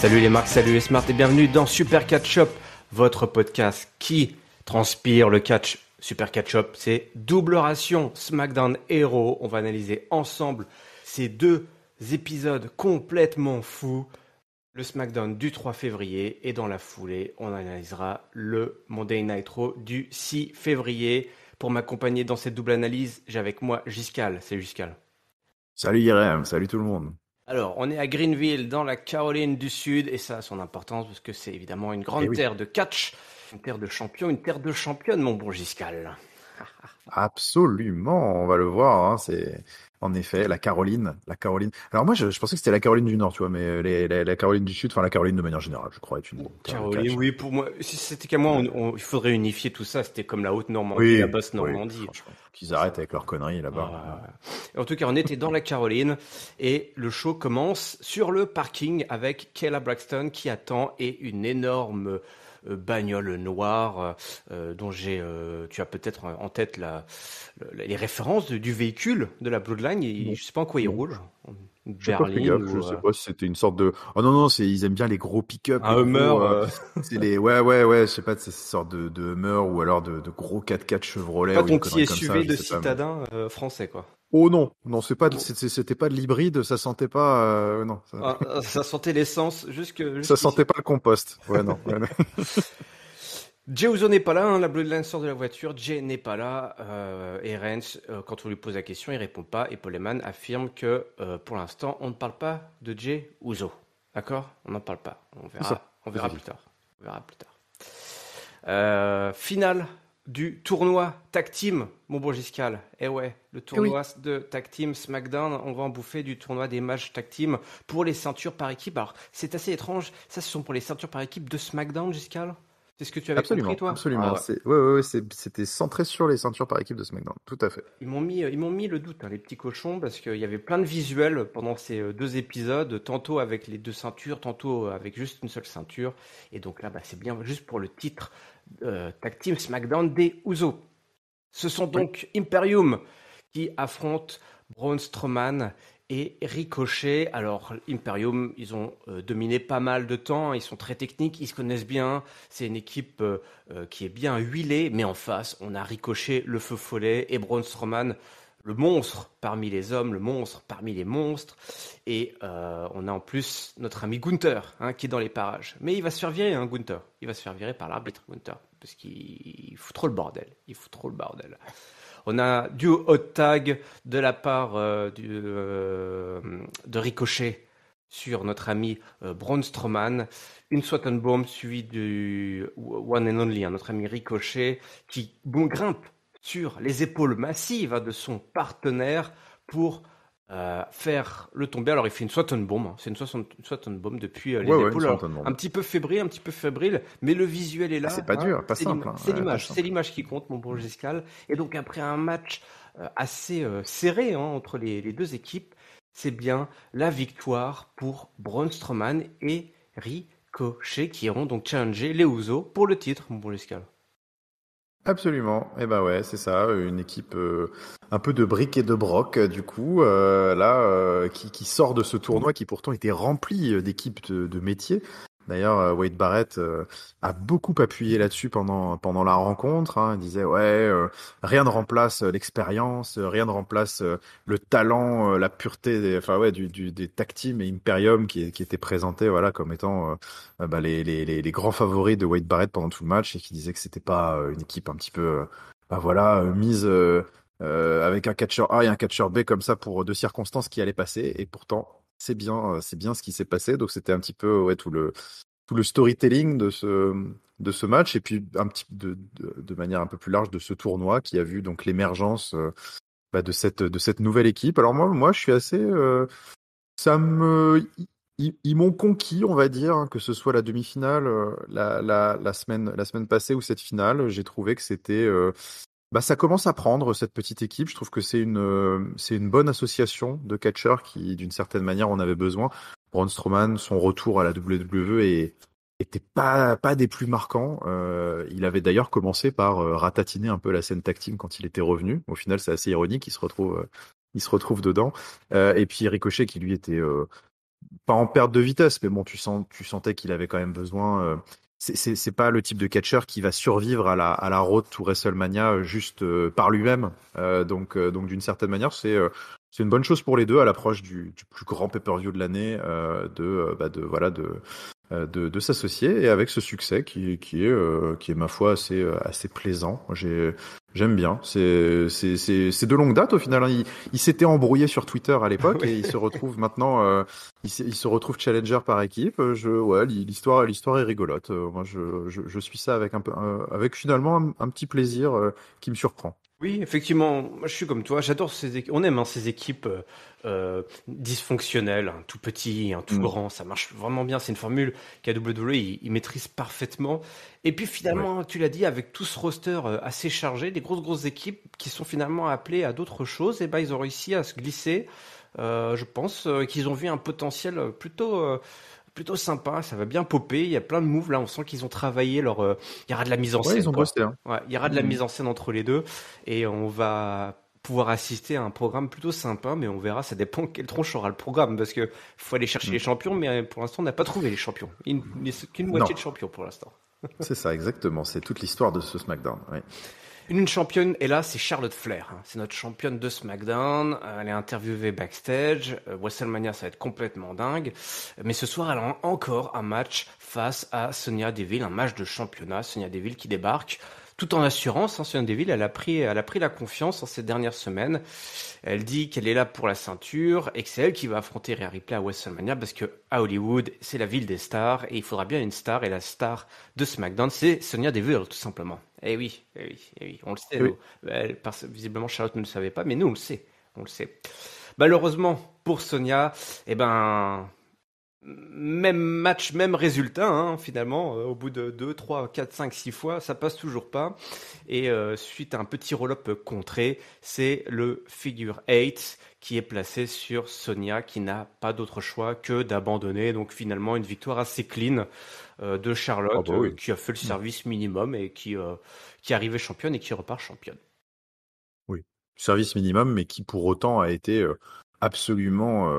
Salut les marques, salut les smarts et bienvenue dans Super Catch Up, votre podcast qui transpire le catch. Super Catch Up, c'est double ration SmackDown et Raw. On va analyser ensemble ces deux épisodes complètement fous. Le SmackDown du 3 février et dans la foulée, on analysera le Monday Night Raw du 6 février. Pour m'accompagner dans cette double analyse, j'ai avec moi Giscal. Salut Giscal. Salut Irem, salut tout le monde. Alors, on est à Greenville, dans la Caroline du Sud, et ça a son importance parce que c'est évidemment une grande terre de catch, une terre de champions, une terre de championne, mon bon Giscal. Absolument, on va le voir, hein, c'est en effet la Caroline. Alors moi, je pensais que c'était la Caroline du Nord, tu vois, mais la Caroline du Sud, enfin la Caroline de manière générale, je crois, est une terre de Caroline, catch. oui, pour moi, si c'était qu'à moi, il faudrait unifier tout ça, c'était comme la Haute-Normandie, Oui, la Basse-Normandie. oui, franchement, qu'ils arrêtent avec leurs conneries là-bas. En tout cas, on était dans la Caroline et le show commence sur le parking avec Kayla Braxton qui attend et une énorme bagnole noire dont tu as peut-être en tête les références du véhicule de la Bloodline. Je sais pas en quoi il roule. Je sais pas fait gaffe, je sais pas si c'était une sorte de... Oh non, ils aiment bien les gros pick-up. Un Hummer. C'est les... Ouais, je sais pas, c'est ces sortes de Hummer ou alors de gros 4x4 Chevrolet. Pas ou ton une petit connerie comme ça, SUV je de sais pas, citadin français, quoi. Oh non, c'était pas de l'hybride, ça sentait pas, non. Ça sentait l'essence Ça sentait pas le compost. Ouais, non. Jey Uso n'est pas là, hein, la Bloodline sort de la voiture, Jey n'est pas là, et Reigns, quand on lui pose la question, il répond pas, et Paul Heyman affirme que pour l'instant, on ne parle pas de Jey Uso. D'accord ? On n'en parle pas. On verra plus tard. Finale du tournoi Tag Team, mon beau Giscal. Eh ouais, le tournoi de Tag Team SmackDown, on va en bouffer du tournoi des matchs Tag Team pour les ceintures par équipe. Alors, c'est assez étrange, ça ce sont pour les ceintures par équipe de SmackDown, Giscal ? C'est ce que tu avais compris, toi ? Absolument. Ouais. C'était centré sur les ceintures par équipe de SmackDown, tout à fait. Ils m'ont mis le doute, hein, les petits cochons, parce qu'il y avait plein de visuels pendant ces deux épisodes, tantôt avec les deux ceintures, tantôt avec juste une seule ceinture. Et donc là, c'est bien juste pour le titre Tag Team SmackDown des Usos. Ce sont donc Imperium qui affrontent Braun Strowman et Ricochet. Alors, Imperium, ils ont dominé pas mal de temps, ils sont très techniques, ils se connaissent bien. C'est une équipe qui est bien huilée, mais en face, on a Ricochet, le feu follet, et Braun Strowman, le monstre parmi les hommes, le monstre parmi les monstres. Et on a en plus notre ami Gunther, qui est dans les parages. Mais il va se faire virer, Gunther. Il va se faire virer par l'arbitre, Gunther, parce qu'il fout trop le bordel. On a du hot tag de la part de Ricochet sur notre ami Braun Strowman. Une Swanton Bomb suivie du One and Only, notre ami Ricochet, qui grimpe sur les épaules massives de son partenaire pour faire le tomber. Alors il fait une Swanton Bomb, c'est une Swanton Bomb depuis les épaules. Alors, un petit peu fébrile, mais le visuel est là. C'est pas dur, pas simple. C'est l'image qui compte, mon bon Giscal. Et donc après un match assez serré entre les deux équipes, c'est bien la victoire pour Braun Strowman et Ricochet qui iront donc challenger les Usos pour le titre, mon bon Giscal. Absolument, ouais, c'est ça, une équipe un peu de briques et de broc, du coup, qui sort de ce tournoi qui pourtant était rempli d'équipes de métiers. D'ailleurs, Wade Barrett a beaucoup appuyé là-dessus pendant la rencontre. Il disait rien ne remplace l'expérience, rien ne remplace le talent, la pureté, des tag team et Imperium qui étaient présentés comme étant les grands favoris de Wade Barrett pendant tout le match et qui disait que c'était pas une équipe un petit peu mise avec un catcheur A et un catcheur B comme ça pour deux circonstances qui allaient passer et pourtant c'est bien ce qui s'est passé. Donc c'était un petit peu tout le storytelling de ce match et puis un petit de manière un peu plus large de ce tournoi qui a vu donc l'émergence de cette nouvelle équipe. Alors moi je suis assez ils m'ont conquis, on va dire, que ce soit la demi-finale la semaine passée ou cette finale. J'ai trouvé que c'était ça commence à prendre cette petite équipe. Je trouve que c'est une bonne association de catcheurs qui, d'une certaine manière, en avait besoin. Braun Strowman, son retour à la WWE était pas des plus marquants. Il avait d'ailleurs commencé par ratatiner un peu la scène tag team quand il était revenu. Au final, c'est assez ironique. Il se retrouve dedans. Et puis Ricochet qui lui était pas en perte de vitesse, mais bon, tu sentais qu'il avait quand même besoin. C'est pas le type de catcheur qui va survivre à la road to WrestleMania juste par lui-même. Donc d'une certaine manière, c'est une bonne chose pour les deux à l'approche du plus grand pay-per-view de l'année, de s'associer et avec ce succès qui est ma foi assez plaisant. J'aime bien. C'est de longue date au final, hein. Il s'était embrouillé sur Twitter à l'époque et il se retrouve maintenant. Il se retrouve challenger par équipe. Ouais, l'histoire est rigolote. Moi, je suis ça avec avec finalement un petit plaisir qui me surprend. Oui, effectivement, moi je suis comme toi, j'adore on aime hein, ces équipes dysfonctionnelles, un tout petit, un tout Mm. grand, ça marche vraiment bien, c'est une formule qu'AWE il maîtrise parfaitement. Et puis Ouais. finalement, tu l'as dit, avec tout ce roster assez chargé, des grosses équipes qui sont finalement appelées à d'autres choses, et ben ils ont réussi à se glisser. Je pense qu'ils ont vu un potentiel plutôt sympa, ça va bien popper, il y a plein de moves là, on sent qu'ils ont travaillé il y aura de la mise en Ouais, ils scène ont quoi. bossé, hein. Ouais, il y aura de la Mm. mise en scène entre les deux et on va pouvoir assister à un programme plutôt sympa, mais on verra, ça dépend quelle tronche aura le programme parce que faut aller chercher les Mm. champions, mais pour l'instant on n'a pas trouvé les champions. Il n'est qu'une Non, moitié de champions pour l'instant. c'est ça exactement. C'est toute l'histoire de ce SmackDown. Ouais. Une championne, et là, c'est Charlotte Flair, hein. C'est notre championne de SmackDown. Elle est interviewée backstage. WrestleMania, ça va être complètement dingue. Mais ce soir, elle a encore un match face à Sonya Deville, un match de championnat. Sonya Deville qui débarque tout en assurance, hein. Sonya Deville, elle a pris la confiance en ces dernières semaines. Elle dit qu'elle est là pour la ceinture et que c'est elle qui va affronter Rhea Ripley à WrestleMania parce que à Hollywood, c'est la ville des stars et il faudra bien une star et la star de SmackDown, c'est Sonya Deville, tout simplement. On le sait, Et oui. nous. Visiblement, Charlotte ne le savait pas, mais nous, on le sait. On le sait. Malheureusement, pour Sonya, eh ben, même match, même résultat, hein, finalement, au bout de 2, 3, 4, 5, 6 fois, ça passe toujours pas. Et suite à un petit roll-up contré, c'est le figure 8 qui est placé sur Sonya, qui n'a pas d'autre choix que d'abandonner. Donc finalement, une victoire assez clean de Oh Charlotte, bah oui. qui a fait le Mm. service minimum et qui est arrivée championne et qui repart championne. Oui. Service minimum, mais qui pour autant a été absolument.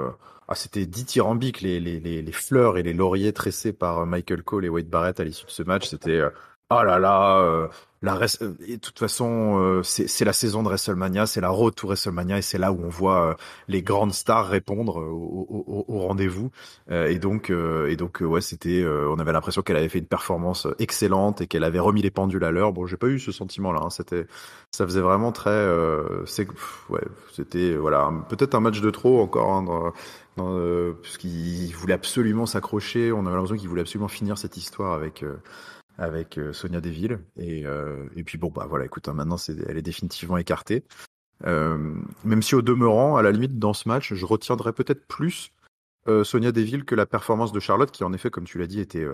C'était dithyrambique, les fleurs et les lauriers tressés par Michael Cole et Wade Barrett à l'issue de ce match. C'était. Oh là là, et de toute façon, c'est la saison de WrestleMania, c'est la road to WrestleMania, et c'est là où on voit les grandes stars répondre au rendez-vous. Ouais, on avait l'impression qu'elle avait fait une performance excellente et qu'elle avait remis les pendules à l'heure. Bon, j'ai pas eu ce sentiment-là, hein. Ça faisait vraiment très, ouais, c'était voilà, peut-être un match de trop encore, hein, puisqu'il voulait absolument s'accrocher. On avait l'impression qu'il voulait absolument finir cette histoire avec Sonia Deville. Et puis bon, bah voilà, écoute, hein, maintenant elle est définitivement écartée. Même si au demeurant, à la limite, dans ce match, je retiendrai peut-être plus Sonia Deville que la performance de Charlotte, qui en effet, comme tu l'as dit, était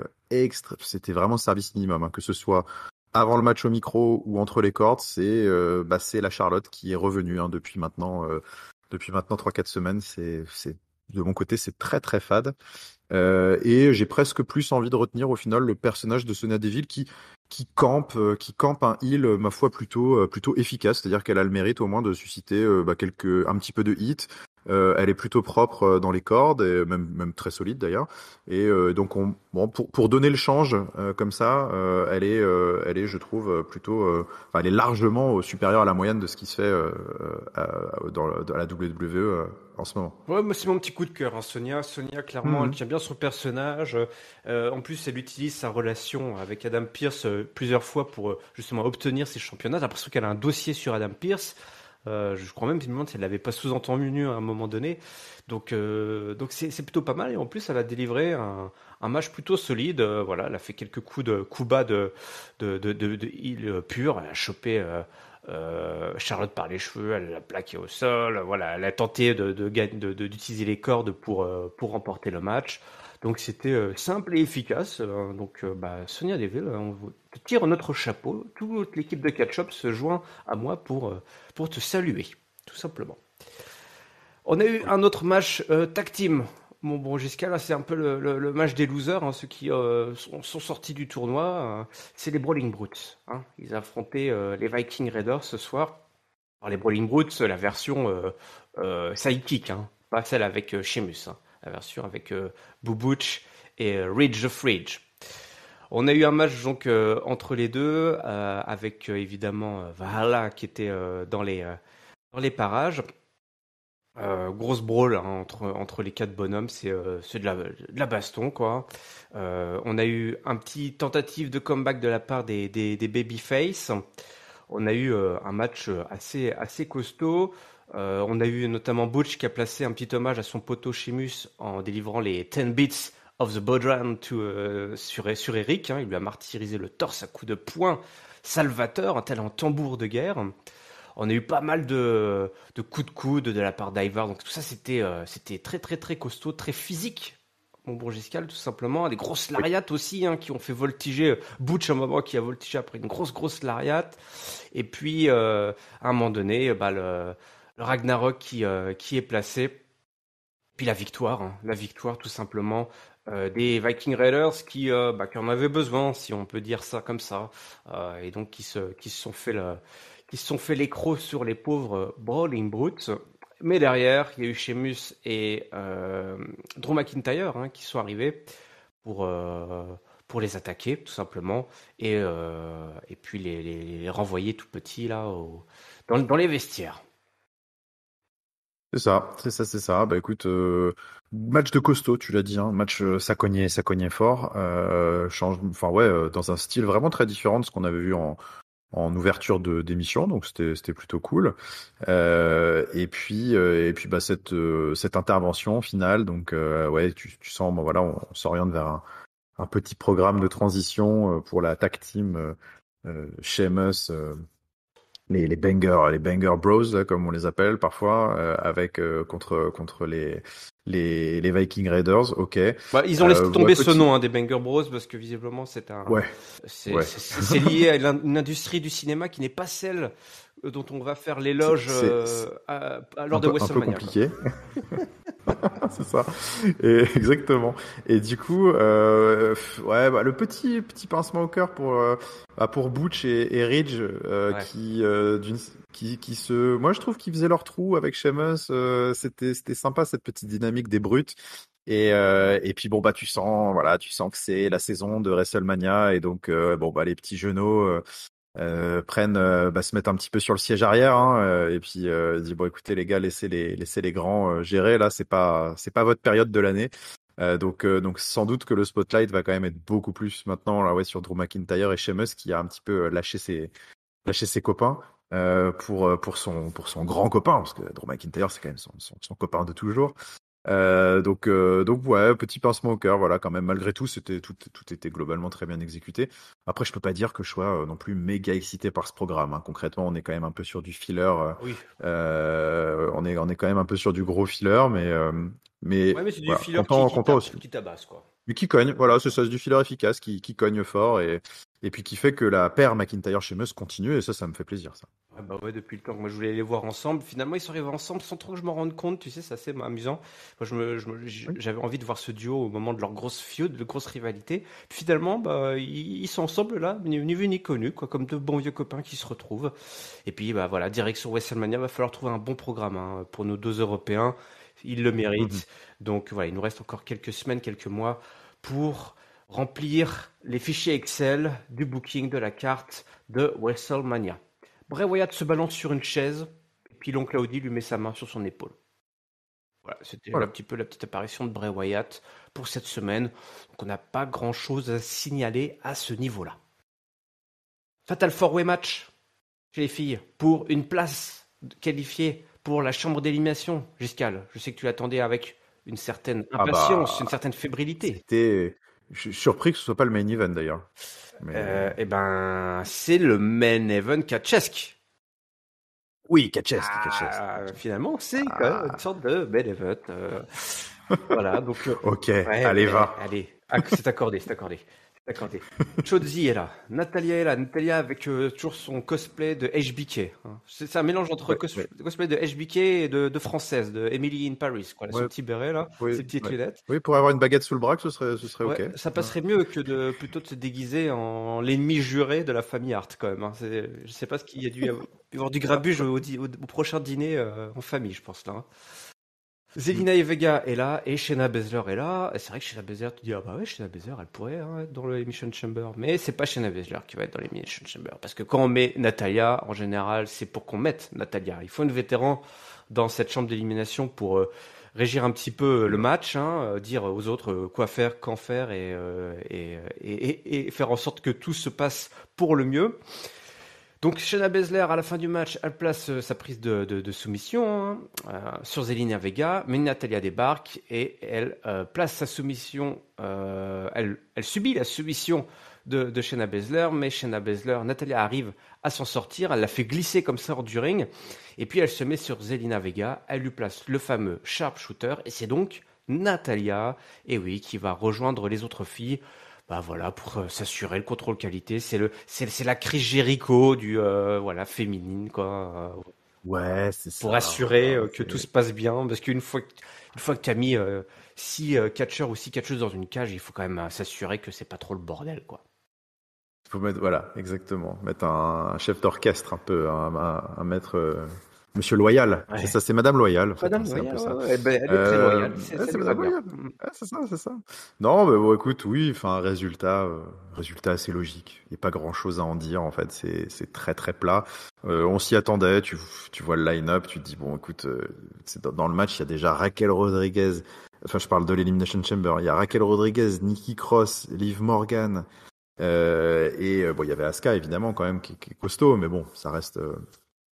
c'était vraiment service minimum, hein, que ce soit avant le match au micro ou entre les cordes, c'est la Charlotte qui est revenue, hein, depuis maintenant 3-4 semaines. C'est de mon côté, c'est très très fade. Et j'ai presque plus envie de retenir au final le personnage de Sonya Deville qui campe un heel, ma foi, plutôt efficace. C'est-à-dire qu'elle a le mérite au moins de susciter un petit peu de hit. Elle est plutôt propre dans les cordes, et même très solide d'ailleurs. Et donc, pour donner le change comme ça, elle est, je trouve, elle est largement supérieure à la moyenne de ce qui se fait dans la WWE en ce moment. Ouais, moi c'est mon petit coup de cœur, hein, Sonia. Sonia, clairement, elle Mhm. tient bien son personnage. En plus, elle utilise sa relation avec Adam Pearce plusieurs fois pour justement obtenir ses championnats. J'ai l'impression qu'elle a un dossier sur Adam Pearce. Je crois même, je me demande si elle l'avait pas sous-entendu à un moment donné. Donc c'est plutôt pas mal. Et en plus, elle a délivré un match plutôt solide. Voilà, elle a fait quelques coups bas de heel pur. Elle a chopé Charlotte par les cheveux, elle l'a plaqué au sol. Voilà, elle a tenté d'utiliser les cordes pour remporter le match. Donc c'était simple et efficace. Sonia Deville, on vous tire notre chapeau. Toute l'équipe de Catch-Up se joint à moi pour te saluer, tout simplement. On a eu Oui. un autre match tag team. Bon, jusqu'à là, c'est un peu le match des losers, hein, ceux qui sont sortis du tournoi. C'est les Brawling Brutes, hein. Ils affrontaient les Viking Raiders ce soir. Alors, les Brawling Brutes, la version sidekick, hein, pas celle avec Sheamus, hein. la version avec Butch et Ridge of Ridge. On a eu un match donc entre les deux, avec évidemment Valhalla qui était dans les parages. Grosse brawl hein, entre les quatre bonhommes, c'est de la baston quoi. On a eu un petit tentative de comeback de la part des babyface. On a eu un match assez costaud. On a eu notamment Butch qui a placé un petit hommage à son poteau Sheamus en délivrant les 10 beats of the Bodhrán sur Eric. Hein. Il lui a martyrisé le torse à coups de poing salvateur, un tel un tambour de guerre. On a eu pas mal de coups de coude de la part d'Ivar. Donc tout ça, c'était très, très, très costaud, très physique. Mon Bourgiscal, tout simplement. Des grosses lariats aussi, hein, qui ont fait voltiger Butch à un moment, qui a voltigé après une grosse lariat. Et puis, à un moment donné, le Ragnarok qui est placé. Puis la victoire, tout simplement, des Viking Raiders qui en avaient besoin, si on peut dire ça comme ça. Et donc, qui se sont fait les crocs sur les pauvres Brawling Brutes. Mais derrière, il y a eu Sheamus et Drew McIntyre hein, qui sont arrivés pour les attaquer, tout simplement, et puis les renvoyer tout petits là, dans les vestiaires. C'est ça. Bah écoute, match de costaud, tu l'as dit, hein. Match ça cognait fort. Dans un style vraiment très différent de ce qu'on avait vu en ouverture d'émission, donc c'était plutôt cool. Et puis cette intervention finale, donc tu sens voilà, on s'oriente vers un petit programme de transition pour la tag team Sheamus, les banger bros là, comme on les appelle parfois, avec contre les Viking Raiders. Ok. Bah, ils ont laissé tomber ce nom hein, des Banger Bros parce que visiblement c'est lié à une industrie du cinéma qui n'est pas celle dont on va faire l'éloge lors de WrestleMania. Un peu compliqué. C'est ça. Et, exactement. Et du coup, le petit pincement au cœur pour Butch et Ridge, moi je trouve qu'ils faisaient leur trou avec Sheamus. C'était sympa cette petite dynamique des brutes. Et puis tu sens que c'est la saison de WrestleMania et donc les petits genoux se mettre un petit peu sur le siège arrière hein, et puis dit bon écoutez les gars laissez les grands gérer là c'est pas votre période de l'année donc sans doute que le spotlight va quand même être beaucoup plus maintenant là sur Drew McIntyre et Sheamus qui a un petit peu lâché ses copains pour son grand copain parce que Drew McIntyre c'est quand même son copain de toujours. Donc petit pincement au cœur, voilà, quand même, malgré tout, tout était globalement très bien exécuté. Après, je peux pas dire que je sois non plus méga excité par ce programme, hein. Concrètement, on est quand même un peu sur du filler, Oui. on est quand même un peu sur du gros filler, mais c'est du filler qui tabasse, quoi. Mais qui cogne, voilà, c'est ça, c'est du filler efficace, qui cogne fort, et puis qui fait que la paire McIntyre-Sheamus continue, et ça me fait plaisir, ça. Depuis le temps que moi je voulais les voir ensemble, finalement ils sont arrivés ensemble sans trop que je me rende compte, tu sais, c'est assez amusant. Moi j'avais envie de voir ce duo au moment de leur grosse feud, de grosse rivalité. Puis finalement, ils sont ensemble là, ni vu ni connu, quoi, comme deux bons vieux copains qui se retrouvent. Et puis direction WrestleMania, va falloir trouver un bon programme hein, pour nos deux Européens, ils le méritent. Donc voilà, il nous reste encore quelques semaines, quelques mois pour remplir les fichiers Excel du booking de la carte de WrestleMania. Bray Wyatt se balance sur une chaise, et puis l'oncle Audi lui met sa main sur son épaule. Voilà, c'était un petit peu la petite apparition de Bray Wyatt pour cette semaine. Donc on n'a pas grand-chose à signaler à ce niveau-là. Fatal 4-way match chez les filles pour une place qualifiée pour la chambre d'élimination. Giscal, je sais que tu l'attendais avec une certaine impatience, une certaine fébrilité. Je suis surpris que ce soit pas le main event d'ailleurs. Mais... c'est le main event Kachesk. Oui, Kachesk. Finalement, c'est quand même une sorte de main event. Voilà, donc. Ok, allez, va. Allez, c'est accordé. Chozzy est là, Natalia est là, Natalia avec toujours son cosplay de HBK. Hein. C'est un mélange entre cosplay de HBK et de française, de Emily in Paris, quoi. Son petit béret là, ses petites lunettes. Oui, pour avoir une baguette sous le bras, ce serait ok. Ça passerait mieux que plutôt de se déguiser en l'ennemi juré de la famille Hart quand même. Hein. Je sais pas ce qu'il y a dû y avoir du grabuge au prochain dîner en famille, je pense là. Hein. Zelina Vega est là et Shayna Baszler est là. Et c'est vrai que Shayna Baszler, tu dis, ah bah ouais, Shayna Baszler, elle pourrait être dans l'Elimination Chamber. Mais c'est pas Shayna Baszler qui va être dans l'Elimination Chamber. Parce que quand on met Natalya, en général, c'est pour qu'on mette Natalya. Il faut une vétéran dans cette chambre d'élimination pour régir un petit peu le match, dire aux autres quoi faire, quand faire et faire en sorte que tout se passe pour le mieux. Donc Shayna Baszler, à la fin du match, elle place sa prise de soumission sur Zelina Vega, mais Natalya débarque et elle place sa soumission, elle subit la soumission de Shayna Baszler, mais Shayna Baszler, Natalya arrive à s'en sortir, elle la fait glisser comme ça hors du ring, et puis elle se met sur Zelina Vega, elle lui place le fameux sharpshooter, et c'est donc Natalya, et oui, qui va rejoindre les autres filles. Bah voilà, pour s'assurer le contrôle qualité, c'est la crise Jericho du féminine quoi, Ouais, c'est pour ça. assurer Voilà, que tout se passe bien, parce qu'une fois que tu as mis 6 catcheurs ou 6 catcheuses dans une cage, il faut quand même s'assurer que c'est pas trop le bordel quoi. faut mettre, voilà, exactement. Mettre un chef d'orchestre un peu, un maître, Monsieur Loyal. Ouais. C'est ça, c'est Madame Loyal, en fait. Madame C'est un peu Loyal, ça. ouais, ben, elle est très loyale, Ouais, ça c'est lui va Madame bien. Loyal. Ouais, c'est ça, c'est ça. Non, mais bon, écoute, oui, enfin, résultat assez logique. Il n'y a pas grand-chose à en dire, en fait. C'est très, très plat. On s'y attendait. Tu vois le line-up, tu te dis, bon, écoute, dans le match, il y a déjà Raquel Rodriguez. Enfin, je parle de l'Elimination Chamber. Il y a Raquel Rodriguez, Nikki Cross, Liv Morgan. Bon, il y avait Asuka évidemment quand même qui est costaud, mais bon, ça reste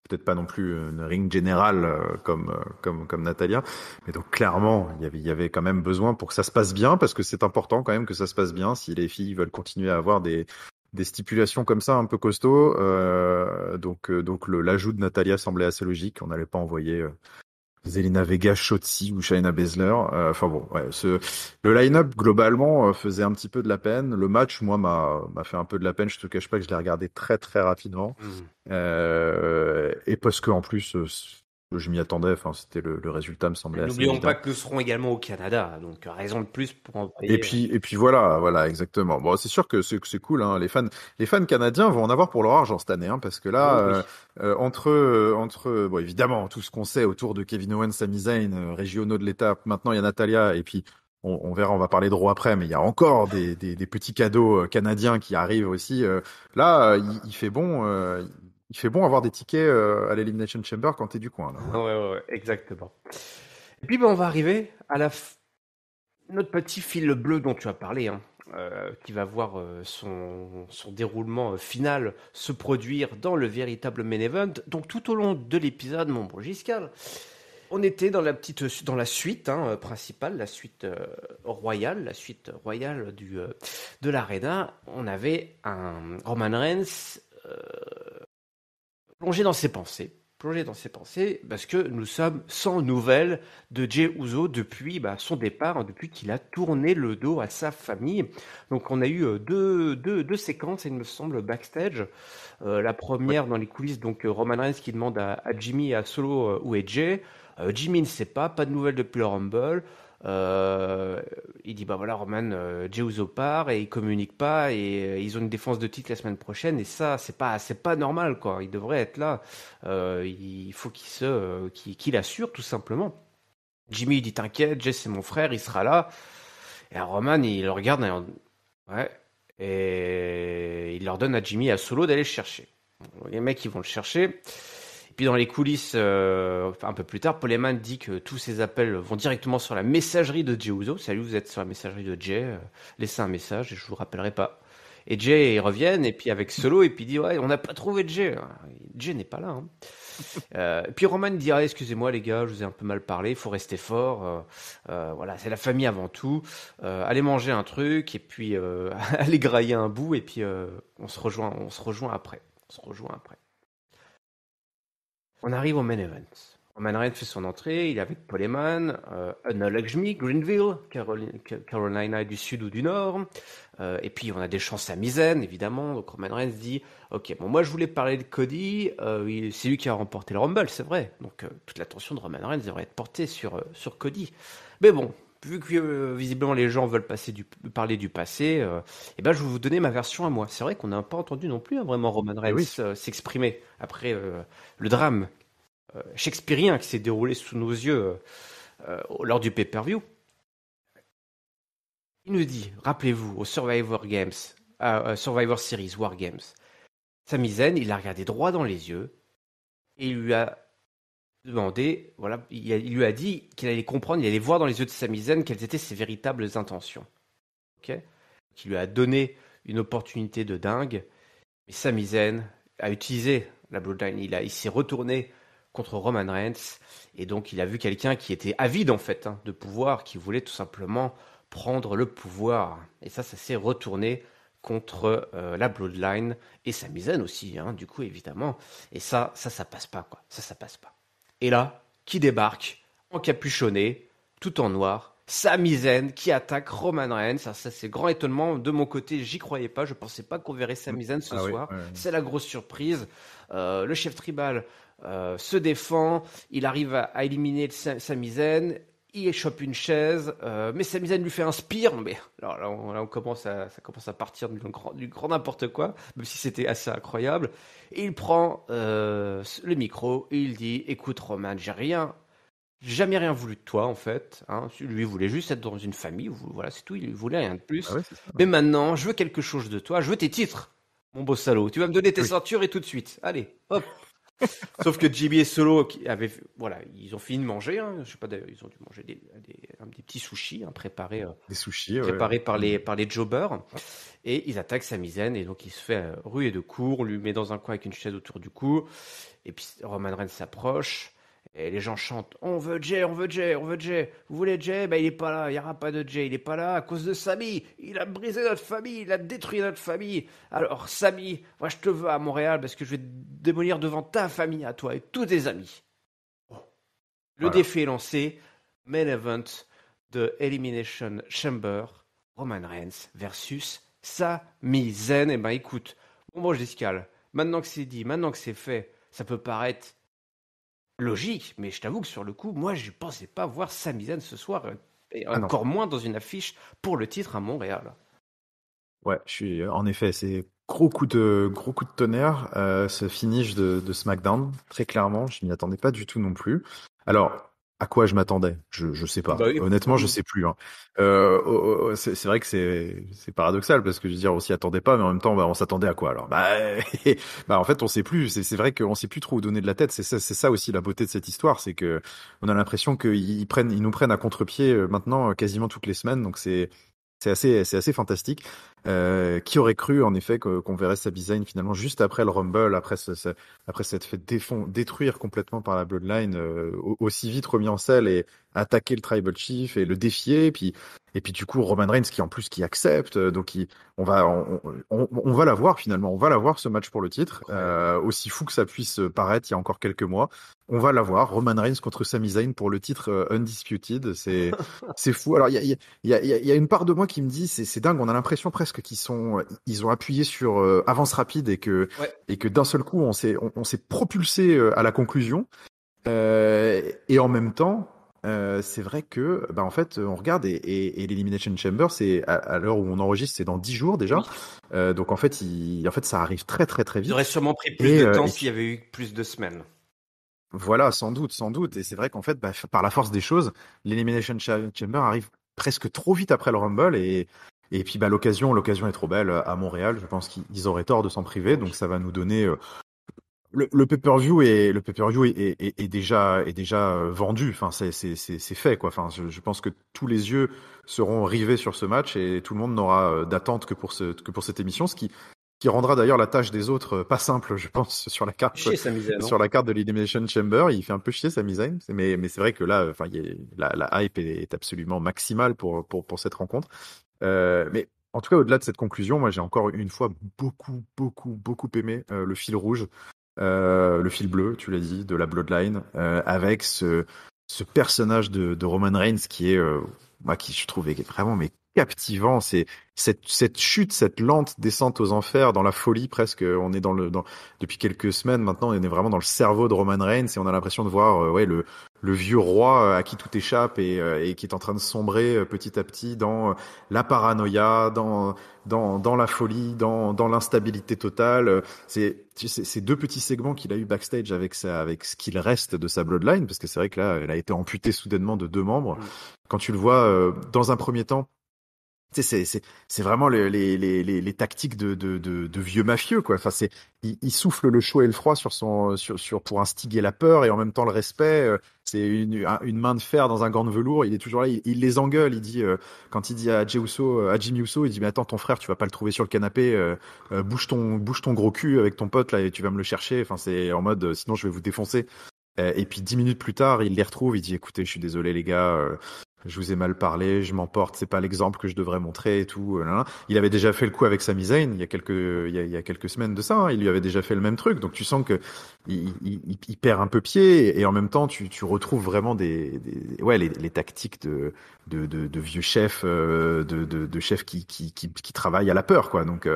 peut-être pas non plus une ring générale comme Natalya. Mais donc clairement, il y avait quand même besoin pour que ça se passe bien, parce que c'est important quand même que ça se passe bien si les filles veulent continuer à avoir des stipulations comme ça un peu costauds. Donc l'ajout de Natalya semblait assez logique. On n'allait pas envoyer Zelina Vega, Shotzi ou Shayna Baszler. Enfin bon, ouais, le line-up globalement faisait un petit peu de la peine. Le match, moi, m'a fait un peu de la peine. Je te cache pas que je l'ai regardé très très rapidement. Et parce que en plus, je m'y attendais. Enfin, c'était le résultat me semblait assez N'oublions évident. pas que nous serons également au Canada, donc raison de plus pour Et envoyer. puis voilà, exactement. Bon, c'est sûr que c'est cool, hein. Les fans canadiens vont en avoir pour leur argent cette année, hein, parce que là, Oui. entre, bon, évidemment, tout ce qu'on sait autour de Kevin Owens, Sami Zayn, régionaux de l'étape. Maintenant, il y a Natalya, et puis on verra, on va parler de Raw après, mais il y a encore des petits cadeaux canadiens qui arrivent aussi. Là, il fait bon. Il fait bon avoir des tickets à l'Elimination Chamber quand t'es du coin, là. Ouais, exactement. Et puis on va arriver à notre petit fil bleu dont tu as parlé, qui va voir son déroulement final se produire dans le véritable main event. Donc tout au long de l'épisode, mon bon Giscard, on était dans la suite principale, la suite royale, de l'Arena. On avait un Roman Reigns plongé dans ses pensées, parce que nous sommes sans nouvelles de Jey Uso depuis son départ, depuis qu'il a tourné le dos à sa famille. Donc on a eu deux séquences, il me semble, backstage. La première dans les coulisses, donc Roman Reigns qui demande à Jimmy et à Solo où est Jey. Jimmy ne sait pas de nouvelles depuis le Rumble. Il dit bah voilà Roman, Jey Uso part et il communique pas et ils ont une défense de titre la semaine prochaine et ça c'est pas normal quoi. Il devrait être là. Il faut qu'il assure tout simplement. Jimmy il dit t'inquiète, Jey c'est mon frère, il sera là. Et Roman il le regarde et il leur donne à Jimmy et à Solo d'aller le chercher. Les mecs ils vont le chercher. Puis dans les coulisses, un peu plus tard, Paul Heyman dit que tous ces appels vont directement sur la messagerie de Jey Uso. Salut, vous êtes sur la messagerie de Jey, laissez un message et je vous rappellerai pas. Et Jey, ils reviennent, et puis avec Solo, et puis il dit ouais, on n'a pas trouvé Jey. Jey n'est pas là. Et puis Roman dit ah, excusez-moi les gars, je vous ai un peu mal parlé, il faut rester fort. Voilà, c'est la famille avant tout. Allez manger un truc, et puis allez grailler un bout, et puis on se rejoint après. On arrive au main event. Roman Reigns fait son entrée, il est avec Paul Heyman, Anna Lakshmi, Greenville, Carolina du Sud ou du Nord, et puis on a des chances à Mizen, évidemment. Donc Roman Reigns dit ok, bon moi je voulais parler de Cody, c'est lui qui a remporté le Rumble, c'est vrai, donc toute l'attention de Roman Reigns devrait être portée sur Cody. Mais bon, vu que visiblement les gens veulent parler du passé, je vais vous donner ma version à moi. C'est vrai qu'on n'a pas entendu non plus vraiment Roman Reigns s'exprimer après le drame shakespearien qui s'est déroulé sous nos yeux lors du pay-per-view. Il nous dit, rappelez-vous, au Survivor Series War Games, Sami Zayn, il l'a regardé droit dans les yeux et il lui a demandé, voilà, il lui a dit qu'il allait comprendre, il allait voir dans les yeux de Sami Zayn quelles étaient ses véritables intentions. Ok, qui lui a donné une opportunité de dingue, mais Sami Zayn a utilisé la Bloodline, il s'est retourné contre Roman Reigns, et donc il a vu quelqu'un qui était avide en fait de pouvoir, qui voulait tout simplement prendre le pouvoir, et ça s'est retourné contre la Bloodline, et Sami Zayn aussi, du coup évidemment, et ça passe pas quoi, ça passe pas. Et là, qui débarque, encapuchonné, tout en noir, Sami Zayn qui attaque Roman Reigns. Ça c'est grand étonnement de mon côté, j'y croyais pas, je pensais pas qu'on verrait Sami Zayn ce soir. Oui. C'est la grosse surprise. Le chef tribal se défend, il arrive à éliminer Sami Zayn, il échoppe une chaise, mais Sami Zayn lui fait un spear. Mais alors, là, ça commence à partir du grand n'importe quoi, même si c'était assez incroyable. Et il prend le micro et il dit, écoute Roman, j'ai jamais rien voulu de toi en fait. Lui il voulait juste être dans une famille, voilà c'est tout, il voulait rien de plus. Ah ouais, c'est ça. Mais maintenant, je veux quelque chose de toi, je veux tes titres, mon beau salaud. Tu vas me donner tes ceintures et tout de suite. Allez, hop. Sauf que JB et Solo ils ont fini de manger. Je sais pas d'ailleurs, ils ont dû manger des petits sushis préparés. Des sushis, préparés par les jobbers. Et ils attaquent Sami Zayn et donc il se fait ruer de coups. On lui met dans un coin avec une chaise autour du cou. Et puis Roman Reigns s'approche. Et les gens chantent, on veut Jay, on veut Jay, on veut Jay. Vous voulez Jay? Il est pas là, il n'y aura pas de Jay, il est pas là à cause de Sami. Il a brisé notre famille, il a détruit notre famille. Alors Sami, moi je te veux à Montréal parce que je vais te démolir devant ta famille à toi et tous tes amis. Le défi est lancé, main event de Elimination Chamber, Roman Reigns versus Sami Zayn. Et écoute, bon j'escale. Maintenant que c'est dit, maintenant que c'est fait, ça peut paraître logique, mais je t'avoue que sur le coup, moi, je pensais pas voir Sami Zayn ce soir, et encore moins dans une affiche pour le titre à Montréal. Ouais, en effet, c'est gros coup de tonnerre, ce finish de SmackDown, très clairement, je m'y attendais pas du tout non plus. Alors, à quoi je m'attendais? Je sais pas. Oui. Honnêtement, je sais plus. C'est vrai que c'est paradoxal parce que je veux dire, on s'y attendait pas, mais en même temps, on s'attendait à quoi alors? En fait, on sait plus. C'est vrai qu'on sait plus trop où donner de la tête. C'est ça aussi la beauté de cette histoire, c'est que on a l'impression qu'ils nous prennent à contre-pied maintenant quasiment toutes les semaines. Donc c'est assez fantastique. Qui aurait cru en effet qu'on verrait Sami Zayn finalement juste après le Rumble, après s'être fait détruire complètement par la Bloodline, aussi vite remis en selle et attaquer le Tribal Chief et le défier, et puis du coup Roman Reigns qui accepte, donc on va l'avoir finalement, on va l'avoir ce match pour le titre, aussi fou que ça puisse paraître il y a encore quelques mois. On va l'avoir, Roman Reigns contre Sami Zayn pour le titre Undisputed, c'est fou. Alors il y a une part de moi qui me dit c'est dingue, on a l'impression presque ils ont appuyé sur avance rapide et que d'un seul coup on s'est propulsé à la conclusion, et en même temps c'est vrai que en fait on regarde et l'Elimination Chamber, c'est à l'heure où on enregistre, c'est dans 10 jours déjà. Donc en fait ça arrive très très très vite. Il aurait sûrement pris plus de temps s'il y avait eu plus de semaines. Voilà, sans doute. Et c'est vrai qu'en fait, par la force des choses, l'Elimination Chamber arrive presque trop vite après le Rumble, et puis l'occasion est trop belle à Montréal. Je pense qu'ils auraient tort de s'en priver, donc ça va nous donner le pay-per-view est déjà vendu. Enfin, c'est fait quoi. Enfin, je pense que tous les yeux seront rivés sur ce match et tout le monde n'aura d'attente que pour cette émission, ce qui rendra d'ailleurs la tâche des autres pas simple, je pense, sur la carte de l'Elimination Chamber. Il fait un peu chier Sami Zayn, mais c'est vrai que là, la hype est absolument maximale pour cette rencontre. Mais en tout cas, au-delà de cette conclusion, moi j'ai encore une fois beaucoup aimé le fil rouge, le fil bleu, tu l'as dit, de la Bloodline, avec ce personnage de Roman Reigns qui est, qui je trouvais vraiment captivant. C'est cette chute, cette lente descente aux enfers, dans la folie presque. On est depuis quelques semaines maintenant, on est vraiment dans le cerveau de Roman Reigns et on a l'impression de voir le le vieux roi à qui tout échappe et qui est en train de sombrer petit à petit dans la paranoïa, dans la folie, dans l'instabilité totale. C'est deux petits segments qu'il a eu backstage avec ce qu'il reste de sa bloodline, parce que c'est vrai que là, elle a été amputée soudainement de 2 membres. Quand tu le vois dans un premier temps, tu sais, c'est vraiment les tactiques de vieux mafieux, quoi. Enfin, il souffle le chaud et le froid sur pour instiguer la peur et en même temps le respect. C'est une main de fer dans un gant de velours. Il est toujours là. Il les engueule. Il dit quand il dit à Jimmy Uso, il dit mais attends, ton frère, tu vas pas le trouver sur le canapé. Bouge ton gros cul avec ton pote là et tu vas me le chercher. Enfin, c'est en mode sinon je vais vous défoncer. Et puis 10 minutes plus tard, il les retrouve. Il dit écoutez, je suis désolé les gars. Je vous ai mal parlé, je m'emporte, c'est pas l'exemple que je devrais montrer et tout. Il avait déjà fait le coup avec Sami Zayn il y a quelques semaines de ça. Il lui avait déjà fait le même truc. Donc tu sens que il perd un peu pied et en même temps tu retrouves vraiment les tactiques de vieux chefs, de chefs qui travaillent à la peur, quoi. Donc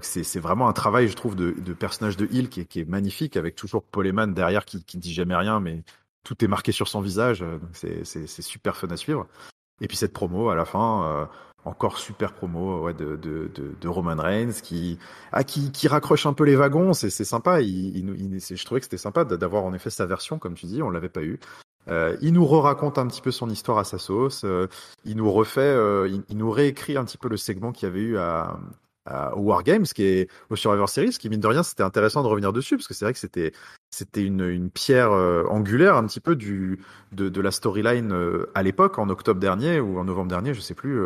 c'est vraiment un travail, je trouve, de personnage de heel qui est magnifique, avec toujours Paul Heyman derrière qui dit jamais rien, mais tout est marqué sur son visage, donc c'est super fun à suivre. Et puis cette promo à la fin, encore super promo de Roman Reigns qui raccroche un peu les wagons, c'est sympa. Je trouvais que c'était sympa d'avoir en effet sa version, comme tu dis, on l'avait pas eu. Il nous raconte un petit peu son histoire à sa sauce. Il nous refait, il nous réécrit un petit peu le segment qu'il y avait eu au War Games, qui est au Survivor Series, qui mine de rien, c'était intéressant de revenir dessus parce que c'est vrai que c'était une pierre angulaire un petit peu de la storyline à l'époque, en octobre dernier ou en novembre dernier, je sais plus,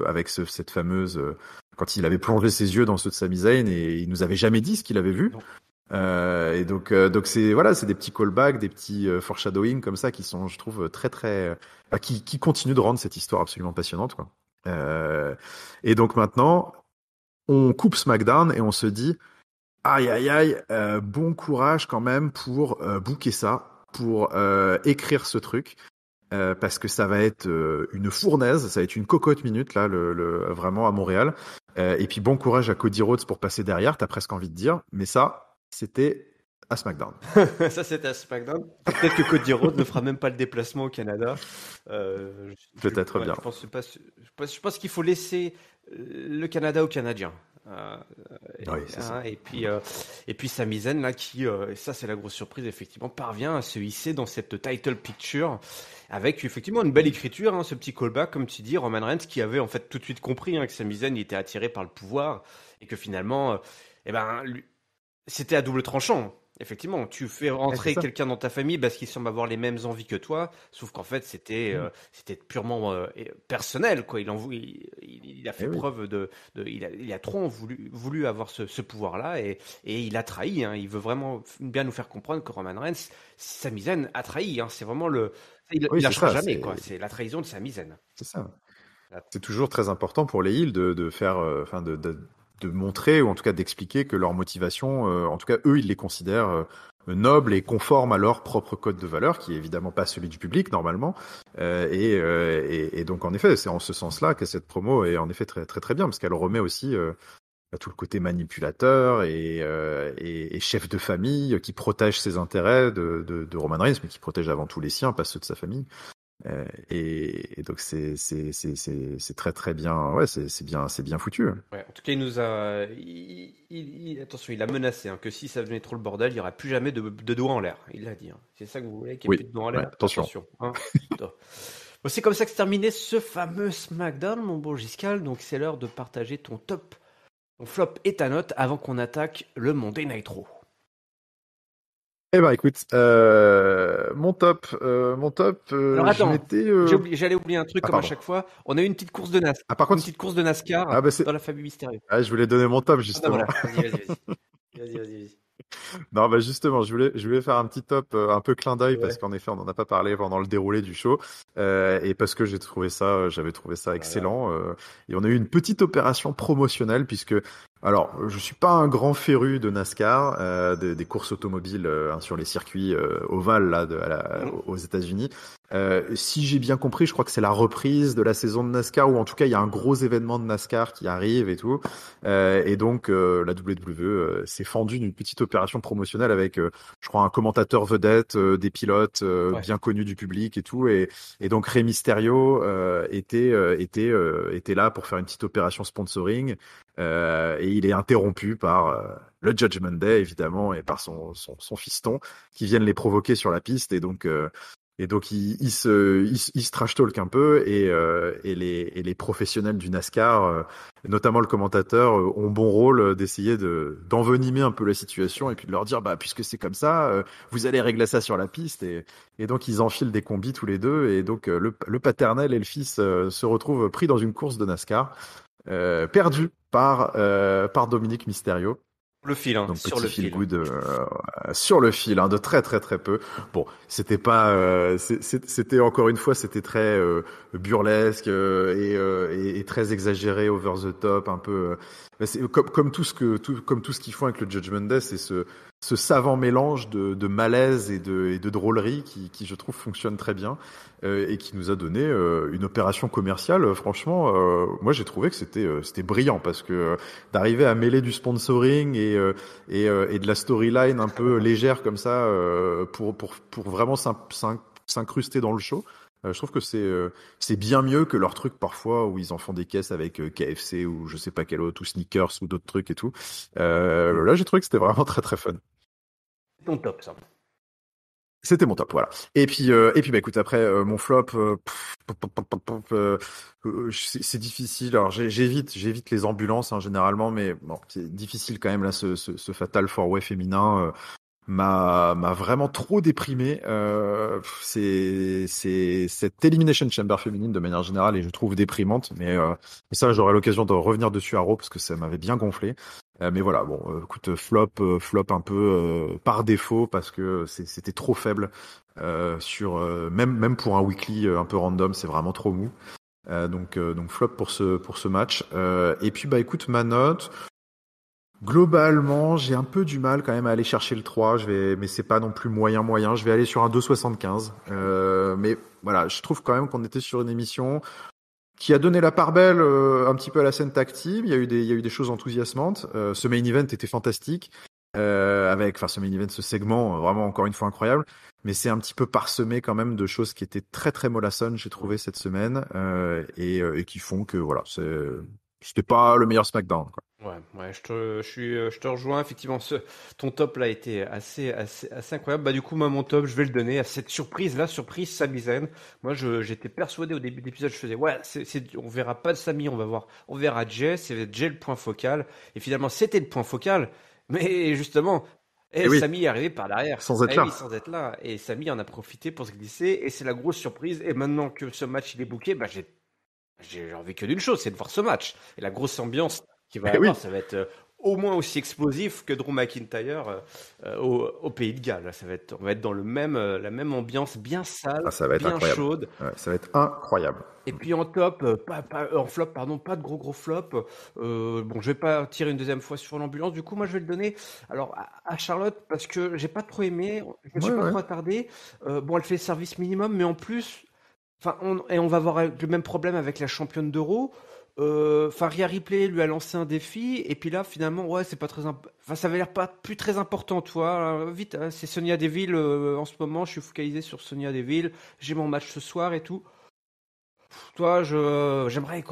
avec cette fameuse quand il avait plongé ses yeux dans ceux de Sami Zayn et il nous avait jamais dit ce qu'il avait vu. Et donc c'est des petits callbacks, des petits foreshadowing comme ça qui sont, je trouve, très très qui continuent de rendre cette histoire absolument passionnante, quoi. Et donc maintenant on coupe SmackDown et on se dit aïe aïe aïe, bon courage quand même pour booker ça, pour écrire ce truc, parce que ça va être une fournaise, ça va être une cocotte minute là, vraiment à Montréal. Et puis bon courage à Cody Rhodes pour passer derrière, t'as presque envie de dire, mais ça, c'était à SmackDown. Ça, c'était à SmackDown. Peut-être que Cody Rhodes ne fera même pas le déplacement au Canada. Peut-être bien. Je pense qu'il faut laisser le Canada aux Canadiens. Oui, c'est ça. Et puis Sami Zayn là qui ça c'est la grosse surprise, effectivement, parvient à se hisser dans cette title picture avec effectivement une belle écriture, hein, ce petit callback comme tu dis, Roman Reigns qui avait en fait tout de suite compris, hein, que Sami Zayn il était attiré par le pouvoir et que finalement c'était à double tranchant. Effectivement, tu fais rentrer quelqu'un dans ta famille parce qu'il semble avoir les mêmes envies que toi, sauf qu'en fait c'était purement personnel, quoi. Il a fait preuve il a trop voulu avoir ce pouvoir-là et il a trahi, hein. Il veut vraiment bien nous faire comprendre que Roman Reigns, Sami Zayn a trahi, hein. C'est vraiment il lâchera jamais, quoi. C'est la trahison de Sami Zayn. C'est ça. C'est toujours très important pour les heels de faire, de montrer, ou en tout cas d'expliquer que leur motivation, en tout cas eux, ils les considèrent nobles et conformes à leur propre code de valeur, qui est évidemment pas celui du public normalement. Et donc en effet, c'est en ce sens-là que cette promo est en effet très très très bien, parce qu'elle remet aussi tout le côté manipulateur et chef de famille qui protège ses intérêts de Roman Reigns, mais qui protège avant tout les siens, pas ceux de sa famille. Et donc c'est très très bien, ouais, c'est bien foutu. Ouais, en tout cas, il nous a, attention, il a menacé, hein, que si ça devenait trop le bordel, il n'y aura plus jamais de doigts en l'air. Il l'a dit, hein. C'est ça que vous voulez, qu'il n'y ait plus de doigts en l'air. Ouais, attention. Hein. Bon, c'est comme ça que se terminait ce fameux SmackDown, mon beau Giscal. Donc c'est l'heure de partager ton top, ton flop et ta note avant qu'on attaque le Monday Night Raw. Eh ben écoute, mon top, alors attends, j'allais oublier un truc comme à chaque fois. On a eu une petite course de NASCAR. Par contre, une petite course de NASCAR dans la famille mystérieuse. Ah, je voulais donner mon top justement. Voilà. Vas-y. Non, bah justement, je voulais faire un petit top un peu clin d'œil, parce qu'en effet, on n'en a pas parlé pendant le déroulé du show, et parce que j'avais trouvé ça excellent. Et on a eu une petite opération promotionnelle, puisque, alors, je suis pas un grand féru de NASCAR, des courses automobiles sur les circuits ovales là aux États-Unis, Si j'ai bien compris, je crois que c'est la reprise de la saison de NASCAR, ou en tout cas il y a un gros événement de NASCAR qui arrive et tout. Et donc la WWE s'est fendue d'une petite opération promotionnelle avec, je crois, un commentateur vedette, des pilotes Ouais. bien connus du public et tout. Et donc Rey Mysterio était là pour faire une petite opération sponsoring. Et il est interrompu par le Judgment Day, évidemment, et par son fiston, qui viennent les provoquer sur la piste. Et donc il se trash talk un peu, et les professionnels du NASCAR, notamment le commentateur, ont bon rôle d'essayer d'envenimer un peu la situation et puis de leur dire, bah puisque c'est comme ça, vous allez régler ça sur la piste. Et donc ils enfilent des combis tous les deux, et donc le paternel et le fils se retrouvent pris dans une course de NASCAR, perdu par Dominique Mysterio. Le fil, hein, Donc sur petit le feel fil. good sur le fil, hein, de très très très peu. Bon, c'était pas, c'était encore une fois, c'était très burlesque, et très exagéré, over the top, un peu. Mais c'est comme comme tout ce qu'ils font avec le Judgment Day, c'est ce savant mélange de malaise et de drôlerie qui je trouve fonctionne très bien, et qui nous a donné une opération commerciale. Franchement, moi j'ai trouvé que c'était brillant, parce que d'arriver à mêler du sponsoring et de la storyline un peu légère comme ça, pour vraiment s'incruster dans le show. Je trouve que c'est bien mieux que leurs trucs parfois où ils en font des caisses avec KFC ou je sais pas quel autre, ou Sneakers ou d'autres trucs et tout. Là, j'ai trouvé que c'était vraiment très très fun. C'est ton top, ça. C'était mon top, voilà. Et puis bah écoute, après mon flop, c'est difficile. Alors j'évite les ambulances, hein, généralement, mais bon, c'est difficile quand même là, ce fatal four-way féminin. M'a vraiment trop déprimé. C'est cette Elimination Chamber féminine de manière générale, et je trouve déprimante. Mais ça, j'aurai l'occasion de revenir dessus à Raw, parce que ça m'avait bien gonflé. Mais voilà, bon, écoute, flop un peu par défaut, parce que c'était trop faible sur même pour un weekly un peu random, c'est vraiment trop mou. Donc flop pour ce match. Et puis bah écoute, ma note. Globalement, j'ai un peu du mal quand même à aller chercher le 3, mais c'est pas non plus moyen. Je vais aller sur un 2,75. Mais voilà, je trouve quand même qu'on était sur une émission qui a donné la part belle un petit peu à la scène tag team. Il y a eu des choses enthousiasmantes. Ce main event était fantastique. Ce main event, ce segment, vraiment encore une fois incroyable. Mais c'est un petit peu parsemé quand même de choses qui étaient très très mollassonnes, j'ai trouvé cette semaine, et qui font que voilà, c'était pas le meilleur SmackDown, quoi. Ouais, je te rejoins. Effectivement, ton top là était assez incroyable. Bah, du coup, moi, mon top, je vais le donner à cette surprise, la surprise Sami Zayn. Moi, j'étais persuadé au début de l'épisode, je faisais, ouais, on verra pas de Sami, on verra Jay, c'est Jay le point focal. Et finalement, c'était le point focal. Mais justement, Et oui, Sami est arrivé par derrière. sans être Eh là. oui, sans être là. Et Sami en a profité pour se glisser. Et c'est la grosse surprise. Et maintenant que ce match il est booké, bah, j'ai envie que d'une chose, c'est de voir ce match. Et la grosse ambiance qu'il va y Et avoir, oui. ça va être au moins aussi explosif que Drew McIntyre au Pays de Galles. On va être dans la même ambiance, bien sale, Ah, ça va être bien incroyable. chaude. Ouais, ça va être incroyable. Et puis en top, en flop, pardon, pas de gros flop. Bon, je vais pas tirer une deuxième fois sur l'ambulance. Du coup, moi, je vais le donner alors à Charlotte parce que j'ai pas trop aimé, je me suis Ouais, pas ouais. trop attardé. Bon, elle fait le service minimum, mais en plus, enfin, on va avoir le même problème avec la championne d'Euro. Enfin, Rhea Ripley lui a lancé un défi, et puis là, finalement, ouais, c'est pas très, enfin, ça avait l'air pas plus très important, toi. Vite, hein, c'est Sonya Deville en ce moment. Je suis focalisé sur Sonya Deville. J'ai mon match ce soir et tout. Toi, j'aimerais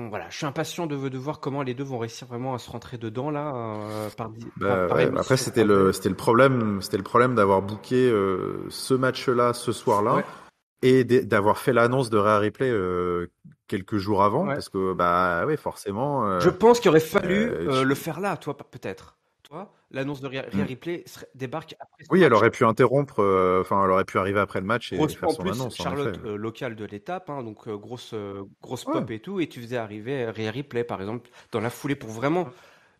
voilà, je suis impatient de voir comment les deux vont réussir vraiment à se rentrer dedans là, par Ouais, après émission. c'était le problème d'avoir booké ce match-là ce soir-là, Ouais, et d'avoir fait l'annonce de Rhea Ripley quelques jours avant, ouais. parce que bah ouais, forcément. Je pense qu'il aurait fallu Tu- le faire là, toi, peut-être. Toi, l'annonce de Rhea Hmm. Ripley débarque après ce Oui, elle match. aurait pu interrompre, enfin, elle aurait pu arriver après le match et faire En son plus, annonce, en effet. Charlotte, locale de l'étape, hein, donc grosse Ouais. pop et tout, et tu faisais arriver Rhea Ripley, par exemple, dans la foulée pour vraiment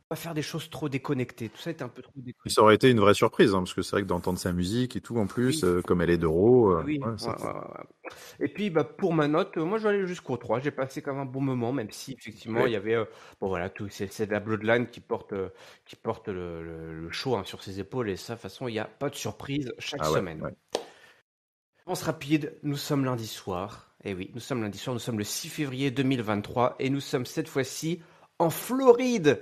pas faire des choses trop déconnectées. Tout ça était un peu trop Et ça déconnecté. aurait été une vraie surprise, hein, parce que c'est vrai que d'entendre sa musique et tout, en plus, Oui, comme elle est d'Euro, oui, ouais, ouais, ouais, c'était. ouais. Et puis, bah, pour ma note, moi, je vais aller jusqu'au 3. J'ai passé quand même un bon moment, même si effectivement, il y Ok. avait, bon voilà, c'est la Bloodline qui porte le show hein, sur ses épaules, et ça, de toute façon, il n'y a pas de surprise chaque Ah ouais, semaine. ouais. Réponse rapide, nous sommes lundi soir. Eh oui, nous sommes lundi soir, nous sommes le 6 février 2023 et nous sommes cette fois-ci en Floride.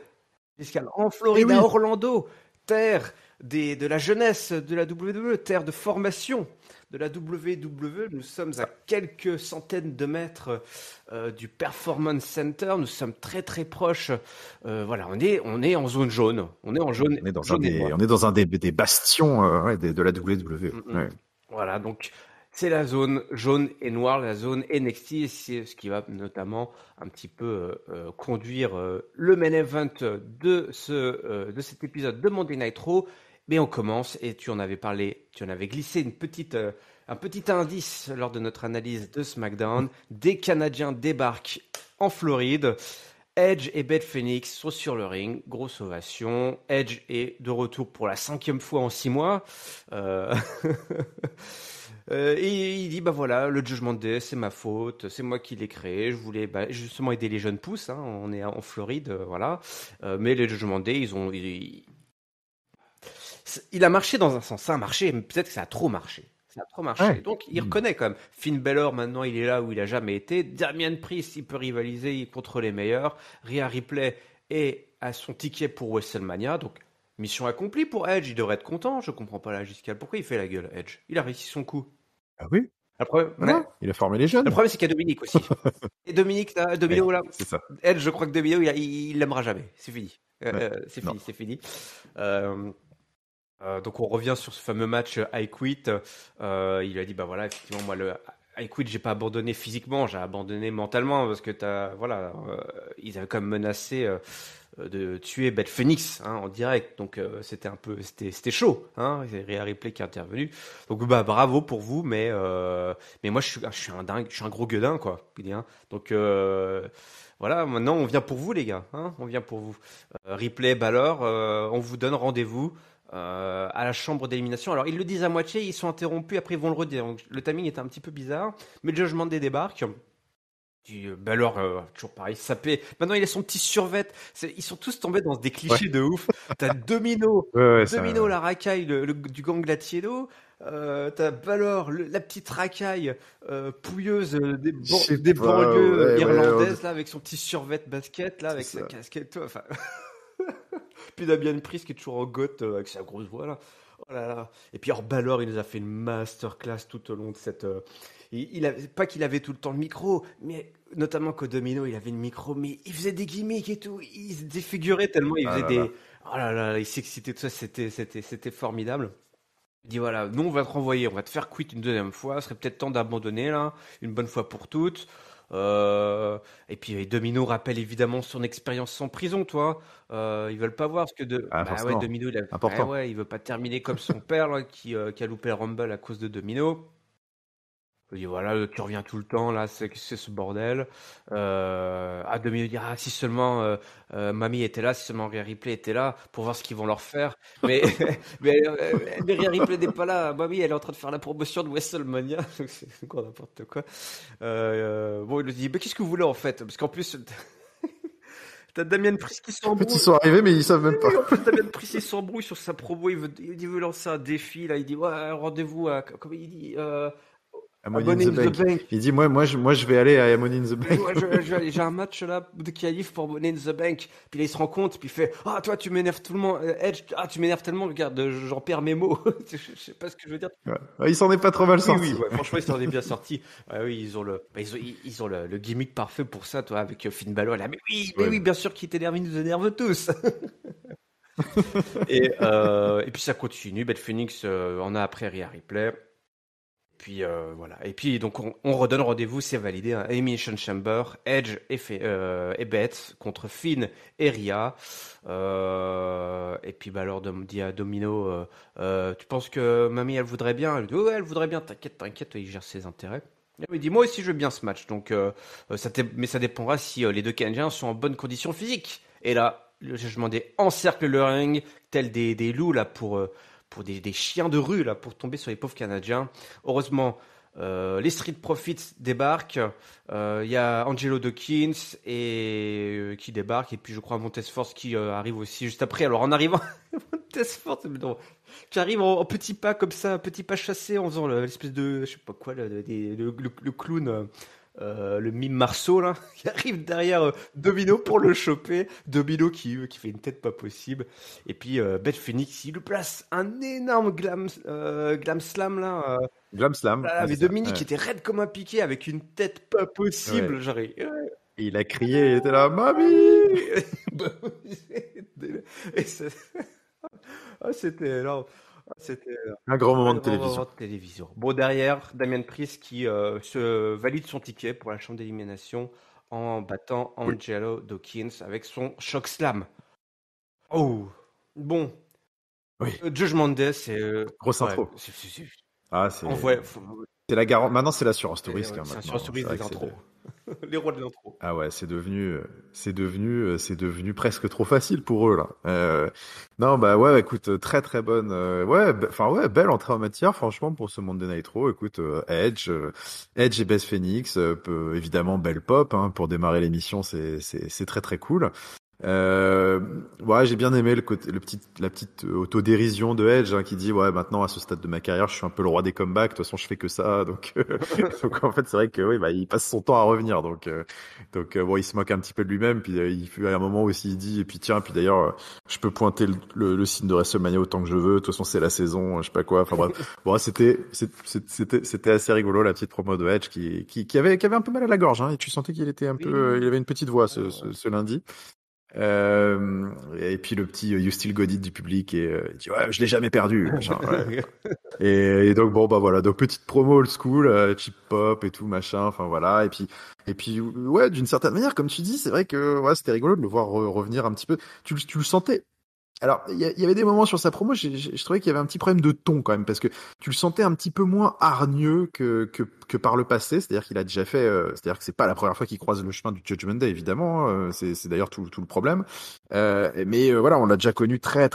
Pascal, en Floride, oui. à Orlando, terre de la jeunesse de la WWE, terre de formation de la WWE. Nous sommes à quelques centaines de mètres du Performance Center. Nous sommes très très proches. Voilà, on est en zone jaune. On est en jaune. On est dans jaune on est dans un des bastions de la WWE. Ouais. Voilà, donc c'est la zone jaune et noire, la zone NXT, et c'est ce qui va notamment un petit peu conduire le main event de cet épisode de Monday Night Raw. Mais on commence, et tu en avais parlé, tu en avais glissé un petit indice lors de notre analyse de SmackDown. Des Canadiens débarquent en Floride. Edge et Beth Phoenix sont sur le ring, grosse ovation. Edge est de retour pour la 5e fois en 6 mois. Et il dit, bah voilà, le Judgment Day, c'est ma faute, c'est moi qui l'ai créé, je voulais justement aider les jeunes pousses, hein, on est en Floride, voilà. Mais les Judgment Day, il a marché dans un sens, ça a marché, mais peut-être que ça a trop marché. Ça a trop marché. Ouais. Donc, il reconnaît quand même. Finn Balor, maintenant, il est là où il a jamais été. Damien Priest, il peut rivaliser contre les meilleurs. Rhea Ripley est à son ticket pour WrestleMania. Donc, mission accomplie pour Edge. Il devrait être content. Je comprends pas la Giscale. Pourquoi il fait la gueule, Edge? Il a réussi son coup. Ah oui. Voilà. Il a formé les jeunes. Le problème, c'est qu'il y a Dominique aussi. Et Dominique, là, Domino, là. C'est ça. Edge, je crois que Domino, il l'aimera jamais. C'est fini. C'est fini. Donc on revient sur ce fameux match I Quit. Il a dit bah voilà, effectivement moi le I Quit, j'ai pas abandonné physiquement, j'ai abandonné mentalement parce que ils avaient quand même menacé de tuer Beth Phoenix en direct. Donc c'était chaud, hein, c'est Rhea Ripley qui est intervenu. Donc bah bravo pour vous, mais moi je suis un dingue, je suis un gros gueudin quoi, hein. Donc voilà, maintenant on vient pour vous les gars, hein, on vient pour vous. Ripley, Balor, on vous donne rendez-vous à la chambre d'élimination. Alors ils le disent à moitié, ils sont interrompus, après ils vont le redire. Donc, le timing est un petit peu bizarre, mais le Judgment Day débarque. Balor, toujours pareil, sapé. Maintenant il a son petit survêt. Ils sont tous tombés dans des clichés de ouf. T'as Domino, la racaille du gang latino. T'as Balor, la petite racaille pouilleuse des banlieues irlandaises là, avec son petit survêt basket là, avec sa casquette, tout. Enfin. Puis Damien Priest qui est toujours en goth avec sa grosse voix là. Oh là là. Et puis Balor, il nous a fait une masterclass tout au long de cette. Pas qu'il avait tout le temps le micro, mais notamment qu'au Domino, il avait le micro, mais il faisait des gimmicks et tout. Il se défigurait tellement il faisait des. Oh là là, il s'excitait, tout ça, c'était formidable. Il dit voilà, nous on va te renvoyer, on va te faire quitter une deuxième fois. Ce serait peut-être temps d'abandonner là, une bonne fois pour toutes. Et puis Domino rappelle évidemment son expérience en prison, toi. Ils veulent pas voir ce que Domino, il veut pas terminer comme son père là, qui a loupé le Rumble à cause de Domino. Il dit voilà, tu reviens tout le temps là, c'est ce bordel. Domino dit si seulement Mamie était là, si seulement Rhea Ripley était là pour voir ce qu'ils vont leur faire. Mais Rhea Ripley n'est pas là. Mamie, elle est en train de faire la promotion de WrestleMania. C'est quoi n'importe quoi. Bon, il lui dit mais qu'est-ce que vous voulez en fait? Parce qu'en plus t'as Damien Priest qui s'embrouille. Ils sont arrivés, mais ils savent même pas. En plus, Damien Priest il s'embrouille sur sa promo. Il veut lancer un défi là. Il dit ouais, rendez-vous à comment il dit. Money in the Bank. Il dit moi je vais aller à Money in the Bank. J'ai un match là de qualif pour Money in the Bank. Puis là il se rend compte, puis il fait toi tu m'énerves tout le monde, Edge, tu m'énerves tellement, regarde, j'en perds mes mots. Je sais pas ce que je veux dire. Ouais. Il s'en est pas trop mal sorti. Oui, franchement il s'en est bien sorti. Oui, ils ont le gimmick parfait pour ça, toi, avec Finn Balor là. Mais oui, bien sûr qu'il t'énerve, il nous énerve tous. Et puis ça continue. Beth Phoenix en a après Rhea Ripley. Puis voilà. Et puis donc on redonne rendez-vous, c'est validé. Elimination Chamber, Edge et Beth contre Finn et Rhea. Et puis alors dit à Domino, tu penses que Mamie elle voudrait bien? Elle dit ouais, elle voudrait bien. T'inquiète, il gère ses intérêts. Il dit moi aussi je veux bien ce match. Donc mais ça dépendra si les deux Canadiens sont en bonne condition physique. Et là, le Judgment Day encercle le ring tel des loups là pour des chiens de rue là pour tomber sur les pauvres Canadiens. Heureusement, les Street Profits débarquent. Il y a Angelo Dawkins qui débarque, et puis je crois Montez Ford qui arrive aussi juste après. Alors en arrivant, vitesse forte, mais non. Tu arrives en petit pas comme ça, un petit pas chassé en faisant l'espèce de, je sais pas quoi, le clown, le mime Marceau là, qui arrive derrière Domino pour le choper. Domino qui fait une tête pas possible. Et puis Beth Phoenix, il lui place un énorme glam slam là. Glam Slam, Là, ouais, mais c'est ça. Dominique Ouais. était raide comme un piqué avec une tête pas Ouais. possible. Genre, Et il a crié, il était là, mamie! Bah, et c'était non, c'était Un grand moment un de grand moment télévision. de télévision. Bon, derrière, Damien Priest qui se valide son ticket pour la chambre d'élimination en battant Oui. Angelo Dawkins avec son choc slam. Oh, bon, Oui. Judgment Day, c'est Grosse ouais, intro. Ah, en vrai, c'est la garantie. Maintenant, c'est l'assurance tout risque, ouais, hein, c'est un maintenant. surprise C'est vrai des que c'est intros, les rois de l'intro. ah ouais, c'est devenu presque trop facile pour eux là. Non bah ouais, écoute, très très bonne, ouais, enfin ouais, belle entrée en matière, franchement pour ce Monday Night Raw. Écoute, Edge et Beth Phoenix, évidemment belle pop hein, pour démarrer l'émission, c'est très très cool. Euh, ouais, j'ai bien aimé la petite autodérision de Edge hein, qui dit ouais maintenant à ce stade de ma carrière je suis un peu le roi des comebacks, de toute façon je fais que ça donc donc en fait c'est vrai que oui bah il passe son temps à revenir donc bon il se moque un petit peu de lui-même puis il fait à un moment aussi il dit et puis tiens puis d'ailleurs je peux pointer le signe de WrestleMania autant que je veux, de toute façon c'est la saison je sais pas quoi enfin bref bon c'était assez rigolo la petite promo de Edge qui avait un peu mal à la gorge hein, et tu sentais qu'il était un peu il Oui. avait une petite voix Ouais, ouais. ce lundi. Et puis le petit You Still Got It du public et il dit ouais je l'ai jamais perdu machin ouais. Et donc bon bah voilà donc petite promo old school cheap pop et tout machin enfin voilà et puis ouais d'une certaine manière comme tu dis c'est vrai que ouais c'était rigolo de le voir revenir un petit peu tu le sentais alors, il y avait des moments sur sa promo, je trouvais qu'il y avait un petit problème de ton quand même, parce que tu le sentais un petit peu moins hargneux que par le passé, c'est-à-dire qu'il a déjà fait, c'est-à-dire que c'est pas la première fois qu'il croise le chemin du Judgment Day, évidemment, c'est d'ailleurs tout le problème. Mais voilà, on l'a déjà connu très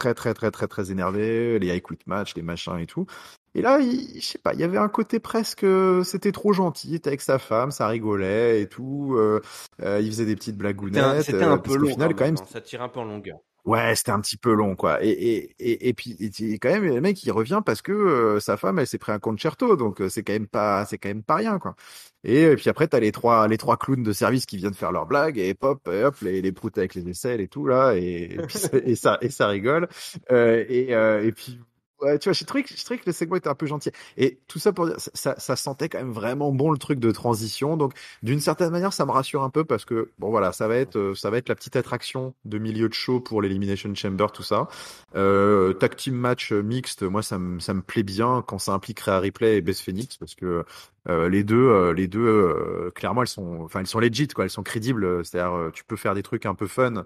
énervé, les I Quit match, les machins et tout. Et là, je sais pas, il y avait un côté presque, c'était trop gentil, il était avec sa femme, ça rigolait et tout, il faisait des petites blagounettes, C'était un peu parce qu'au long quand final, quand même, même, hein. Ça tire un peu en longueur. ouais, c'était un petit peu long, quoi. Et puis, quand même, le mec, il revient parce que sa femme, elle s'est pris un concerto, donc c'est quand même pas rien, quoi. Et puis après, t'as les trois clowns de service qui viennent faire leurs blagues, et pop, et hop, les proutes avec les aisselles et tout, là, et puis et ça rigole. Et puis, ouais, tu vois, j'ai trouvé que le segment était un peu gentil. Et tout ça pour dire, ça sentait quand même vraiment bon le truc de transition, donc d'une certaine manière, ça me rassure un peu parce que bon voilà, ça va être la petite attraction de milieu de show pour l'Elimination Chamber, tout ça. Tag team match mixte, moi ça me plaît bien quand ça implique Rhea Ripley et Beth Phoenix parce que les deux clairement elles sont legit quoi, elles sont crédibles. C'est-à-dire tu peux faire des trucs un peu fun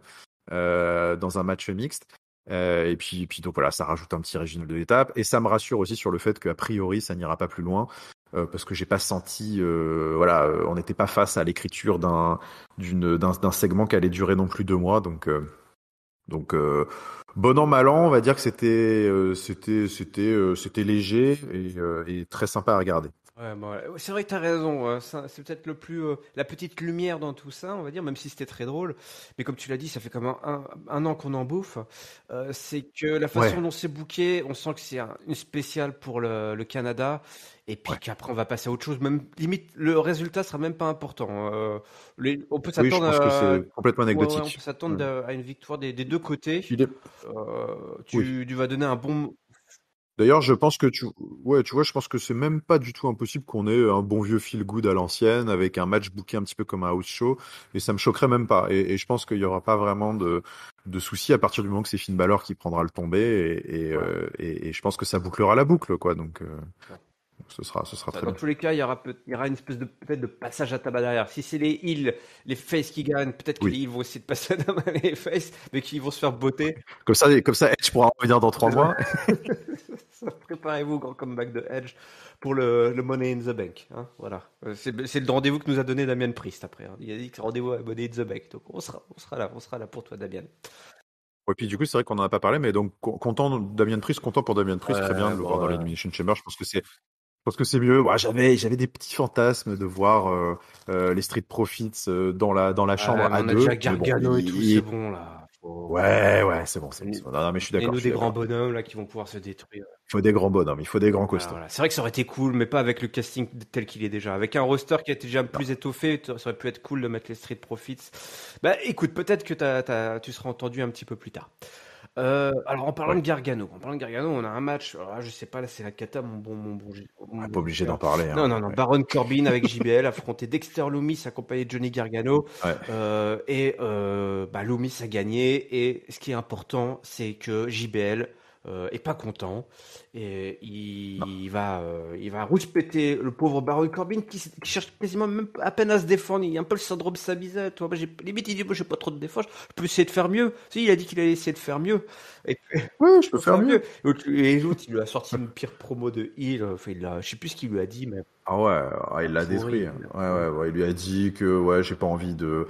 dans un match mixte. Et puis donc voilà, ça rajoute un petit régime de l'étape et ça me rassure aussi sur le fait qu'a priori ça n'ira pas plus loin parce que j'ai pas senti voilà on n'était pas face à l'écriture d'un segment qui allait durer non plus 2 mois donc bon an mal an on va dire que c'était léger et très sympa à regarder. Ouais, bon, ouais, c'est vrai que t'as raison. C'est peut-être la petite lumière dans tout ça, on va dire, même si c'était très drôle. Mais comme tu l'as dit, ça fait comme un an qu'on en bouffe. C'est que la Ouais, façon dont c'est booké, on sent que c'est une spéciale pour le Canada. Et puis ouais. qu'après, on va passer à autre chose. Même limite, le résultat sera même pas important. On peut Oui, je s'attendre pense que c'est complètement ouais, ouais, on peut anecdotique. s'attendre Ouais. à une victoire des deux côtés. Il est oui. Tu vas donner un bon. D'ailleurs, je pense que ouais, tu vois, je pense que c'est même pas du tout impossible qu'on ait un bon vieux feel good à l'ancienne avec un match booké un petit peu comme un house show et ça me choquerait même pas. Et je pense qu'il y aura pas vraiment de soucis à partir du moment que c'est Finn Balor qui prendra le tombé Ouais. et je pense que ça bouclera la boucle, quoi. Donc, ce sera Ça, très dans bien. tous les cas, il y aura une espèce de peut-être de passage à tabac derrière. Si c'est les heels, les faces qui gagnent, peut-être que les Oui. heels vont essayer de passer à tabac les faces, mais qui vont se faire botter. Comme ça, Edge pourra revenir dans 3 mois. Préparez-vous au grand comeback de Edge pour le Money in the Bank. Hein, voilà. C'est le rendez-vous que nous a donné Damien Priest après. Hein. Il a dit que rendez-vous à Money in the Bank. Donc on sera là pour toi, Damien. Et puis du coup, c'est vrai qu'on en a pas parlé, mais donc content pour Damien Priest, très bien de le voir Bon, dans l'Elimination Chamber. Je pense que c'est mieux. Moi, j'avais des petits fantasmes de voir les Street Profits dans la chambre Mais à on a déjà deux, mais bon, Gargano et tout, c'est bon là. Ouais, c'est bon, c'est bon. Non, non, mais je suis Et d'accord, nous, je suis des grands d'accord. bonhommes là qui vont pouvoir se détruire. Il faut des grands bonhommes, il faut des grands Voilà, costauds. voilà. C'est vrai que ça aurait été cool, mais pas avec le casting tel qu'il est déjà. Avec un roster qui était déjà Non. plus étoffé, ça aurait pu être cool de mettre les Street Profits. Bah écoute, peut-être que tu seras entendu un petit peu plus tard. Alors Ouais. En parlant de Gargano, on a un match. Alors là, je sais pas, là c'est la cata, On mon n'est pas bon obligé cher. d'en parler, Non, hein. non, non. Ouais. Baron Corbin avec JBL affronté Dexter Lumis accompagné de Johnny Gargano. Ouais. Lumis a gagné. Et ce qui est important, c'est que JBL est pas content et Non. il va rouspéter le pauvre Baron Corbin qui cherche quasiment même à peine à se défendre. Il a un peu le syndrome Sabizet, toi. Limite, il dit, moi, j'ai pas trop de défense, je peux essayer de faire mieux. Si, il a dit qu'il allait essayer de faire mieux. Et Ouais, je peux pour faire faire mieux. mieux. Et l'autre, il lui a sorti une pire promo de heel. Enfin, je sais plus ce qu'il lui a dit, mais Ah ouais, il l'a détruit. il a Ouais, pourri. ouais, ouais. Il lui a dit que ouais, j'ai pas envie que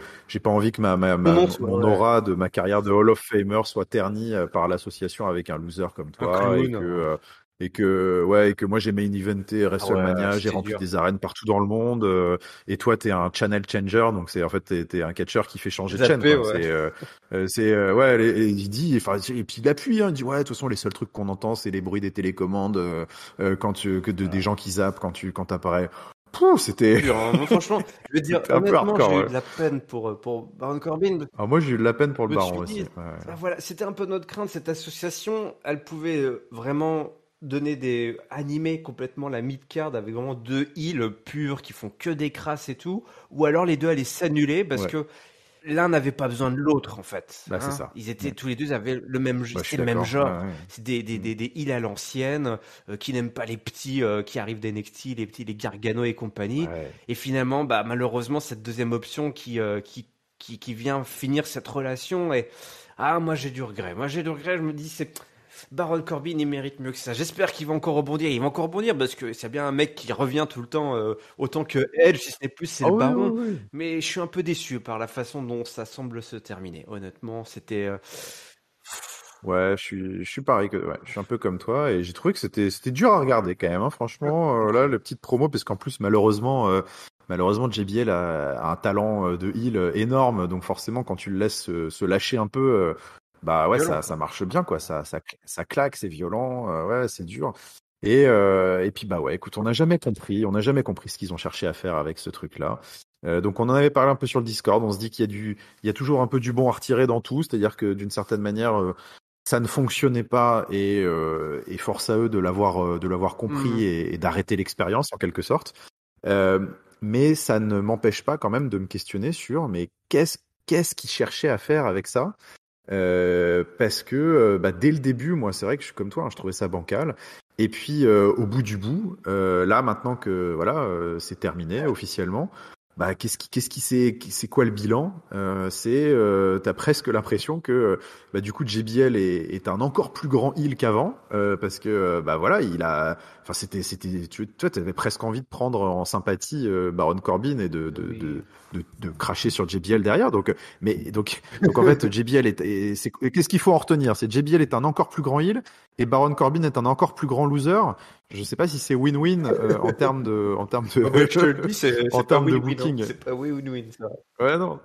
Mon nom, soit, mon ouais, aura de ma carrière de Hall of Famer soit ternie par l'association avec un loser comme un toi clown. et que moi j'ai main eventé Ah ouais, WrestleMania, j'ai c'était rempli dur. des arènes partout dans le monde et toi t'es un channel changer, donc c'est en fait t'es un catcheur qui fait changer de chaîne Zappé, quoi. ouais. Ouais, et il dit, enfin, et puis il appuie, hein, il dit ouais, de toute façon les seuls trucs qu'on entend c'est les bruits des télécommandes des Voilà. gens qui zappent quand t'apparais. Pouh, c'était Dur, hein. Moi, franchement, je veux dire, c'était un peu honnêtement, j'ai hardcore. eu Ouais. de la peine pour Baron Corbin. Alors moi j'ai eu de la peine pour le Je me baron suis aussi. dit, Ouais. ah, voilà, c'était un peu notre crainte. Cette association, elle pouvait vraiment animer complètement la mid-card avec vraiment deux heels purs qui font que des crasses et tout. Ou alors les deux allaient s'annuler parce Ouais. que l'un n'avait pas besoin de l'autre, en fait. Bah c'est Hein. ça. Ils étaient Ouais. tous les deux, ils avaient le même, Bah je c'était suis le même d'accord. Ouais, genre. ouais. C'est Mm. des heels à l'ancienne, qui n'aiment pas les petits qui arrivent d'NXT, les petits, les Gargano et compagnie. Ouais. Et finalement, bah, malheureusement, cette deuxième option qui vient finir cette relation et, ah, moi j'ai du regret. Moi j'ai du regret, je me dis, Baron Corbin, il mérite mieux que ça. J'espère qu'il va encore rebondir. Il va encore rebondir parce que c'est bien un mec qui revient tout le temps, autant que Edge, si ce n'est plus, c'est Ah le oui, oui, Baron. oui. Mais je suis un peu déçu par la façon dont ça semble se terminer. Honnêtement, c'était. Ouais, je suis pareil que ouais, je suis un peu comme toi et j'ai trouvé que c'était dur à regarder quand même, hein, Je peux franchement. Là, comprendre. le petite promo parce qu'en plus malheureusement JBL a un talent de heel énorme, donc forcément quand tu le laisses se lâcher un peu, bah ouais Violent, ça quoi. marche bien quoi, ça claque, c'est violent, ouais c'est dur. Et puis bah ouais, écoute, on n'a jamais compris ce qu'ils ont cherché à faire avec ce truc-là. Donc on en avait parlé un peu sur le Discord, on se dit il y a toujours un peu du bon à retirer dans tout, c'est-à-dire que d'une certaine manière ça ne fonctionnait pas et force à eux de l'avoir compris Mhm. et d'arrêter l'expérience en quelque sorte. Euh, mais ça ne m'empêche pas quand même de me questionner sur mais qu'est-ce qu'ils cherchaient à faire avec ça? Parce que bah, dès le début, moi c'est vrai que je suis comme toi, hein, je trouvais ça bancal. Et puis au bout du bout, là maintenant que voilà c'est terminé officiellement, bah c'est quoi le bilan? T'as presque l'impression que bah du coup JBL est un encore plus grand heel qu'avant parce que bah voilà enfin toi t'avais presque envie de prendre en sympathie Baron Corbin et Oui. de cracher sur JBL derrière. Donc en fait JBL qu'est-ce qu'il faut en retenir? C'est JBL est un encore plus grand heel et Baron Corbin est un encore plus grand loser. Je sais pas si c'est win-win Ah bah, je te le dis, en c'est pas termes de win-win, hein. booking. C'est pas win-win, ça. Ouais, non.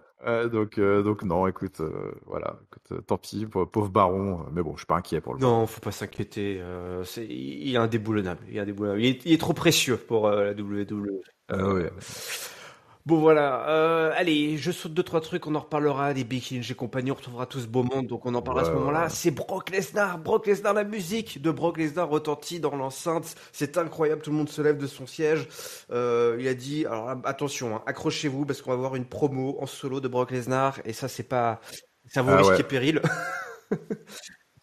Donc non, écoute, voilà, écoute, tant pis, pauvre Baron, mais bon, je suis pas inquiet pour le Baron. Non, faut pas s'inquiéter. Il est indéboulonnable. Il est indéboulonnable. Il est trop précieux pour la WWE. Ouais. Bon voilà, allez, je saute deux trois trucs, on en reparlera, les Big Hinge et compagnie, on retrouvera tout ce beau monde, donc on en parlera à ce moment-là. Ouais. C'est Brock Lesnar, la musique de Brock Lesnar retentit dans l'enceinte, c'est incroyable, tout le monde se lève de son siège. Il a dit, alors là, attention, hein, accrochez-vous parce qu'on va voir une promo en solo de Brock Lesnar, et ça c'est pas, ça vaut Ah risque ouais. et péril.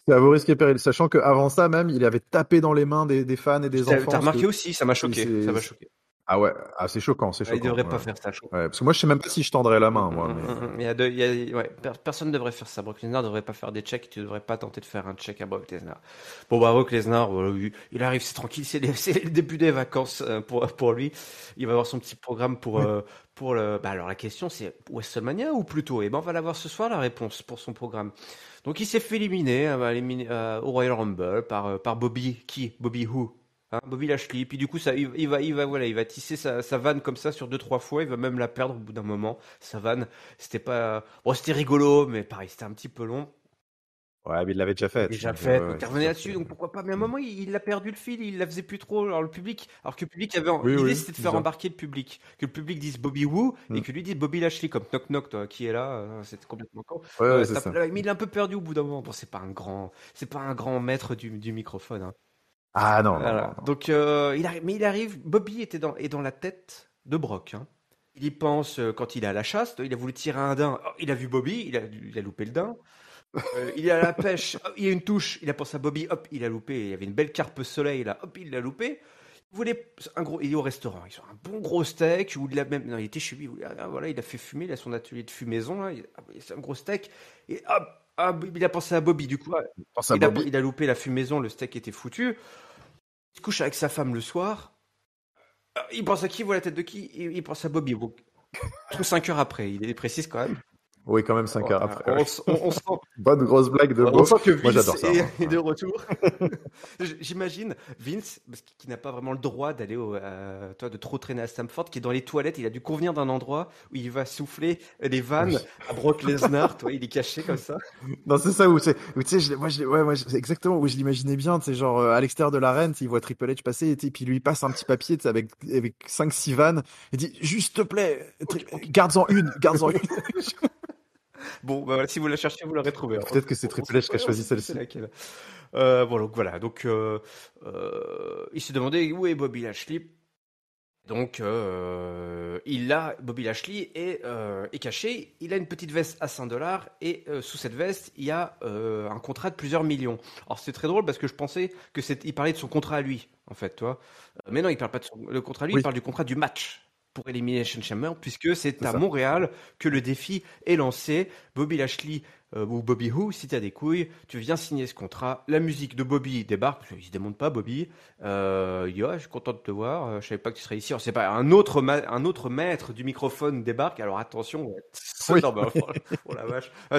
C'est à vos risques et périls, sachant qu'avant ça même, il avait tapé dans les mains des fans et des enfants, T'as parce remarqué que aussi, ça m'a choqué, ça m'a choqué. ah ouais, ah c'est choquant, c'est Il choquant. devrait Ouais. pas faire ça, je trouve. Ouais, parce que moi je sais même pas si je tendrais la main, moi, mais Il y a ouais, personne ne devrait faire ça. Brock Lesnar ne devrait pas faire des checks. Tu ne devrais pas tenter de faire un check à Brock Lesnar. Bon, bah, Brock Lesnar, voilà, il arrive, c'est tranquille. C'est le début des vacances pour lui. Il va avoir son petit programme pour le. Bah, alors, la question, c'est WrestleMania ou plutôt? Eh ben, on va l'avoir ce soir, la réponse pour son programme. Donc, il s'est fait éliminer, au Royal Rumble par Bobby, qui? Bobby who? hein, Bobby Lashley. Puis du coup, ça, voilà, il va tisser sa vanne comme ça sur 2-3 fois. Il va même la perdre au bout d'un moment. Sa vanne, c'était pas, bon, c'était rigolo, mais pareil, c'était un petit peu long. Ouais, mais il l'avait déjà fait. Déjà Donc, fait, ouais, donc il c'est revenait sûr là-dessus, que. donc pourquoi pas. Mais à un moment, il a perdu le fil, il la faisait plus trop. Alors que le public Oui, l'idée oui, c'était de faire disons. embarquer le public, que le public dise Bobby Woo et Mm. que lui dise Bobby Lashley comme knock knock, toi, qui est là, c'était complètement con. Ouais, ouais, c'est ça. Mais il est un peu perdu au bout d'un moment. Bon, c'est pas un grand maître du microphone, hein. Ah non, non, non, Voilà. non. Donc mais il arrive. Bobby est dans la tête de Brock, hein. Il y pense quand il est à la chasse. Il a voulu tirer un daim. Oh, il a vu Bobby. Il a loupé le daim. Il est à la pêche, hop, il y a une touche, il a pensé à Bobby, hop, il a loupé. Il y avait une belle carpe soleil là, hop, il l'a loupé. Il voulait il est au restaurant, ils ont un bon gros steak, ou il a même, non, il était chez lui, voilà, il a fait fumer, il a son atelier de fumaison, là, c'est un gros steak, et hop, il a pensé à Bobby, du coup, Pense à Bobby. il a loupé la fumaison, le steak était foutu. Il se couche avec sa femme le soir, il pense à qui, il voit la tête de qui, il pense à Bobby. Bon, 5 heures après, il est précis quand même. Oui, quand même 5 heures Voilà, après. Ouais. on sent, Bonne grosse blague de on beau. sent que Moi, Vince j'adore ça, moi. est Ouais. de retour. J'imagine Vince, parce qu'il n'a pas vraiment le droit d'aller toi, de trop traîner à Stamford, qui est dans les toilettes. Il a dû convenir d'un endroit où il va souffler les vannes Oui. à Brock Lesnar. Toi, il est caché comme ça. Non, c'est ça où tu sais, c'est exactement où je l'imaginais bien, tu sais, genre à l'extérieur de l'arène, tu sais, il voit Triple H passer, et puis il lui passe un petit papier, tu sais, avec 5-6 vannes, il dit, juste te plaît, Ok, ok. garde-en une. Bon, bah voilà, si vous la cherchez, vous l'aurez trouvée. Peut-être que c'est Triple H qui a choisi On sait celle-ci. laquelle. Bon, donc voilà. Donc, il s'est demandé où est Bobby Lashley. Donc, Bobby Lashley est caché. Il a une petite veste à 5 $ et sous cette veste, il y a un contrat de plusieurs millions. Alors, c'est très drôle parce que je pensais il parlait de son contrat à lui, en fait, toi. Mais non, il parle pas de le contrat à lui, il Oui, parle du contrat du match pour Elimination Chamber, puisque c'est c'est à ça. Montréal que le défi est lancé. Bobby Lashley ou Bobby Who, si tu as des couilles, tu viens signer ce contrat. La musique de Bobby débarque, parce qu'il se démonte pas, Bobby. Il dit, ouais, je suis content de te voir, je savais pas que tu serais ici. Alors, c'est pas un autre maître du microphone débarque. Alors attention, ouais. Oui. Non, bah, oh la vache. Ah,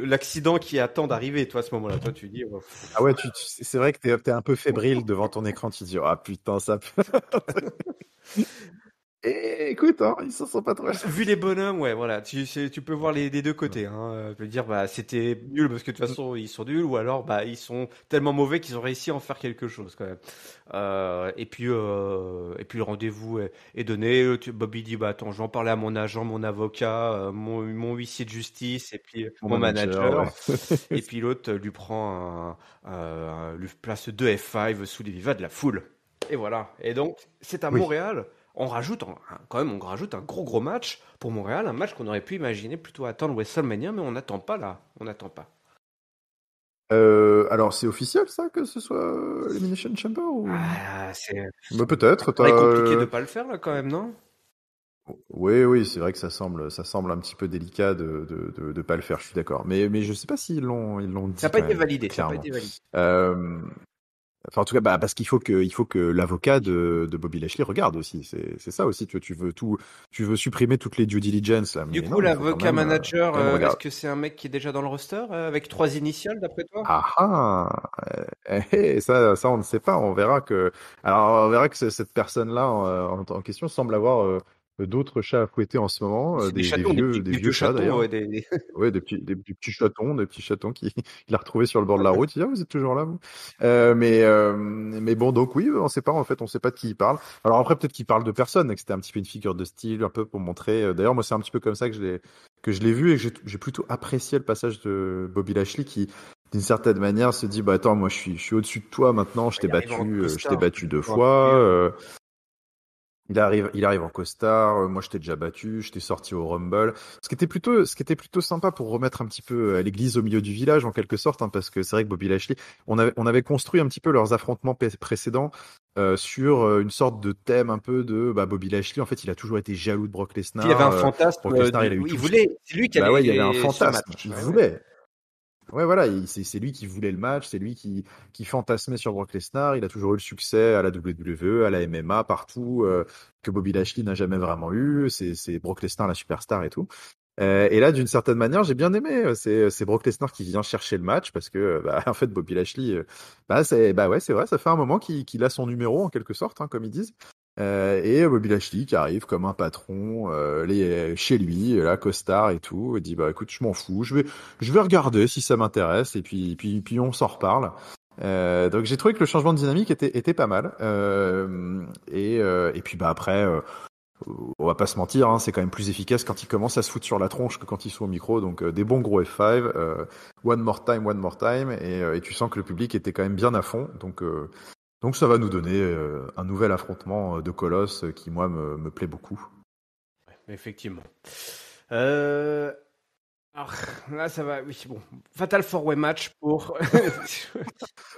l'accident qui attend d'arriver, toi, à ce moment-là. Toi, tu dis, oh, Ah ouais, c'est vrai que t'es un peu fébrile devant ton écran, tu te dis, ah putain, ça peut. Et écoute, hein, ils s'en sont pas trop. vu les bonhommes, ouais, voilà, tu peux voir des deux côtés, hein. Tu peux dire, bah, c'était nul parce que de toute façon, ils sont nuls, ou alors, bah, ils sont tellement mauvais qu'ils ont réussi à en faire quelque chose, quand même. Et puis le rendez-vous est donné. Bobby dit, bah, attends, je vais en parler à mon agent, mon avocat, mon huissier de justice, et puis Mon mon manager, manager. ouais. Et puis l'autre lui prend lui place 2 F5 sous les vivas de la foule. Et voilà. Et donc, c'est à Oui. Montréal. Quand même, on rajoute un gros match pour Montréal, un match qu'on aurait pu imaginer plutôt attendre WrestleMania, mais on n'attend pas là, on n'attend pas. Alors, c'est officiel, ça, que ce soit Elimination Chamber ou. Ah, Bah, peut-être. ça paraît compliqué de pas le faire là quand même, non? Oui, oui, c'est vrai que ça semble un petit peu délicat de pas le faire, je suis d'accord. Mais je sais pas s'ils l'ont Ça n'a dit pas quand été même, validé, ça n'a pas clairement. été validé. Euh, Enfin, en tout cas, bah, parce qu'il faut que l'avocat de Bobby Lashley regarde aussi. C'est ça aussi. Tu veux supprimer toutes les due diligence là, Du mais coup, non, il faut l'avocat manager, quand même est-ce regarder. que c'est un mec qui est déjà dans le roster avec 3 initiales d'après toi? Ah ah, ça on ne sait pas. On verra que cette personne-là en question semble avoir d'autres chats à fouetter en ce moment, C'est des des chatons, des des vieux vieux chats chatons, d'ailleurs. ouais, Ouais, des petits chatons qu'il a retrouvés sur le bord de la route. Il dit, ah, vous êtes toujours là, vous? Mais bon, donc oui, on sait pas, en fait, on sait pas de qui il parle. Alors après, peut-être qu'il parle de personne, et que c'était un petit peu une figure de style, un peu pour montrer. D'ailleurs, moi, c'est un petit peu comme ça que je l'ai vu, et que j'ai plutôt apprécié le passage de Bobby Lashley qui, d'une certaine manière, se dit, bah, attends, moi, je suis au-dessus de toi maintenant, Il arrive en je t'ai costard, battu deux toujours un peu fois, vieux. il arrive en costard. Moi, je t'ai déjà battu. Je t'ai sorti au Rumble. Ce qui était plutôt sympa pour remettre un petit peu l'église au milieu du village, en quelque sorte, hein, parce que c'est vrai que Bobby Lashley, on avait construit un petit peu leurs affrontements précédents sur une sorte de thème un peu de bah, Bobby Lashley. En fait, il a toujours été jaloux de Brock Puis il y avait Lesnar. un fantasme Brock Lesnar, il a eu il tout. voulait, c'est lui qui Bah allait ouais, il y avait un gagner ce fantasme. match. Il Ouais, ouais. voulait. Ouais, voilà, c'est lui qui voulait le match, c'est lui qui fantasmait sur Brock Lesnar. Il a toujours eu le succès à la WWE, à la MMA, partout, que Bobby Lashley n'a jamais vraiment eu. C'est Brock Lesnar la superstar et tout. Et là, d'une certaine manière, j'ai bien aimé. C'est Brock Lesnar qui vient chercher le match parce que, en fait, Bobby Lashley, ouais, c'est vrai, ça fait un moment qu'il a son numéro en quelque sorte, hein, comme ils disent. Et Bobby Lashley qui arrive comme un patron, chez lui, là, costard et tout, et dit bah écoute, je m'en fous, je vais regarder si ça m'intéresse, et puis on s'en reparle. Donc j'ai trouvé que le changement de dynamique était pas mal. Et puis après. On va pas se mentir, hein, c'est quand même plus efficace quand ils commencent à se foutre sur la tronche que quand ils sont au micro. Donc des bons gros F5, one more time, et tu sens que le public était quand même bien à fond. Donc ça va nous donner un nouvel affrontement de Colosse qui moi me plaît beaucoup. Ouais, effectivement. Alors là, ça va. Oui, bon. Fatal 4-way match pour.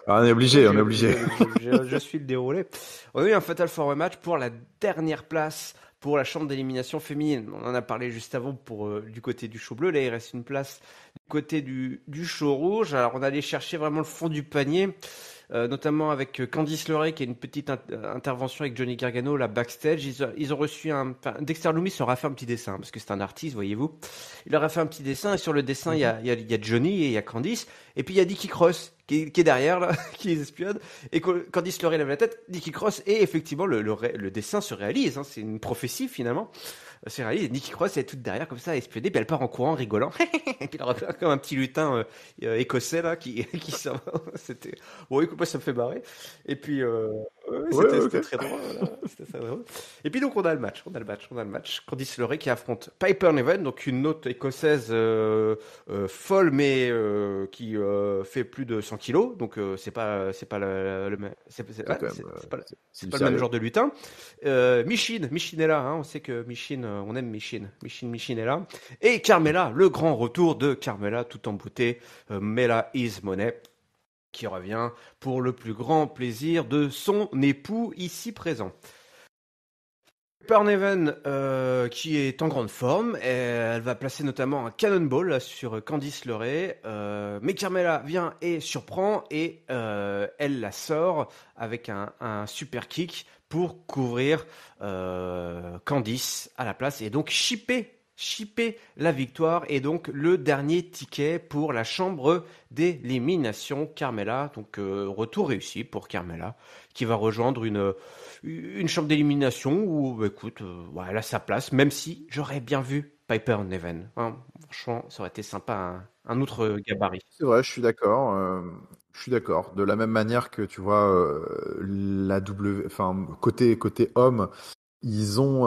Ah, on est obligé, on est obligé. Je suis le déroulé. On a eu un Fatal 4-way match pour la dernière place pour la chambre d'élimination féminine. On en a parlé juste avant pour du côté du show bleu. Là, il reste une place du côté du show rouge. Alors, on allait chercher vraiment le fond du panier. Notamment avec Candice LeRae qui a une petite intervention avec Johnny Gargano là backstage. Ils ont reçu Dexter Lumis leur a fait un petit dessin parce que c'est un artiste, voyez-vous. Il leur a fait un petit dessin et sur le dessin il y a Johnny et il y a Candice et puis il y a Nikki Cross qui est derrière là, qui les espionne. Et Candice LeRae lève la tête, Nikki Cross et effectivement le dessin se réalise. Hein, c'est une prophétie finalement. C'est réaliste. Nikki Cross elle est toute derrière comme ça, espionnée, puis elle part en courant, rigolant. Et puis elle revient comme un petit lutin écossais là qui s'en va. C'était bon, écoute, moi ça me fait marrer. Et puis c'était très drôle. Voilà. C'était très drôle. Et puis donc on a le match. Candice LeRae qui affronte Piper Niven, donc une autre écossaise folle mais qui fait plus de 100 kilos. Donc c'est pas le même genre de lutin. Michin est là, hein, on sait que Michin, on aime Michin est là. Et Carmella, le grand retour de Carmella tout en beauté, Mela is Money, qui revient pour le plus grand plaisir de son époux ici présent. Perneven qui est en grande forme, elle va placer notamment un cannonball sur Candice LeRae, mais Carmella vient et surprend et elle la sort avec un super kick pour couvrir Candice à la place et donc shipper la victoire et donc le dernier ticket pour la chambre d'élimination. Carmella, donc retour réussi pour Carmella qui va rejoindre une chambre d'élimination où, bah, écoute, elle a sa place, même si j'aurais bien vu Piper Niven. Hein, franchement, ça aurait été sympa, un autre gabarit. C'est vrai, je suis d'accord. Je suis d'accord. De la même manière que tu vois enfin côté homme. Ils ont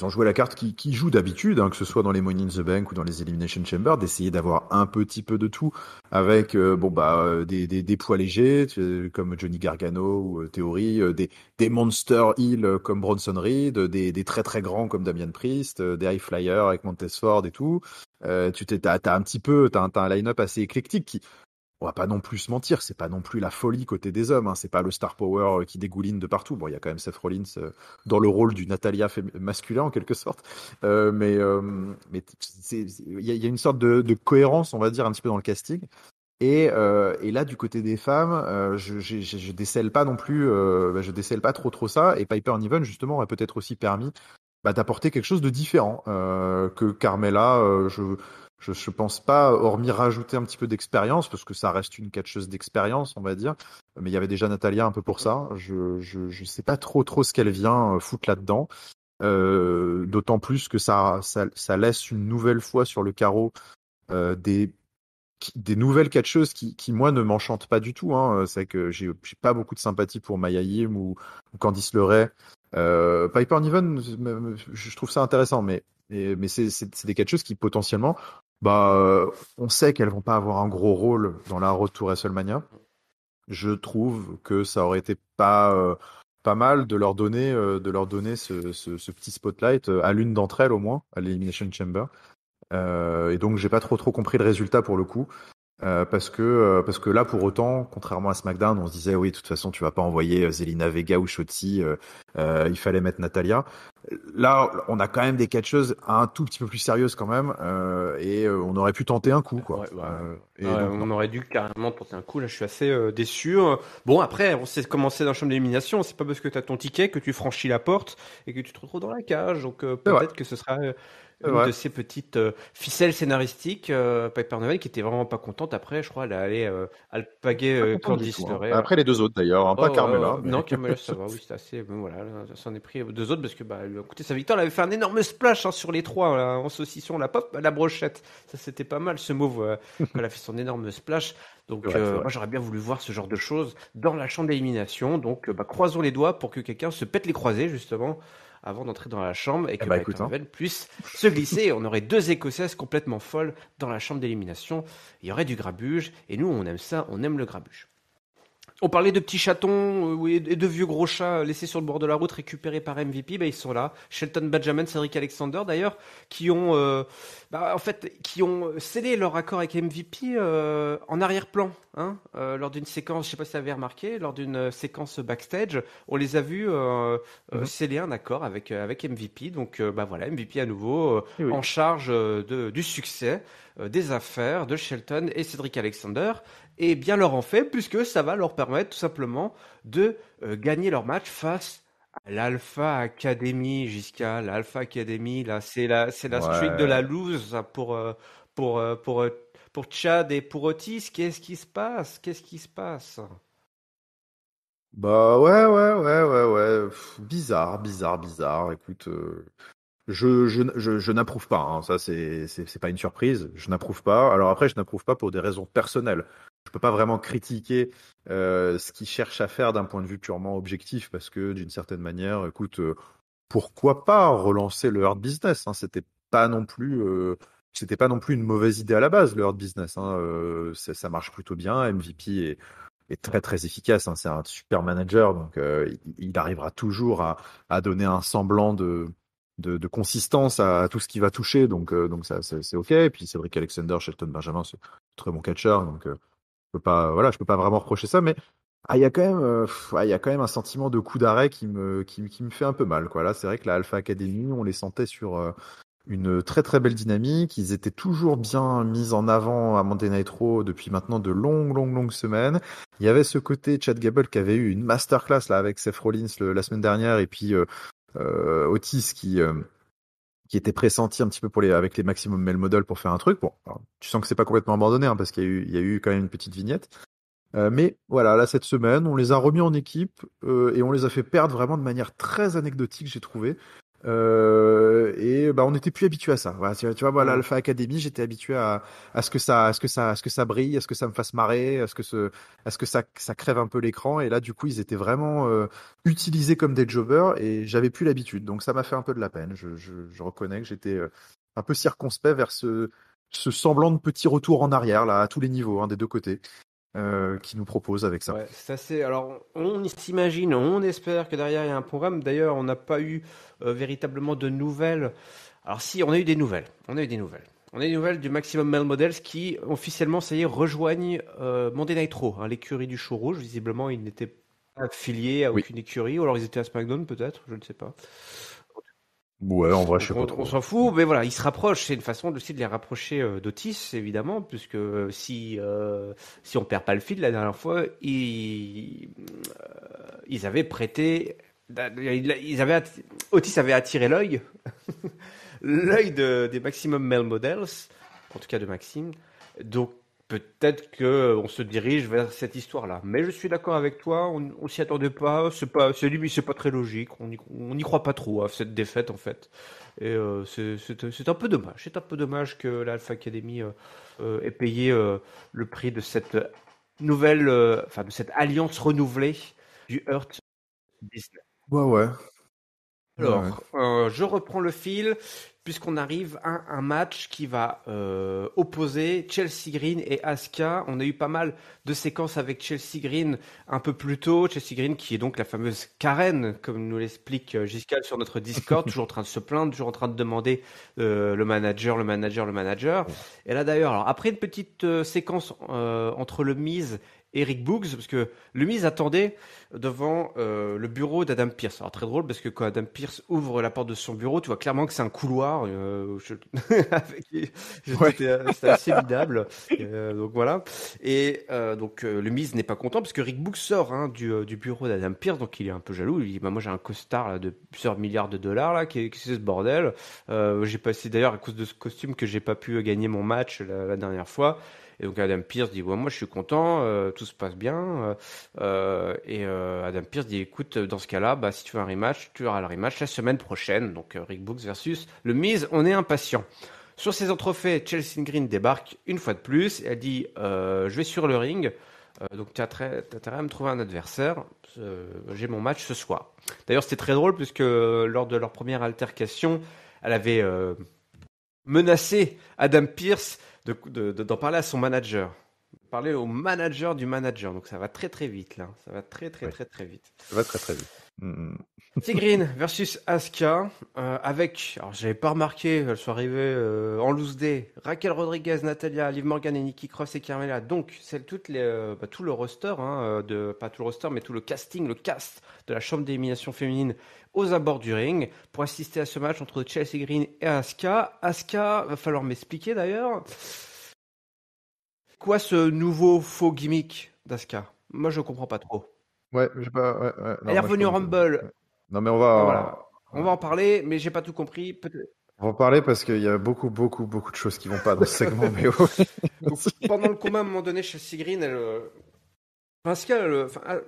joué la carte qui joue d'habitude, hein, que ce soit dans les Money in the Bank ou dans les Elimination Chamber, d'essayer d'avoir un petit peu de tout avec des poids légers comme Johnny Gargano ou Theory, des monster heal comme Bronson Reed, des très très grands comme Damian Priest, des high flyers avec Montez Ford et tout. T'as un line-up assez éclectique qui, on va pas non plus se mentir, c'est pas non plus la folie côté des hommes, hein, c'est pas le star power qui dégouline de partout. Bon, il y a quand même Seth Rollins dans le rôle du Natalia masculin en quelque sorte, mais il y a une sorte de cohérence, on va dire, un petit peu dans le casting. Et là, du côté des femmes, je décèle pas non plus, je décèle pas trop ça. Et Piper Niven justement aurait peut-être aussi permis d'apporter quelque chose de différent que Carmella. Je pense pas, hormis rajouter un petit peu d'expérience, parce que ça reste une catcheuse d'expérience, on va dire. Mais il y avait déjà Natalia un peu pour ça. Je sais pas trop ce qu'elle vient foutre là-dedans. D'autant plus que ça laisse une nouvelle fois sur le carreau des nouvelles catcheuses qui moi ne m'enchantent pas du tout. Hein. C'est que j'ai pas beaucoup de sympathie pour Maya Yim ou Candice LeRae. Piper Niven, je trouve ça intéressant, mais c'est des catcheuses qui potentiellement, on sait qu'elles vont pas avoir un gros rôle dans la Road to WrestleMania. Je trouve que ça aurait été pas mal de leur donner ce petit spotlight à l'une d'entre elles au moins, à l'Elimination Chamber. Et donc j'ai pas trop compris le résultat pour le coup. Parce que là, pour autant, contrairement à SmackDown, on se disait oui, de toute façon, tu vas pas envoyer Zelina Vega ou Shotzi, il fallait mettre Natalia. Là, on a quand même des catcheuses un tout petit peu plus sérieuses quand même, et on aurait pu tenter un coup, quoi. On aurait dû carrément tenter un coup. Là, je suis assez déçu. Bon, après, on sait comment c'est dans la chambre d'élimination. C'est pas parce que tu as ton ticket que tu franchis la porte et que tu te retrouves dans la cage. Donc peut-être que ce sera C'est une vrai. de ces petites ficelles scénaristiques, Piper Niven, qui était vraiment pas contente. Après, je crois, elle est allée alpaguer Pas contente du Candice tout. Hein. LeRae. Après les deux autres d'ailleurs, hein, Ouais, pas ouais, Carmela, ouais. mais Non, Carmela, ça va, oui, c'était assez. Bon, voilà, là, ça en est pris deux autres parce que, bah, elle lui a coûté sa victoire. Elle avait fait un énorme splash sur les trois, là, en saucisson, la pop, la brochette. Ça, c'était pas mal, ce move, quand elle a fait son énorme splash. c'est Donc, vrai, c'est vrai. moi, j'aurais bien voulu voir ce genre de choses dans la chambre d'élimination. Donc, bah, croisons les doigts pour que quelqu'un se pète les croisés, justement, avant d'entrer dans la chambre et Eh que bah Piper écoute, hein. Niven puisse se glisser. On aurait deux Écossaises complètement folles dans la chambre d'élimination. Il y aurait du grabuge. Et nous, on aime ça, on aime le grabuge. On parlait de petits chatons et de vieux gros chats laissés sur le bord de la route récupérés par MVP. Ils sont là. Shelton Benjamin, Cedric Alexander d'ailleurs, qui ont qui ont scellé leur accord avec MVP en arrière-plan, hein, lors d'une séquence. Je sais pas si vous avez remarqué, lors d'une séquence backstage, on les a vus Mhm. sceller un accord avec MVP. Donc voilà, MVP à nouveau Et oui. en charge du succès des affaires de Shelton et Cedric Alexander et bien leur en fait, puisque ça va leur permettre tout simplement de gagner leur match face à l'Alpha Academy, jusqu'à l'Alpha Academy. Là, c'est la streak de Ouais. la lose pour, euh, pour, euh, pour Chad et pour Otis. Qu'est-ce qui se passe? Qu'est-ce qui se passe? Bah ouais. Bizarre, bizarre, bizarre. Écoute, je n'approuve pas. Hein. Ça, c'est pas une surprise. Je n'approuve pas. Alors après, je n'approuve pas pour des raisons personnelles. Je peux pas vraiment critiquer ce qu'ils cherchent à faire d'un point de vue purement objectif, parce que d'une certaine manière, écoute, pourquoi pas relancer le hard business, hein. C'était pas non plus une mauvaise idée à la base, le hard business, hein. Ça marche plutôt bien. MVP est très très efficace, hein. C'est un super manager, donc il arrivera toujours à donner un semblant de consistance à tout ce qui va toucher, donc ça c'est ok. Et puis Cedric Alexander, Shelton Benjamin, c'est un très bon catcheur, donc je peux pas vraiment reprocher ça, mais il y a quand même, il y a quand même un sentiment de coup d'arrêt qui me fait un peu mal, quoi. Là, c'est vrai que la Alpha Academy, on les sentait sur une très très belle dynamique. Ils étaient toujours bien mis en avant à Monday Night Raw depuis maintenant de longues semaines. Il y avait ce côté Chad Gable qui avait eu une masterclass là avec Seth Rollins la semaine dernière, et puis Otis qui était pressenti un petit peu avec les Maximum Male Model pour faire un truc. Bon, alors, tu sens que c'est pas complètement abandonné, hein, parce qu'il y a eu quand même une petite vignette. Mais voilà, là cette semaine, on les a remis en équipe et on les a fait perdre vraiment de manière très anecdotique, j'ai trouvé. Et bah on n'était plus habitué à ça. Voilà, tu vois, voilà, Hmm. l'Alpha Academy, j'étais habitué à ce que ça brille, à ce que ça me fasse marrer, à ce que ça crève un peu l'écran. Et là, du coup, ils étaient vraiment utilisés comme des jobbers et j'avais plus l'habitude. Donc ça m'a fait un peu de la peine. Je reconnais que j'étais un peu circonspect vers ce semblant de petit retour en arrière là à tous les niveaux, hein, des deux côtés qui nous propose avec ça. Ouais, c'est assez. Alors, on s'imagine, on espère que derrière il y a un programme. D'ailleurs, on n'a pas eu véritablement de nouvelles. Alors, si, on a eu des nouvelles. On a eu des nouvelles. On a eu des nouvelles du Maximum Male Models qui, officiellement, ça y est, rejoignent Monday Night Raw, hein, l'écurie du Chou Rouge. Visiblement, ils n'étaient pas affiliés à Oui. aucune écurie, ou alors ils étaient à SmackDown, peut-être, je ne sais pas. Ouais, en vrai, je Donc sais pas on trop. s'en fout, mais voilà, ils se rapprochent. C'est une façon aussi de les rapprocher d'Otis, évidemment, puisque si on perd pas le fil, la dernière fois, ils avaient prêté, Otis avait attiré l'œil, l'œil des Maximum Male Models, en tout cas de Maxime. Donc peut-être que on se dirige vers cette histoire-là. Mais je suis d'accord avec toi, on s'y attendait pas. C'est limite, c'est pas très logique. On y croit pas trop à cette défaite en fait. Et c'est un peu dommage. C'est un peu dommage que l'Alpha Academy ait payé le prix de cette nouvelle, enfin de cette alliance renouvelée du Hurt Business. Ouais. Ouais. Alors, je reprends le fil puisqu'on arrive à un match qui va opposer Chelsea Green et Asuka. On a eu pas mal de séquences avec Chelsea Green un peu plus tôt. Chelsea Green qui est donc la fameuse Karen, comme nous l'explique Giscal sur notre Discord, toujours en train de se plaindre, toujours en train de demander le manager. Et là d'ailleurs, alors après une petite séquence entre le Miz et Rick Boogs, parce que le Miz attendait devant le bureau d'Adam Pierce. Alors très drôle parce que quand Adam Pierce ouvre la porte de son bureau, tu vois clairement que c'est un couloir costard. C'était assez bidable. Donc voilà. Et donc le Miz n'est pas content parce que Rick Books sort du bureau d'Adam Pearce, donc il est un peu jaloux. Il dit bah moi j'ai un costard là, de plusieurs milliards de dollars là, qu'est-ce que c'est ce bordel? J'ai passé d'ailleurs à cause de ce costume que j'ai pas pu gagner mon match la dernière fois. Et donc Adam Pearce dit ouais moi je suis content, tout se passe bien. Adam Pearce dit écoute dans ce cas-là bah si tu veux un rematch tu auras le rematch la semaine prochaine. Donc Rick Books versus le Miz, on est impatient. Sur ces entrefaits, Chelsea Green débarque une fois de plus. Elle dit je vais sur le ring. Donc tu as intérêt à me trouver un adversaire. J'ai mon match ce soir. D'ailleurs c'était très drôle puisque lors de leur première altercation, elle avait menacé Adam Pearce d'en parler à son manager. Parler au manager du manager. Donc ça va très très vite là. Ça va très très très très vite. Ça va très très vite. Mm-hmm. Tigrine versus Asuka avec, alors j'avais pas remarqué, elles sont arrivées en loose day, Raquel Rodriguez, Natalia, Liv Morgan et Nikki Cross et Carmella. Donc c'est tout le roster, pas tout le roster, mais tout le casting, le cast de la chambre d'élimination féminine aux abords du ring pour assister à ce match entre Chelsea Green et Asuka. Asuka, va falloir m'expliquer d'ailleurs. Quoi ce nouveau faux gimmick d'Asuka? Moi je comprends pas trop. Ouais, j'ai pas. Ouais, ouais. Non, Elle est moi, je revenue au connais pas. Rumble. Ouais. Non, mais on va. Voilà. On va en parler, mais j'ai pas tout compris. Peut-être. On va en parler parce qu'il y a beaucoup de choses qui vont pas dans ce segment. Mais Donc, pendant le combat, à un moment donné, Chelsea Green,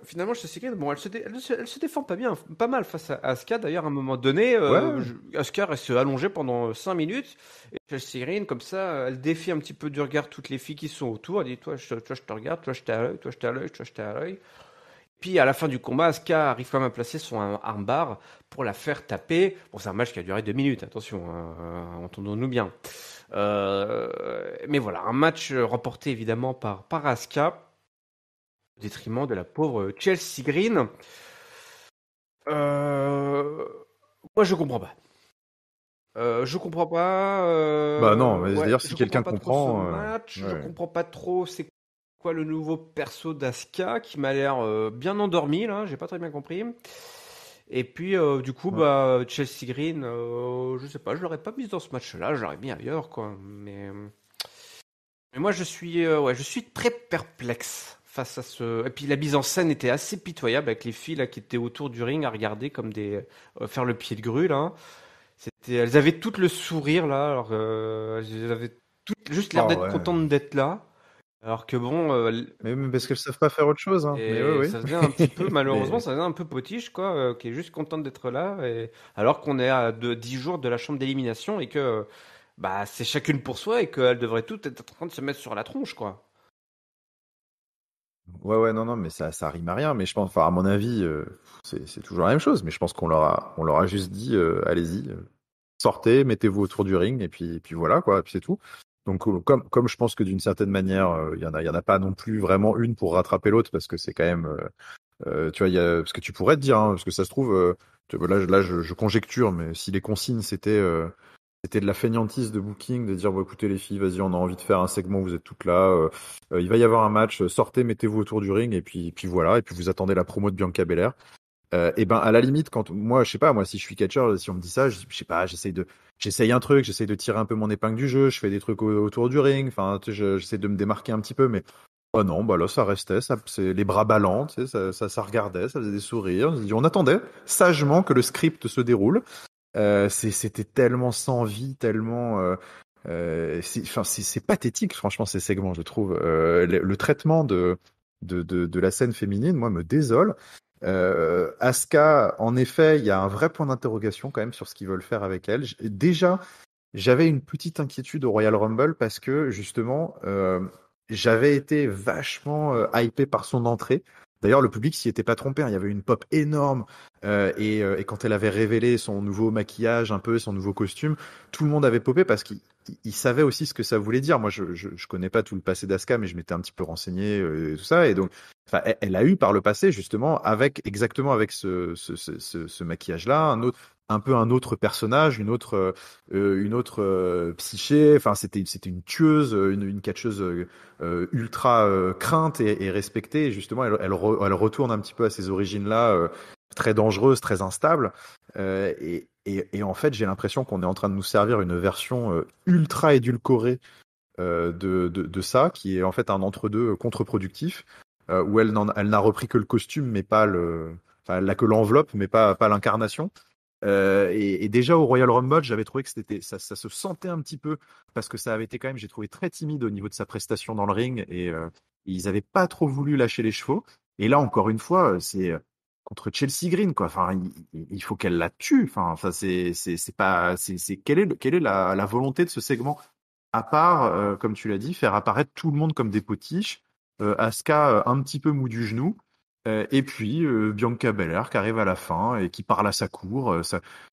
finalement, Chelsea Green, bon, elle se défend pas bien, pas mal face à Asuka. D'ailleurs, à un moment donné, Asuka reste allongée pendant 5 minutes. Et Chelsea Green, comme ça, elle défie un petit peu du regard toutes les filles qui sont autour. Elle dit, toi, je te regarde, toi, je t'ai à l'œil, toi, je t'ai à l'œil, toi, je t'ai à l'œil. Puis à la fin du combat, Asuka arrive quand même à placer son armbar pour la faire taper. Bon, c'est un match qui a duré 2 minutes, attention, entendons-nous bien. Mais voilà, un match remporté évidemment par Asuka, au détriment de la pauvre Chelsea Green. Moi, je comprends pas. Je comprends pas. Bah non, mais d'ailleurs, si je quelqu'un comprends pas trop ce comprend. match. Je Ouais. comprends pas trop c'est quoi le nouveau perso d'Asuka qui m'a l'air bien endormi là. J'ai pas très bien compris. Et puis du coup, Ouais. bah Chelsea Green, je sais pas, je l'aurais pas mise dans ce match-là. Je l'aurais mis ailleurs quoi. Mais moi, je suis très perplexe face à ce. Et puis la mise en scène était assez pitoyable avec les filles là qui étaient autour du ring à regarder comme des faire le pied de grue là. Elles avaient toutes le sourire là, alors elles avaient toutes juste l'air Ah d'être ouais. contentes d'être là, alors que bon, Mais parce qu'elles savent pas faire autre chose, hein. Mais et oui, ça faisait un petit peu, malheureusement, Mais ça faisait un peu potiche quoi, qui est juste contente d'être là, alors qu'on est à 10 jours de la chambre d'élimination et que bah c'est chacune pour soi et qu'elles devraient toutes être en train de se mettre sur la tronche quoi. ouais, non, mais ça rime à rien. Mais je pense, enfin, à mon avis, c'est toujours la même chose. Mais je pense qu'on leur a juste dit, allez-y, sortez, mettez-vous autour du ring, et puis voilà, quoi, et puis c'est tout. Donc, comme je pense que d'une certaine manière, il y en a pas non plus vraiment une pour rattraper l'autre, parce que c'est quand même, tu vois, parce que tu pourrais te dire, hein, parce que ça se trouve, là, je conjecture, mais si les consignes c'était de la fainéantise de booking, de dire bon écoutez les filles, vas-y, on a envie de faire un segment, vous êtes toutes là, il va y avoir un match, sortez, mettez-vous autour du ring, et puis voilà, et puis vous attendez la promo de Bianca Belair. Et ben à la limite, quand moi je sais pas, moi si je suis catcheur, si on me dit ça, je sais pas, j'essaye un truc, j'essaye de tirer un peu mon épingle du jeu, je fais des trucs autour du ring, enfin tu sais, j'essaie de me démarquer un petit peu, mais oh non, bah là ça restait, ça c'est les bras ballants, tu sais, ça regardait, ça faisait des sourires, on attendait sagement que le script se déroule. C'était tellement sans vie, tellement c'est pathétique franchement ces segments, je trouve. Le traitement de la scène féminine, moi, me désole. Asuka, en effet, il y a un vrai point d'interrogation quand même sur ce qu'ils veulent faire avec elle. Déjà, j'avais une petite inquiétude au Royal Rumble parce que justement, j'avais été vachement hypé par son entrée. D'ailleurs, le public s'y était pas trompé, hein. Il y avait une pop énorme et quand elle avait révélé son nouveau maquillage, un peu son nouveau costume, tout le monde avait popé parce qu'il savait aussi ce que ça voulait dire. Moi, je connais pas tout le passé d'Asuka, mais je m'étais un petit peu renseigné et tout ça. Et donc, enfin, elle a eu par le passé justement exactement avec ce maquillage-là, un peu un autre personnage, une autre psyché. Enfin, c'était une tueuse, une catcheuse ultra crainte et respectée. Et justement, elle retourne un petit peu à ses origines là. très dangereuse, très instable. Et en fait, j'ai l'impression qu'on est en train de nous servir une version ultra édulcorée de ça, qui est en fait un entre-deux contre-productif, où elle n'a repris que le costume, mais pas enfin, elle n'a que l'enveloppe, mais pas l'incarnation. Et déjà au Royal Rumble, j'avais trouvé que ça se sentait un petit peu parce que ça avait été quand même, j'ai trouvé très timide au niveau de sa prestation dans le ring et ils avaient pas trop voulu lâcher les chevaux. Et là encore une fois, c'est contre Chelsea Green quoi. Enfin, il faut qu'elle la tue. Enfin, ça c'est pas c'est quelle est la volonté de ce segment à part comme tu l'as dit, faire apparaître tout le monde comme des potiches, Asuka un petit peu mou du genou. Et puis Bianca Belair qui arrive à la fin et qui parle à sa cour,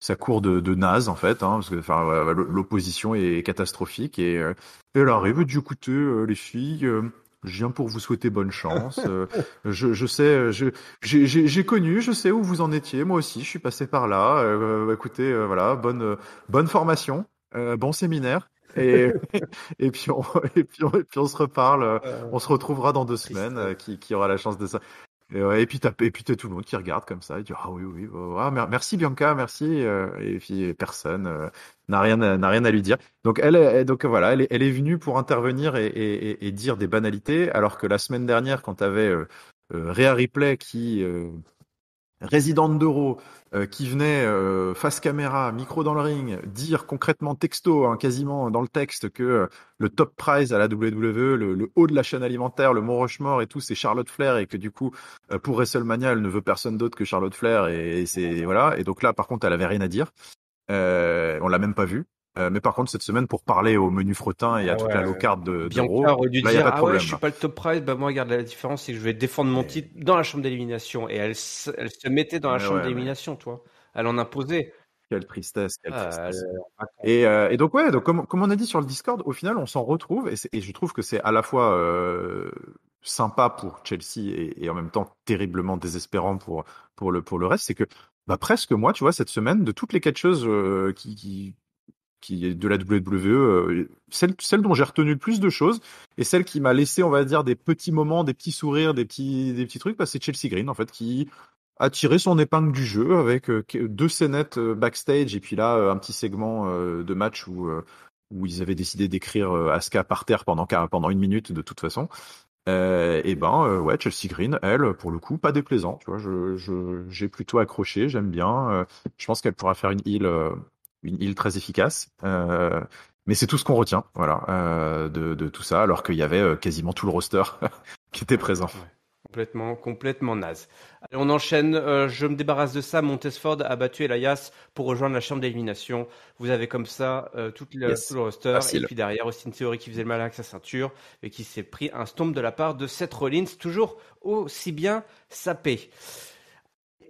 sa cour de naze en fait, hein, parce que enfin l'opposition est catastrophique et elle arrive, du écoutez les filles, je viens pour vous souhaiter bonne chance. Je sais, j'ai connu, je sais où vous en étiez, moi aussi, je suis passé par là. Écoutez, voilà, bonne formation, bon séminaire. Et, et puis et puis on se reparle, on se retrouvera dans 2 semaines, qui aura la chance de ça. Et, ouais, et puis t'as tout le monde qui regarde comme ça et dit ah oui oui merci Bianca merci et puis personne n'a rien à lui dire donc donc voilà elle est venue pour intervenir et dire des banalités alors que la semaine dernière quand t'avais Rhea Ripley qui résidente d'Euro qui venait face caméra, micro dans le ring, dire concrètement texto, hein, quasiment dans le texte que le top prize à la WWE, le haut de la chaîne alimentaire, le Mont Rushmore et tout, c'est Charlotte Flair et que du coup pour WrestleMania, elle ne veut personne d'autre que Charlotte Flair et c'est voilà. Et donc là, par contre, elle avait rien à dire. On l'a même pas vue. Mais par contre, cette semaine, pour parler au menu fretin et à toute la low card Bianca d'Euro, aurait dû là, il n'y a dire pas de problème. je suis pas le top prize, bah moi regarde la différence c'est que je vais défendre mon titre dans la chambre d'élimination et elle se mettait dans la chambre Mais d'élimination, toi. Elle en imposait. quelle tristesse, quelle Ah, tristesse. Et donc ouais, donc comme on a dit sur le Discord, au final on s'en retrouve et je trouve que c'est à la fois sympa pour Chelsea et en même temps terriblement désespérant pour le reste, c'est que bah presque moi, tu vois, cette semaine de toutes les catcheuses qui est de la WWE, celle dont j'ai retenu le plus de choses et celle qui m'a laissé, on va dire, des petits moments, des petits sourires, des petits trucs, bah, c'est Chelsea Green en fait qui a tiré son épingle du jeu avec 2 scénettes backstage et puis là un petit segment de match où ils avaient décidé d'écrire Asuka par terre pendant 1 minute de toute façon. Ouais, Chelsea Green, elle, pour le coup, pas déplaisant. Tu vois, j'ai plutôt accroché, j'aime bien. Je pense qu'elle pourra faire une heal très efficace. Mais c'est tout ce qu'on retient, voilà, de tout ça, alors qu'il y avait quasiment tout le roster qui était présent. Ouais. Complètement naze. Allez, on enchaîne. Je me débarrasse de ça. Montesford a battu Elias pour rejoindre la chambre d'élimination. Vous avez comme ça tout le roster. Facile. Et puis derrière, Austin Theory qui faisait le malin avec sa ceinture et qui s'est pris un stomp de la part de Seth Rollins, toujours aussi bien sapé.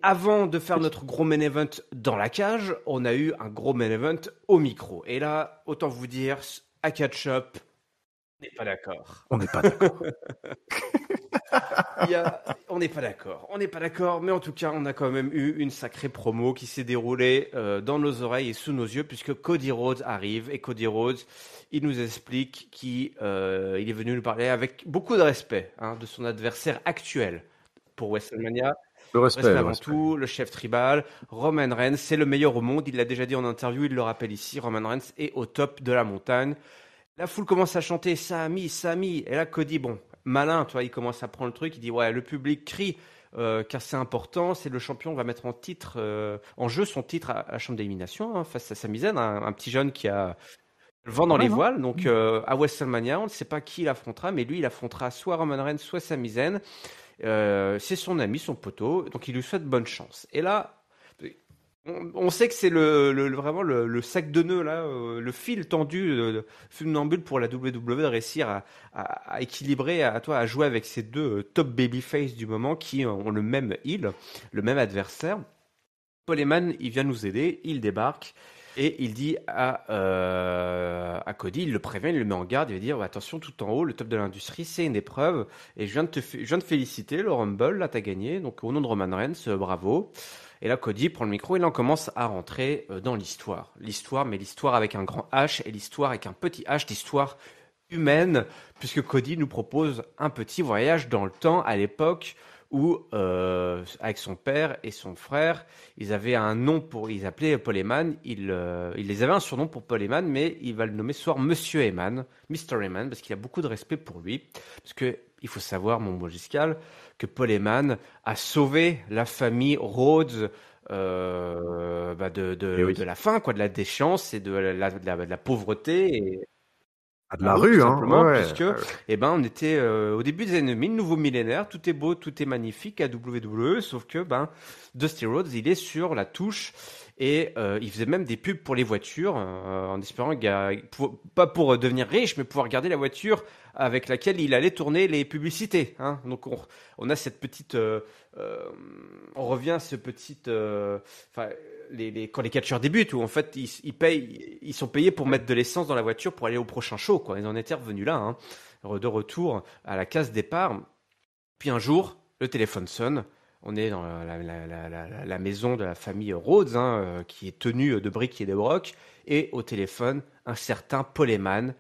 Avant de faire notre gros main event dans la cage, on a eu un gros main event au micro. Et là, autant vous dire, à catch-up, on n'est pas d'accord. On n'est pas d'accord. On n'est pas d'accord. On n'est pas d'accord, mais en tout cas, on a quand même eu une sacrée promo qui s'est déroulée dans nos oreilles et sous nos yeux, puisque Cody Rhodes arrive. Et Cody Rhodes, il nous explique qu'il est venu nous parler avec beaucoup de respect de son adversaire actuel pour WrestleMania. Le respect avant tout, le chef tribal, Roman Reigns, c'est le meilleur au monde. Il l'a déjà dit en interview, il le rappelle ici. Roman Reigns est au top de la montagne. La foule commence à chanter Sami, Sami. Et là, Cody, bon, malin, tu vois, il commence à prendre le truc. Il dit ouais, le public crie car c'est important. C'est le champion va mettre en jeu son titre à la chambre d'élimination face à Sami Zayn, un petit jeune qui a le vent dans les voiles. Donc à WrestleMania, on ne sait pas qui il affrontera, mais lui, il affrontera soit Roman Reigns, soit Sami Zayn. C'est son ami, son poteau, donc il lui souhaite bonne chance. Et là, on sait que c'est vraiment le sac de nœuds, là, le fil tendu, funambule pour la WWE de réussir à équilibrer, à jouer avec ces deux top babyface du moment qui ont le même heel, le même adversaire. Paul Heyman, il vient nous aider, il débarque. Et il dit à Cody, il le prévient, il le met en garde, il va dire attention, tout en haut, le top de l'industrie, c'est une épreuve. Et je viens de te féliciter, le Rumble, là, t'as gagné. Donc au nom de Roman Reigns, bravo. Et là, Cody prend le micro et là, on commence à rentrer dans l'histoire. L'histoire, mais l'histoire avec un grand H et l'histoire avec un petit H, l'histoire humaine, puisque Cody nous propose un petit voyage dans le temps à l'époque où avec son père et son frère, ils avaient un nom ils appelaient Paul Heyman. Ils avaient un surnom pour Paul Heyman, mais il va le nommer ce soir Monsieur Heyman, Mr. Heyman, parce qu'il a beaucoup de respect pour lui. Parce que il faut savoir, mon beau Giscal, que Paul Heyman a sauvé la famille Rhodes de la faim, quoi, de la déchéance et de la pauvreté. Ah, de la Oui, tout rue, hein. simplement, Ouais, puisque on était au début des années 2000, nouveau millénaire, tout est beau, tout est magnifique à WWE, sauf que Dusty Rhodes, il est sur la touche et il faisait même des pubs pour les voitures en espérant pas pour devenir riche, mais pouvoir garder la voiture avec laquelle il allait tourner les publicités. Hein. Donc on a cette petite, on revient à ce petit, quand les catcheurs débutent, où en fait ils sont payés pour mettre de l'essence dans la voiture pour aller au prochain show, quoi. Ils en étaient revenus là, hein, de retour à la case départ. Puis un jour, le téléphone sonne. On est dans la maison de la famille Rhodes, hein, qui est tenue de briques et de brocs. Et au téléphone, un certain Paul Heyman.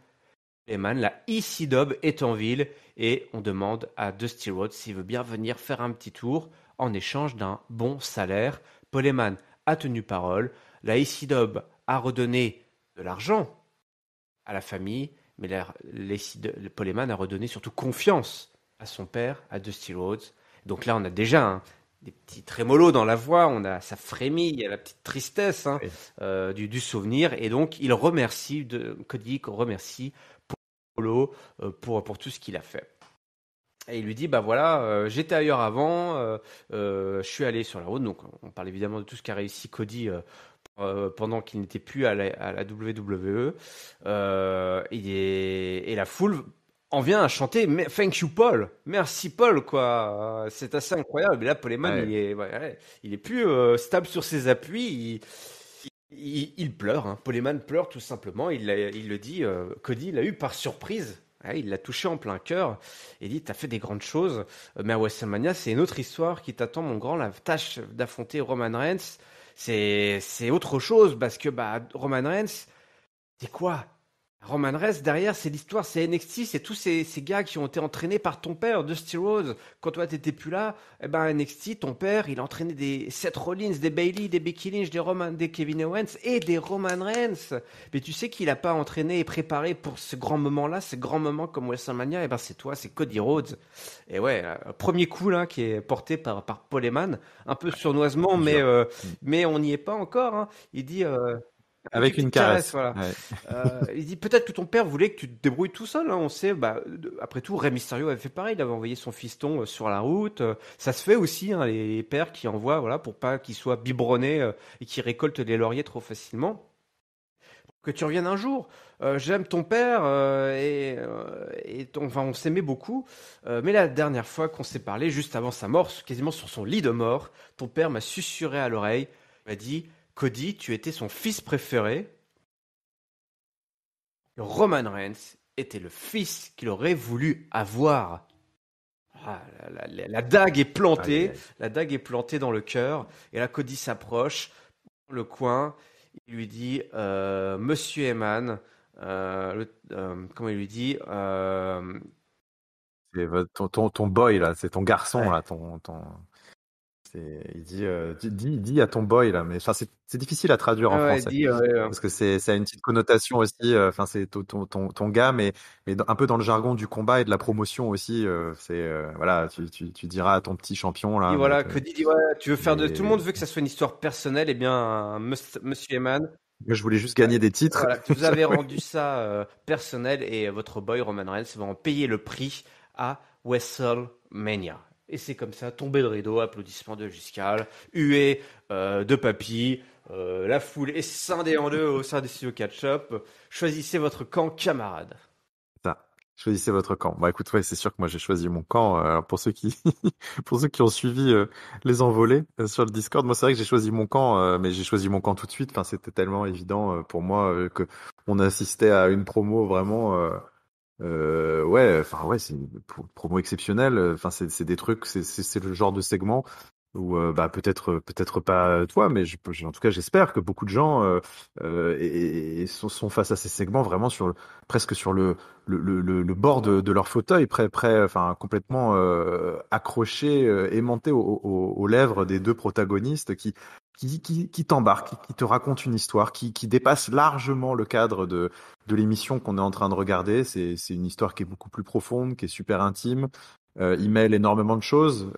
La EC-Dub est en ville et on demande à Dusty Rhodes s'il veut bien venir faire un petit tour en échange d'un bon salaire. Paul Heyman a tenu parole. La EC-Dub a redonné de l'argent à la famille, mais Paul Heyman a redonné surtout confiance à son père, à Dusty Rhodes. Donc là, on a déjà des petits trémolos dans la voix, ça frémit, il y a la petite tristesse du souvenir, et donc il remercie Cody remercie Polo pour tout ce qu'il a fait. Et il lui dit, j'étais ailleurs avant, je suis allé sur la route, donc on parle évidemment de tout ce qu'a réussi Cody pendant qu'il n'était plus à la WWE, et la foule en vient à chanter Thank you Paul, merci Paul, quoi. C'est assez incroyable. Et là, Paul Heyman, il est plus stable sur ses appuis, il pleure, hein. Paul Heyman pleure tout simplement, il le dit, Cody l'a eu par surprise. Il l'a touché en plein cœur et dit, t'as fait des grandes choses, mais à WrestleMania, c'est une autre histoire qui t'attend, mon grand. La tâche d'affronter Roman Reigns, c'est autre chose, parce que Roman Reigns, c'est quoi? Roman Reigns, derrière, c'est l'histoire, c'est NXT, c'est tous ces gars qui ont été entraînés par ton père, Dusty Rhodes. Quand toi, t'étais plus là, NXT, ton père, il a entraîné des Seth Rollins, des Bayley, des Becky Lynch, des Kevin Owens et des Roman Reigns. Mais tu sais qu'il a pas entraîné et préparé pour ce grand moment-là, ce grand moment comme WrestleMania, c'est toi, c'est Cody Rhodes. Et ouais, premier coup, là, qui est porté par Paul Heyman, un peu sournoisement, mais on n'y est pas encore, hein. Il dit, avec une caresse. Voilà. Il dit, peut-être que ton père voulait que tu te débrouilles tout seul, hein. On sait, après tout, Rey Mysterio avait fait pareil, il avait envoyé son fiston sur la route. Ça se fait aussi, hein, les pères qui envoient, voilà, pour pas qu'ils soient biberonnés et qu'ils récoltent les lauriers trop facilement. Que tu reviennes un jour. J'aime ton père on s'aimait beaucoup. Mais la dernière fois qu'on s'est parlé, juste avant sa mort, quasiment sur son lit de mort, ton père m'a susurré à l'oreille, m'a dit, Cody, tu étais son fils préféré. Roman Reigns était le fils qu'il aurait voulu avoir. La dague est plantée, la dague est plantée dans le cœur. Et là, Cody s'approche, dans le coin, il lui dit, Monsieur Heyman, comment il lui dit, c'est ton boy là, c'est ton garçon là, il dit à ton boy là, mais c'est difficile à traduire en français parce que ça a une petite connotation aussi. C'est ton gars, mais un peu dans le jargon du combat et de la promotion aussi. Voilà, tu diras à ton petit champion là. Et voilà, Cody dit, tu veux faire tout le monde veut que ça soit une histoire personnelle, et bien Monsieur Heyman. Moi, je voulais juste gagner des titres. Voilà, vous avez rendu ça personnel, et votre boy Roman Reigns va en payer le prix à WrestleMania. Et c'est comme ça, tombé de rideau, applaudissements de Giscal, huée de papy, la foule est scindée en deux au sein des studios Catch-Up. Choisissez votre camp, camarades. Ça, choisissez votre camp. Écoute, c'est sûr que moi j'ai choisi mon camp. Alors pour ceux qui ont suivi les envolées sur le Discord, moi c'est vrai que j'ai choisi mon camp, mais j'ai choisi mon camp tout de suite. C'était tellement évident pour moi que on assistait à une promo vraiment. C'est une promo exceptionnelle. C'est des trucs, c'est le genre de segment ou peut-être pas toi, mais en tout cas j'espère que beaucoup de gens sont face à ces segments vraiment presque sur le bord de leur fauteuil, enfin complètement accrochés, aimantés aux lèvres des deux protagonistes qui t'embarquent, qui te racontent une histoire qui dépasse largement le cadre de l'émission qu'on est en train de regarder. C'est une histoire qui est beaucoup plus profonde, qui est super intime. Il mêle énormément de choses.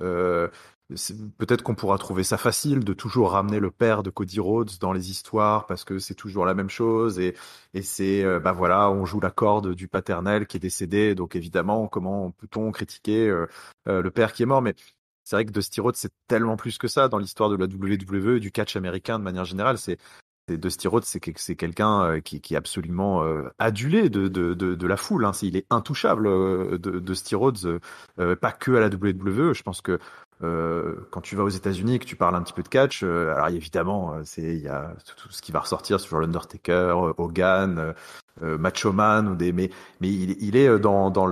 Peut-être qu'on pourra trouver ça facile de toujours ramener le père de Cody Rhodes dans les histoires parce que c'est toujours la même chose et c'est voilà, on joue la corde du paternel qui est décédé, donc évidemment comment peut-on critiquer le père qui est mort, mais c'est vrai que Dusty Rhodes c'est tellement plus que ça dans l'histoire de la WWE, du catch américain de manière générale. Dusty Rhodes, c'est quelqu'un qui est absolument adulé de la foule. Hein. Il est intouchable, Dusty Rhodes, pas que à la WWE. Je pense que quand tu vas aux États-Unis et que tu parles un petit peu de catch, alors évidemment, il y a tout ce qui va ressortir sur l'Undertaker, Hogan, Macho Man mais il est dans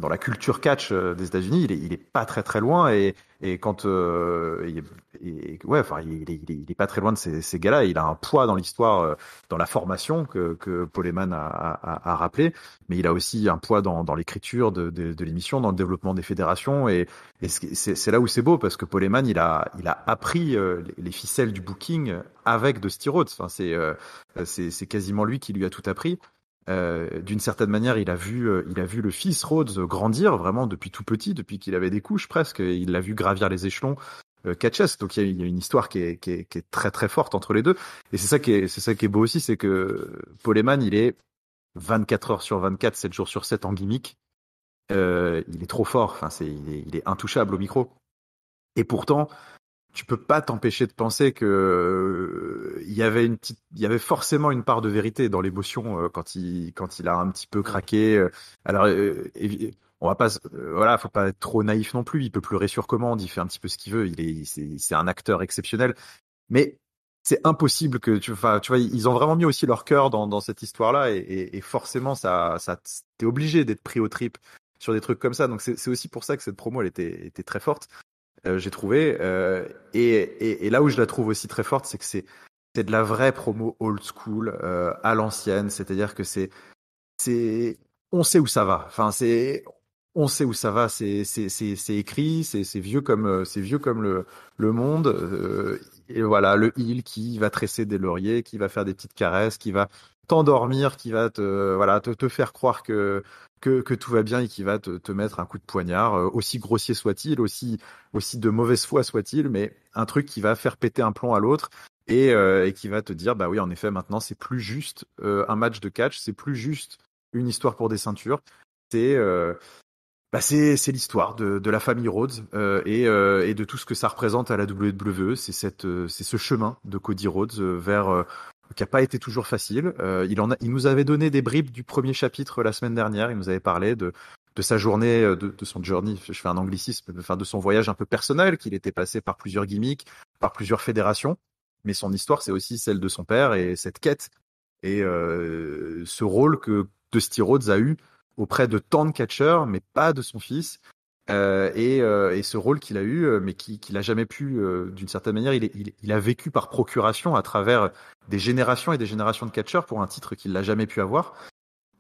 la culture catch des États-Unis, il est pas très très loin et quand ouais, enfin il est pas très loin de ces gars-là. Il a un poids dans l'histoire, dans la formation que Paul Heyman a rappelé, mais il a aussi un poids dans l'écriture de l'émission, dans le développement des fédérations et c'est là où c'est beau parce que Paul Heyman il a appris les ficelles du booking avec Dusty Rhodes. Enfin c'est quasiment lui qui lui a tout appris. D'une certaine manière, il a vu le fils Rhodes grandir vraiment depuis tout petit, depuis qu'il avait des couches presque. Il l'a vu gravir les échelons catchess. Donc il y a une histoire qui est très très forte entre les deux. Et c'est ça qui est beau aussi, c'est que Paul Heyman, il est 24 heures sur 24, 7 jours sur 7 en gimmick. Il est trop fort. Enfin il est intouchable au micro. Et pourtant, tu peux pas t'empêcher de penser que il y avait forcément une part de vérité dans l'émotion quand il a un petit peu craqué. Alors on va pas voilà, faut pas être trop naïf non plus, il peut pleurer sur commande, il fait un petit peu ce qu'il veut, c'est un acteur exceptionnel, mais c'est impossible que tu vois, ils ont vraiment mis aussi leur cœur dans cette histoire-là et forcément ça t'es obligé d'être pris aux tripes sur des trucs comme ça. Donc c'est aussi pour ça que cette promo elle était très forte. J'ai trouvé. Et là où je la trouve aussi très forte, c'est que c'est de la vraie promo old school à l'ancienne. C'est-à-dire que on sait où ça va. Enfin, on sait où ça va. C'est écrit. C'est vieux comme le monde. Et voilà, le heel qui va tresser des lauriers, qui va faire des petites caresses, qui va t'endormir, qui va te faire croire que tout va bien et qui va te mettre un coup de poignard, aussi grossier soit-il, aussi de mauvaise foi soit-il, mais un truc qui va faire péter un plomb à l'autre et qui va te dire, bah oui, en effet, maintenant, c'est plus juste un match de catch, c'est plus juste une histoire pour des ceintures, c'est c'est l'histoire de la famille Rhodes et de tout ce que ça représente à la WWE. C'est ce chemin de Cody Rhodes vers qui a pas été toujours facile. Il nous avait donné des bribes du premier chapitre la semaine dernière. Il nous avait parlé de sa journée, de son journey. Je fais un anglicisme, enfin de son voyage un peu personnel, qu'il était passé par plusieurs gimmicks, par plusieurs fédérations. Mais son histoire, c'est aussi celle de son père et cette quête et ce rôle que Dusty Rhodes a eu auprès de tant de catcheurs, mais pas de son fils. Et ce rôle qu'il a eu, mais qu'il a jamais pu, d'une certaine manière, il a vécu par procuration à travers des générations et des générations de catcheurs pour un titre qu'il n'a jamais pu avoir.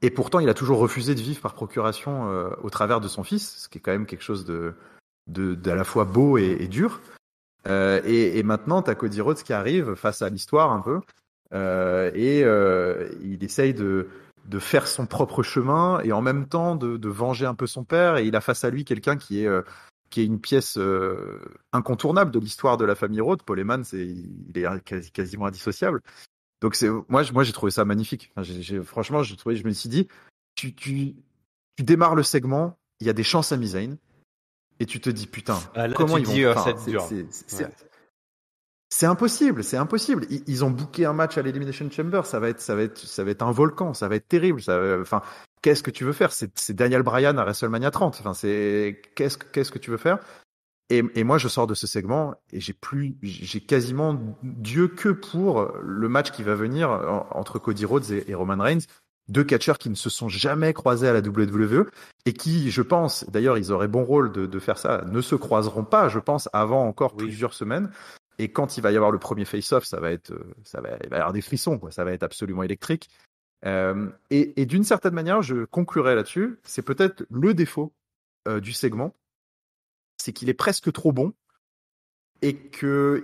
Et pourtant, il a toujours refusé de vivre par procuration au travers de son fils, ce qui est quand même quelque chose d'à la fois beau et dur. Et maintenant, t'as Cody Rhodes qui arrive face à l'histoire un peu, il essaye de faire son propre chemin et en même temps de venger un peu son père. Et il a face à lui quelqu'un qui est une pièce incontournable de l'histoire de la famille Rhodes. Paul Heyman, il est quasiment indissociable. Donc moi j'ai trouvé ça magnifique. Enfin, franchement, je me suis dit, tu démarres le segment, il y a des chances à Zayn et tu te dis putain, comment ils vont. Enfin, c'est impossible, c'est impossible. Ils ont booké un match à l'Elimination Chamber, ça va être un volcan, ça va être terrible. Enfin, qu'est-ce que tu veux faire? C'est Daniel Bryan à WrestleMania 30. Enfin, qu'est-ce que tu veux faire? Et moi, je sors de ce segment et j'ai quasiment Dieu que pour le match qui va venir entre Cody Rhodes et Roman Reigns. deux catcheurs qui ne se sont jamais croisés à la WWE et qui, je pense, d'ailleurs, ils auraient bon rôle de faire ça, ne se croiseront pas, je pense, avant encore plusieurs semaines. Et quand il va y avoir le premier face-off, il va y avoir des frissons, quoi. Ça va être absolument électrique. Et d'une certaine manière, je conclurai là-dessus. C'est peut-être le défaut du segment, c'est qu'il est presque trop bon et que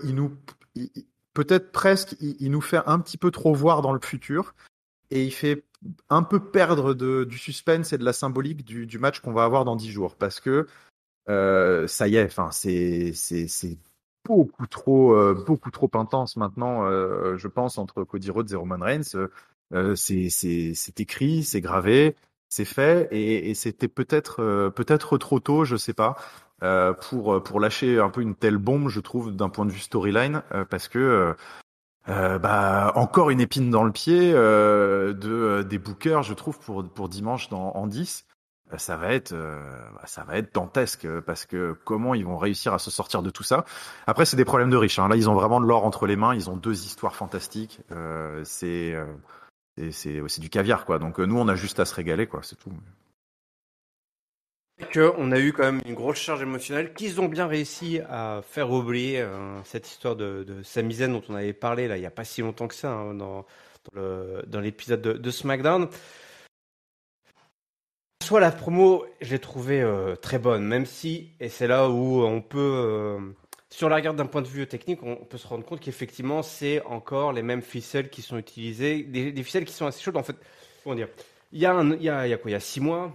peut-être presque, il nous fait un petit peu trop voir dans le futur et il fait un peu perdre du suspense et de la symbolique du match qu'on va avoir dans 10 jours parce que ça y est, enfin c'est beaucoup trop intense maintenant, je pense, entre Cody Rhodes et Roman Reigns. C'est écrit, c'est gravé, c'est fait, et c'était peut-être trop tôt, je sais pas, pour lâcher un peu une telle bombe, je trouve, d'un point de vue storyline, parce que encore une épine dans le pied des bookers, je trouve, pour dimanche en 10. Ça va être dantesque parce que comment ils vont réussir à se sortir de tout ça. Après, c'est des problèmes de riches. Hein. Là, ils ont vraiment de l'or entre les mains. Ils ont deux histoires fantastiques. C'est du caviar, quoi. Donc nous, on a juste à se régaler, quoi. C'est tout. On a eu quand même une grosse charge émotionnelle qu'ils ont bien réussi à faire oublier cette histoire de Sami Zayn dont on avait parlé là il y a pas si longtemps que ça hein, dans l'épisode de SmackDown. Soit la promo, je l'ai trouvée très bonne, même si, et c'est là où on peut, si on la regarde d'un point de vue technique, on peut se rendre compte qu'effectivement, c'est encore les mêmes ficelles qui sont utilisées, des ficelles qui sont assez chaudes. En fait, comment dire, il y a quoi, il y a 6 mois,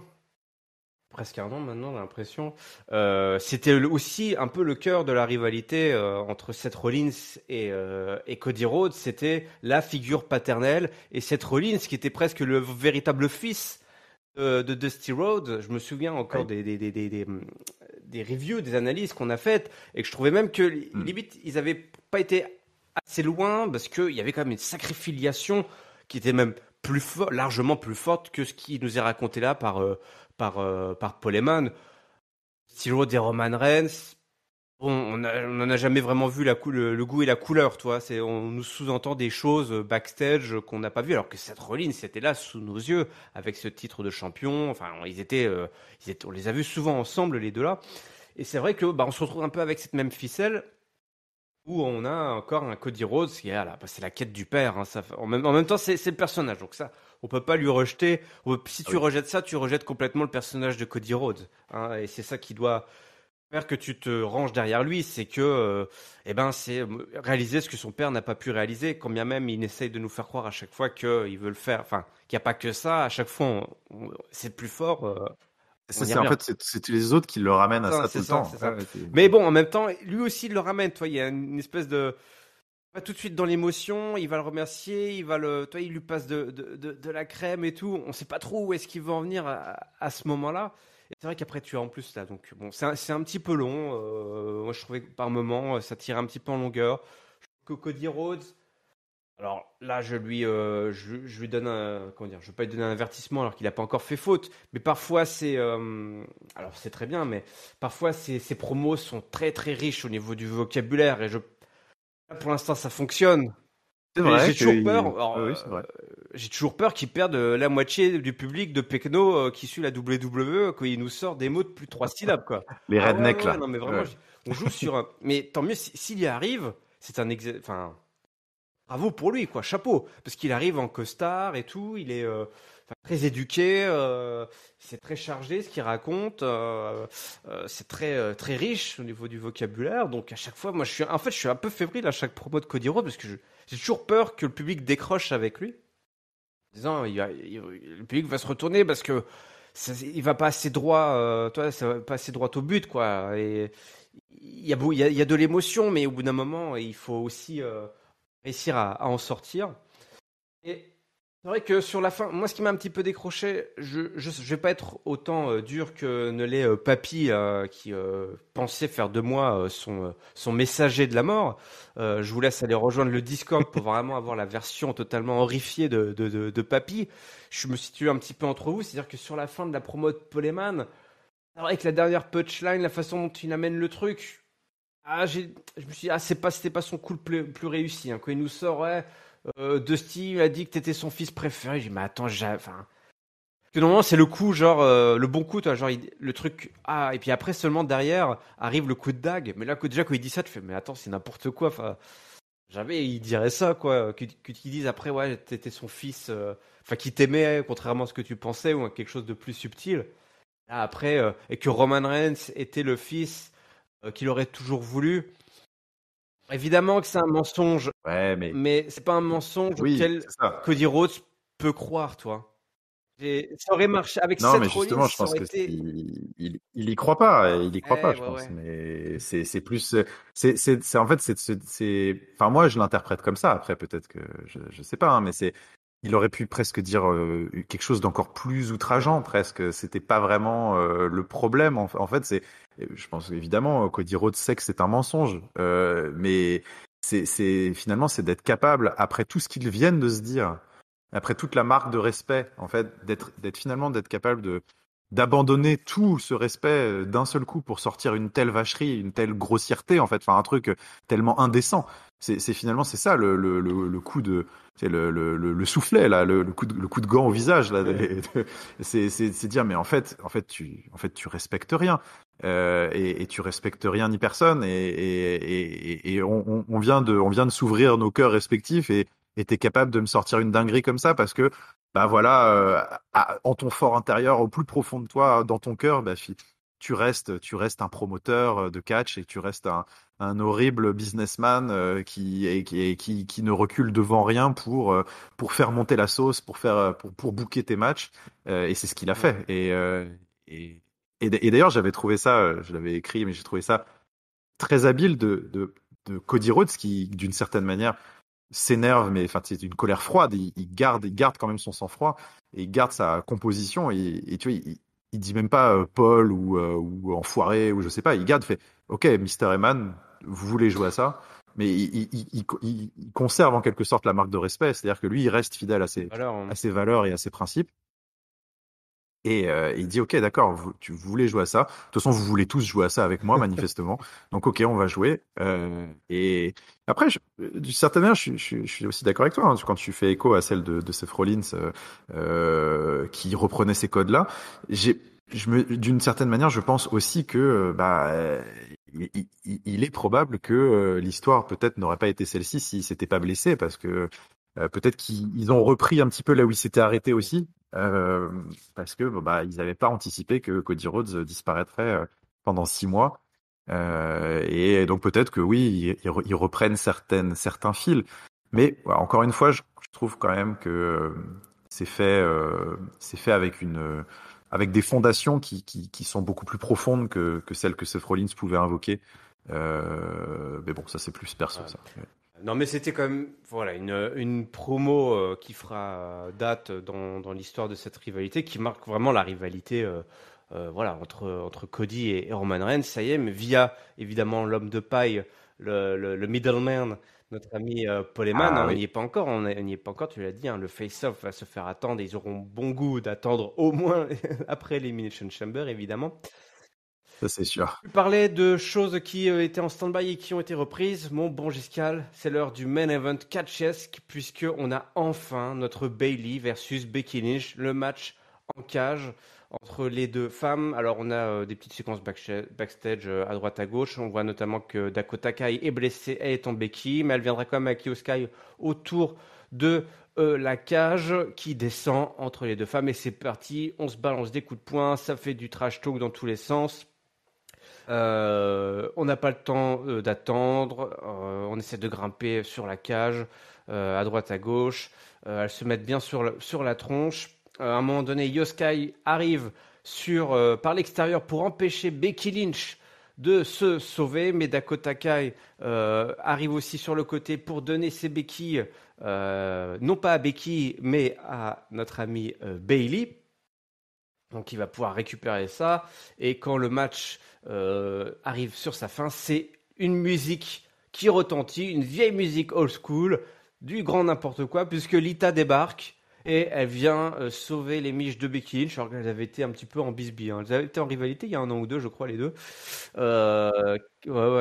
presque un an maintenant, j'ai l'impression, c'était aussi un peu le cœur de la rivalité entre Seth Rollins et Cody Rhodes. C'était la figure paternelle, et Seth Rollins, qui était presque le véritable fils de Dusty Rhodes. Je me souviens encore des reviews, des analyses qu'on a faites, et que je trouvais même que limite ils avaient pas été assez loin parce qu'il y avait quand même une sacrée filiation qui était même largement plus forte que ce qui nous est raconté là par Paul Heyman. Dusty Rhodes et Roman Reigns. Bon, on n'en a jamais vraiment vu le goût et la couleur, toi. On nous sous-entend des choses backstage qu'on n'a pas vues, alors que Seth Rollins c'était là sous nos yeux avec ce titre de champion. Enfin, on les a vus souvent ensemble les deux là. Et c'est vrai que on se retrouve un peu avec cette même ficelle où on a encore un Cody Rhodes qui est là, c'est la quête du père. Hein, en même temps, c'est le personnage, donc ça, on peut pas lui rejeter. Si tu rejettes ça, tu rejettes complètement le personnage de Cody Rhodes. Hein, et c'est ça qui doit faire que tu te ranges derrière lui, c'est que c'est réaliser ce que son père n'a pas pu réaliser, quand bien même il essaye de nous faire croire à chaque fois qu'il veut le faire, enfin qu'il n'y a pas que ça, à chaque fois c'est plus fort. En fait, c'est les autres qui le ramènent à ça tout le temps. Ça. Mais bon, en même temps, lui aussi il le ramène, toi, il y a une espèce de pas tout de suite dans l'émotion, il va le remercier, il lui passe de la crème et tout, on sait pas trop où est-ce qu'il va en venir à ce moment-là. Et c'est vrai qu'après tu as en plus là, donc bon, c'est un petit peu long. Moi je trouvais que par moment ça tire un petit peu en longueur. Que Cody Rhodes, alors là je lui donne comment dire, je vais pas lui donner un avertissement alors qu'il a pas encore fait faute, mais parfois alors c'est très bien, mais parfois ses promos sont très très riches au niveau du vocabulaire et pour l'instant ça fonctionne. C'est vrai. J'ai toujours peur. Oui, c'est vrai. J'ai toujours peur qu'ils perdent la moitié du public de Pecno qui suit la WWE quand il nous sort des mots de plus de 3 syllabes, quoi. Les rednecks, là. Non, mais vraiment, on joue sur un. Mais tant mieux s'il y arrive, c'est un enfin, bravo pour lui, quoi. Chapeau, parce qu'il arrive en costard et tout. Il est très éduqué. C'est très chargé ce qu'il raconte. C'est très très riche au niveau du vocabulaire. Donc à chaque fois, moi, je suis un peu fébrile à chaque promo de Cody Rhodes parce que j'ai toujours peur que le public décroche avec lui. Disant, le public va se retourner parce que il va pas assez droit, ça va pas assez droit au but, quoi. Et il y a de l'émotion, mais au bout d'un moment, il faut aussi réussir à en sortir. Et c'est vrai que sur la fin, moi, ce qui m'a un petit peu décroché, je vais pas être autant dur que ne l'est Papy, qui pensait faire de moi son messager de la mort. Je vous laisse aller rejoindre le Discord pour vraiment avoir la version totalement horrifiée de Papy. Je me situe un petit peu entre vous, c'est-à-dire que sur la fin de la promo de Paul Heyman, avec la dernière punchline, la façon dont il amène le truc, je me suis dit, c'était pas son coup le plus réussi. Hein. Quand il nous sort, ouais, Dusty a dit que t'étais son fils préféré. J'ai dit, mais attends, enfin. Que normalement, c'est le coup, genre, le bon coup, toi, genre, le truc. Ah, et puis après, seulement derrière, arrive le coup de dague. Mais là, déjà, quand il dit ça, tu fais, mais attends, c'est n'importe quoi. Enfin, jamais il dirait ça, quoi. Que qu'ils disent après, ouais, t'étais son fils, enfin, qui t'aimait, contrairement à ce que tu pensais, ou quelque chose de plus subtil. Là, après, et que Roman Reigns était le fils qu'il aurait toujours voulu. Évidemment que c'est un mensonge, Ouais, mais mais c'est pas un mensonge oui, auquel c'est ça. Cody Rhodes peut croire, toi. Ça aurait marché. Avec Non, Seth mais Rollins, justement, je ça pense aurait que été. il y croit pas, il y croit pas, Eh, je ouais, pense. ouais. Mais c'est plus, c'est en fait, enfin, moi, je l'interprète comme ça. Après, peut-être que je sais pas, hein, mais il aurait pu presque dire quelque chose d'encore plus outrageant, presque. C'était pas vraiment le problème. En fait, je pense évidemment, Cody Rhodes sait que c'est un mensonge, mais finalement, c'est d'être capable, après tout ce qu'ils viennent de se dire, après toute la marque de respect, en fait, d'être capable d'abandonner tout ce respect d'un seul coup pour sortir une telle vacherie, une telle grossièreté, en fait, enfin un truc tellement indécent. Finalement c'est ça le coup de, c'est le soufflet là, le coup de gant au visage là. Ouais. C'est dire mais en fait tu respectes rien. Et tu respectes rien ni personne et on vient de s'ouvrir nos cœurs respectifs et t'es capable de me sortir une dinguerie comme ça parce que bah voilà, en ton fort intérieur, au plus profond de toi, dans ton cœur, bah, tu restes un promoteur de catch et tu restes un horrible businessman qui ne recule devant rien pour faire monter la sauce, pour booker tes matchs. Et c'est ce qu'il a Ouais. fait. Et, et d'ailleurs, j'avais trouvé ça, je l'avais écrit, mais j'ai trouvé ça très habile de Cody Rhodes qui, d'une certaine manière, s'énerve, mais enfin, c'est une colère froide. Il garde quand même son sang-froid et il garde sa composition. Et tu vois, il dit même pas Paul ou enfoiré ou je sais pas. Il garde, fait OK, Mister Eman, vous voulez jouer à ça, mais il conserve en quelque sorte la marque de respect. C'est-à-dire que lui, il reste fidèle Alors, à ses valeurs et à ses principes. Et il dit OK, d'accord, vous voulez jouer à ça. De toute façon, vous voulez tous jouer à ça avec moi, manifestement. Donc OK, on va jouer. Et après, d'une certaine manière, je suis aussi d'accord avec toi. Hein, quand tu fais écho à celle de Seth Rollins qui reprenait ces codes-là, d'une certaine manière, je pense aussi que il est probable que l'histoire peut-être n'aurait pas été celle-ci s'il s'était pas blessé, parce que peut-être qu'ils ont repris un petit peu là où il s'était arrêté aussi. Euh, Parce que bon, bah, ils n'avaient pas anticipé que Cody Rhodes disparaîtrait pendant 6 mois. Et donc peut-être que oui, ils reprennent certains fils. Mais ouais, encore une fois, je trouve quand même que c'est fait avec des fondations qui sont beaucoup plus profondes que celles que Seth Rollins pouvait invoquer. Mais bon, ça c'est plus perso ouais. ça. Non, mais c'était quand même voilà, une promo qui fera date dans l'histoire de cette rivalité, qui marque vraiment la rivalité voilà, entre Cody et Roman Reigns. Ça y est, mais via évidemment l'homme de paille, le middleman, notre ami Paul Heyman. Hein, Ah on oui. n'y est pas encore, on n'y est pas encore, tu l'as dit. Hein, le face-off va se faire attendre. Et ils auront bon goût d'attendre au moins après l'Elimination Chamber, évidemment. Ça, c'est sûr. Tu parlais de choses qui étaient en stand-by et qui ont été reprises. Mon bon Giscal, c'est l'heure du main event catchesque puisque on a enfin notre Bayley versus Becky Lynch, le match en cage entre les deux femmes. Alors on a des petites séquences backstage à droite à gauche. On voit notamment que Dakota Kai est blessée, elle est en Becky, mais elle viendra quand même avec Io Sky autour de la cage qui descend entre les deux femmes et c'est parti. On se balance des coups de poing, ça fait du trash talk dans tous les sens. On n'a pas le temps d'attendre. On essaie de grimper sur la cage, à droite, à gauche. Elles se mettent bien sur la tronche. À un moment donné, Yoskai arrive par l'extérieur pour empêcher Becky Lynch de se sauver. Mais Dakota Kai arrive aussi sur le côté pour donner ses béquilles, non pas à Becky, mais à notre amie Bayley. Donc il va pouvoir récupérer ça. Et quand le match arrive sur sa fin, c'est une musique qui retentit, une vieille musique old school, du grand n'importe quoi, puisque Lita débarque et elle vient sauver les miches de Becky Lynch, alors qu'elles avaient été un petit peu en bisbille. Hein. Elles avaient été en rivalité il y a 1 an ou 2, je crois, les deux. Ouais,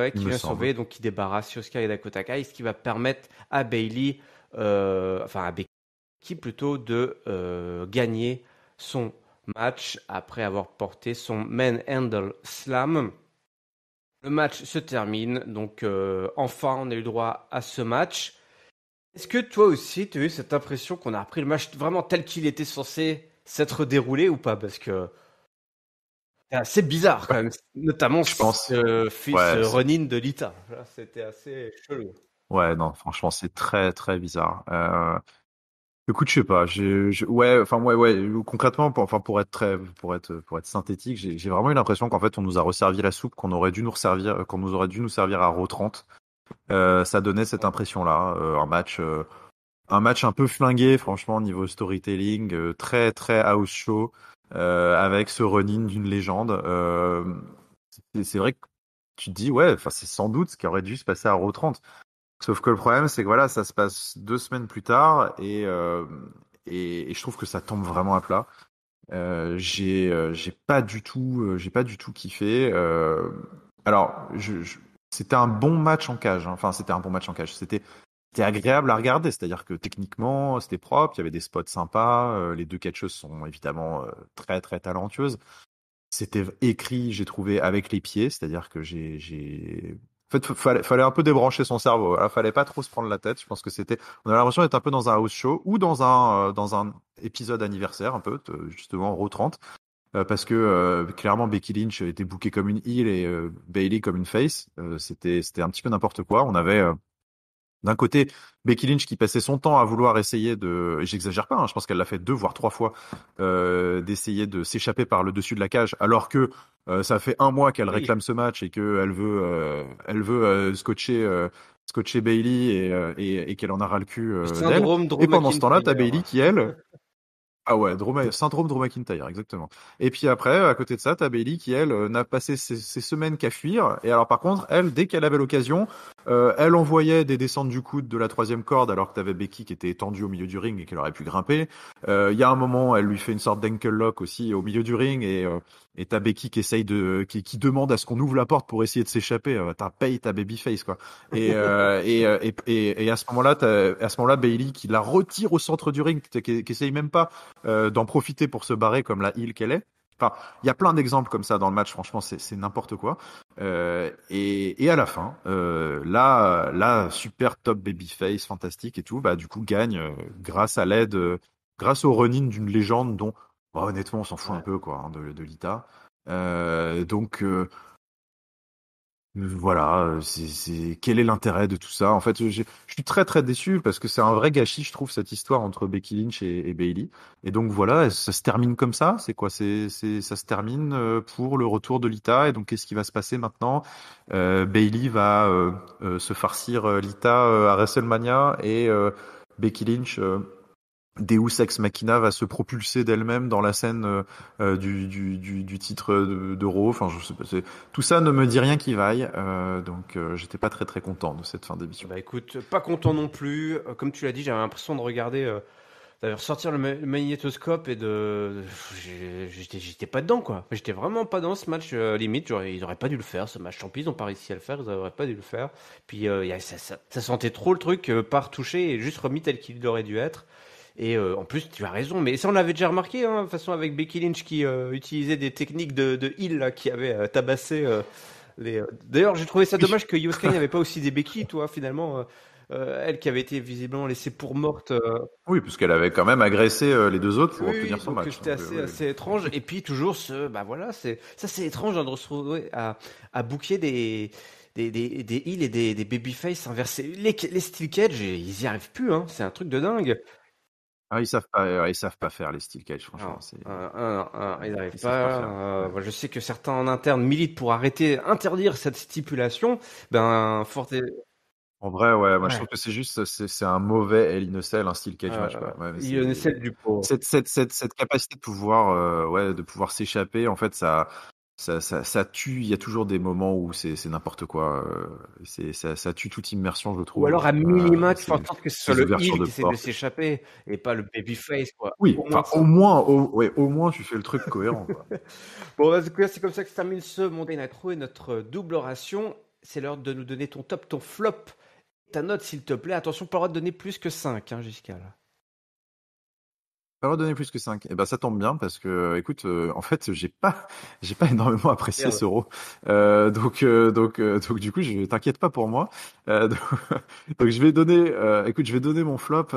Il qui me vient semble. sauver, donc qui débarrasse Yoska et Dakota Kai, ce qui va permettre à Bayley enfin à Becky plutôt, de gagner son match après avoir porté son Manhandle Slam. Le match se termine, donc enfin on a eu droit à ce match. Est-ce que toi aussi tu as eu cette impression qu'on a repris le match vraiment tel qu'il était censé s'être déroulé ou pas? Parce que c'est assez bizarre quand même, notamment Je pense. ce Ouais, run-in de Lita. Là, c'était assez chelou. ouais, non, franchement, c'est très, très bizarre. Écoute, je sais pas, ouais, enfin, ouais, concrètement, pour être synthétique, j'ai vraiment eu l'impression qu'en fait, on nous a resservi la soupe qu'on nous aurait dû nous servir à Raw 30. Ça donnait cette impression-là, un match un peu flingué, franchement, niveau storytelling, très, très house show, avec ce run-in d'une légende. C'est vrai que tu te dis, ouais, enfin, c'est sans doute ce qui aurait dû se passer à Raw 30. Sauf que le problème, c'est que voilà, ça se passe 2 semaines plus tard et je trouve que ça tombe vraiment à plat. J'ai pas du tout kiffé. Alors, c'était un bon match en cage, hein. Enfin, c'était un bon match en cage. C'était agréable à regarder. C'est-à-dire que techniquement, c'était propre. Il y avait des spots sympas. Les deux catcheuses sont évidemment très très talentueuses. C'était écrit, j'ai trouvé, avec les pieds, c'est-à-dire que En fait, fallait un peu débrancher son cerveau. Voilà, fallait pas trop se prendre la tête. Je pense que on a l'impression d'être un peu dans un house show ou dans un épisode anniversaire, un peu, justement, Raw 30. Parce que clairement Becky Lynch était bookée comme une heel et Bayley comme une face. C'était un petit peu n'importe quoi. On avait d'un côté, Becky Lynch qui passait son temps à vouloir essayer et j'exagère pas, hein, je pense qu'elle l'a fait 2 voire 3 fois, d'essayer de s'échapper par le dessus de la cage, alors que ça fait un mois qu'elle Oui, réclame ce match et elle veut scotcher Bayley et qu'elle en a ras le cul le d'elle. syndrome Drew Et pendant ce temps-là, t'as Bayley McIntyre. qui elle, ah ouais, syndrome Drew McIntyre, exactement. Et puis après, à côté de ça, t'as Bayley qui, elle, n'a passé ses semaines qu'à fuir. Et alors, par contre, elle, dès qu'elle avait l'occasion, elle envoyait des descentes du coude de la troisième corde, alors que t'avais Becky qui était étendue au milieu du ring et qu'elle aurait pu grimper. Il y a un moment, elle lui fait une sorte d'ankle lock aussi au milieu du ring et t'as Becky qui essaye qui demande à ce qu'on ouvre la porte pour essayer de s'échapper. T'as paye ta babyface, quoi. Et à ce moment-là, Bayley qui la retire au centre du ring, qui essaye même pas d'en profiter pour se barrer comme la heel qu'elle est. Enfin, il y a plein d'exemples comme ça dans le match. Franchement, c'est n'importe quoi. Et à la fin, là, super top babyface, fantastique et tout, bah du coup gagne grâce à grâce au run-in d'une légende dont, bah, honnêtement, on s'en fout un Ouais. peu quoi, hein, de Lita. Donc voilà, quel est l'intérêt de tout ça? En fait, je suis très très déçu parce que c'est un vrai gâchis, je trouve, cette histoire entre Becky Lynch et Bayley. Et donc voilà, ça se termine comme ça. C'est quoi? Ça se termine pour le retour de Lita. Et donc qu'est-ce qui va se passer maintenant? Bayley va se farcir Lita à WrestleMania et Becky Lynch. Deus Ex Machina va se propulser d'elle-même dans la scène du titre de Raw. Enfin, je sais pas, tout ça ne me dit rien qui vaille, donc j'étais pas très très content de cette fin d'émission. Bah écoute, pas content non plus. Comme tu l'as dit, j'avais l'impression de regarder, d'aller ressortir le magnétoscope et j'étais pas dedans quoi. J'étais vraiment pas dans ce match. Limite, ils auraient pas dû le faire ce match. Tant pis, ils ont pas réussi à le faire. Ils auraient pas dû le faire. Puis ça sentait trop le truc pas retouché et juste remis tel qu'il aurait dû être. Et en plus, tu as raison, mais ça on l'avait déjà remarqué, hein, de toute façon avec Becky Lynch qui utilisait des techniques de heal là, qui avait tabassé les. D'ailleurs, j'ai trouvé ça dommage que Yosuke n'avait pas aussi des béquilles, toi, finalement. Elle qui avait été visiblement laissée pour morte. Oui, puisqu'elle avait quand même agressé les deux autres pour Oui, obtenir oui, son donc match. c'était Donc, oui, oui. assez étrange. Et puis toujours bah voilà, c'est étrange hein, de se retrouver à booker des heals et des babyface inversés. Les steel cage, ils y arrivent plus, hein. C'est un truc de dingue. Ah, ils savent pas faire les steel cage, franchement. Non, ils n'arrivent Ils savent pas pas. faire. Ouais. Moi, je sais que certains en interne militent pour interdire cette stipulation. Ben, En vrai, ouais, moi je ouais, trouve que c'est un mauvais Hell in a Cell, un steel cage match, quoi. Ouais, mais il en essaie du pauvre. cette capacité de pouvoir, ouais, de pouvoir s'échapper, en fait, ça tue. Il y a toujours des moments où c'est n'importe quoi. Ça tue toute immersion, je Ou trouve. alors, à minima, tu fais en C'est sorte que ce soit ces le ouvertures heel de qui essaie de porte. s'échapper et pas le babyface, quoi. Oui, Au moins enfin, ça. ouais, au moins tu fais le truc cohérent, quoi. Bon, bah, du coup, c'est comme ça que se termine ce Monday Night Raw et notre double ration. C'est l'heure de nous donner ton top, ton flop ta note, s'il te plaît. Attention, pas le droit de donner plus que 5, hein, Giscal. Pas donner plus que 5. Et ben ça tombe bien parce que, écoute, en fait, j'ai pas énormément apprécié Merde. ce Raw. Donc du coup, je t'inquiète pas pour moi. Donc, donc je vais donner, écoute, je vais donner mon flop.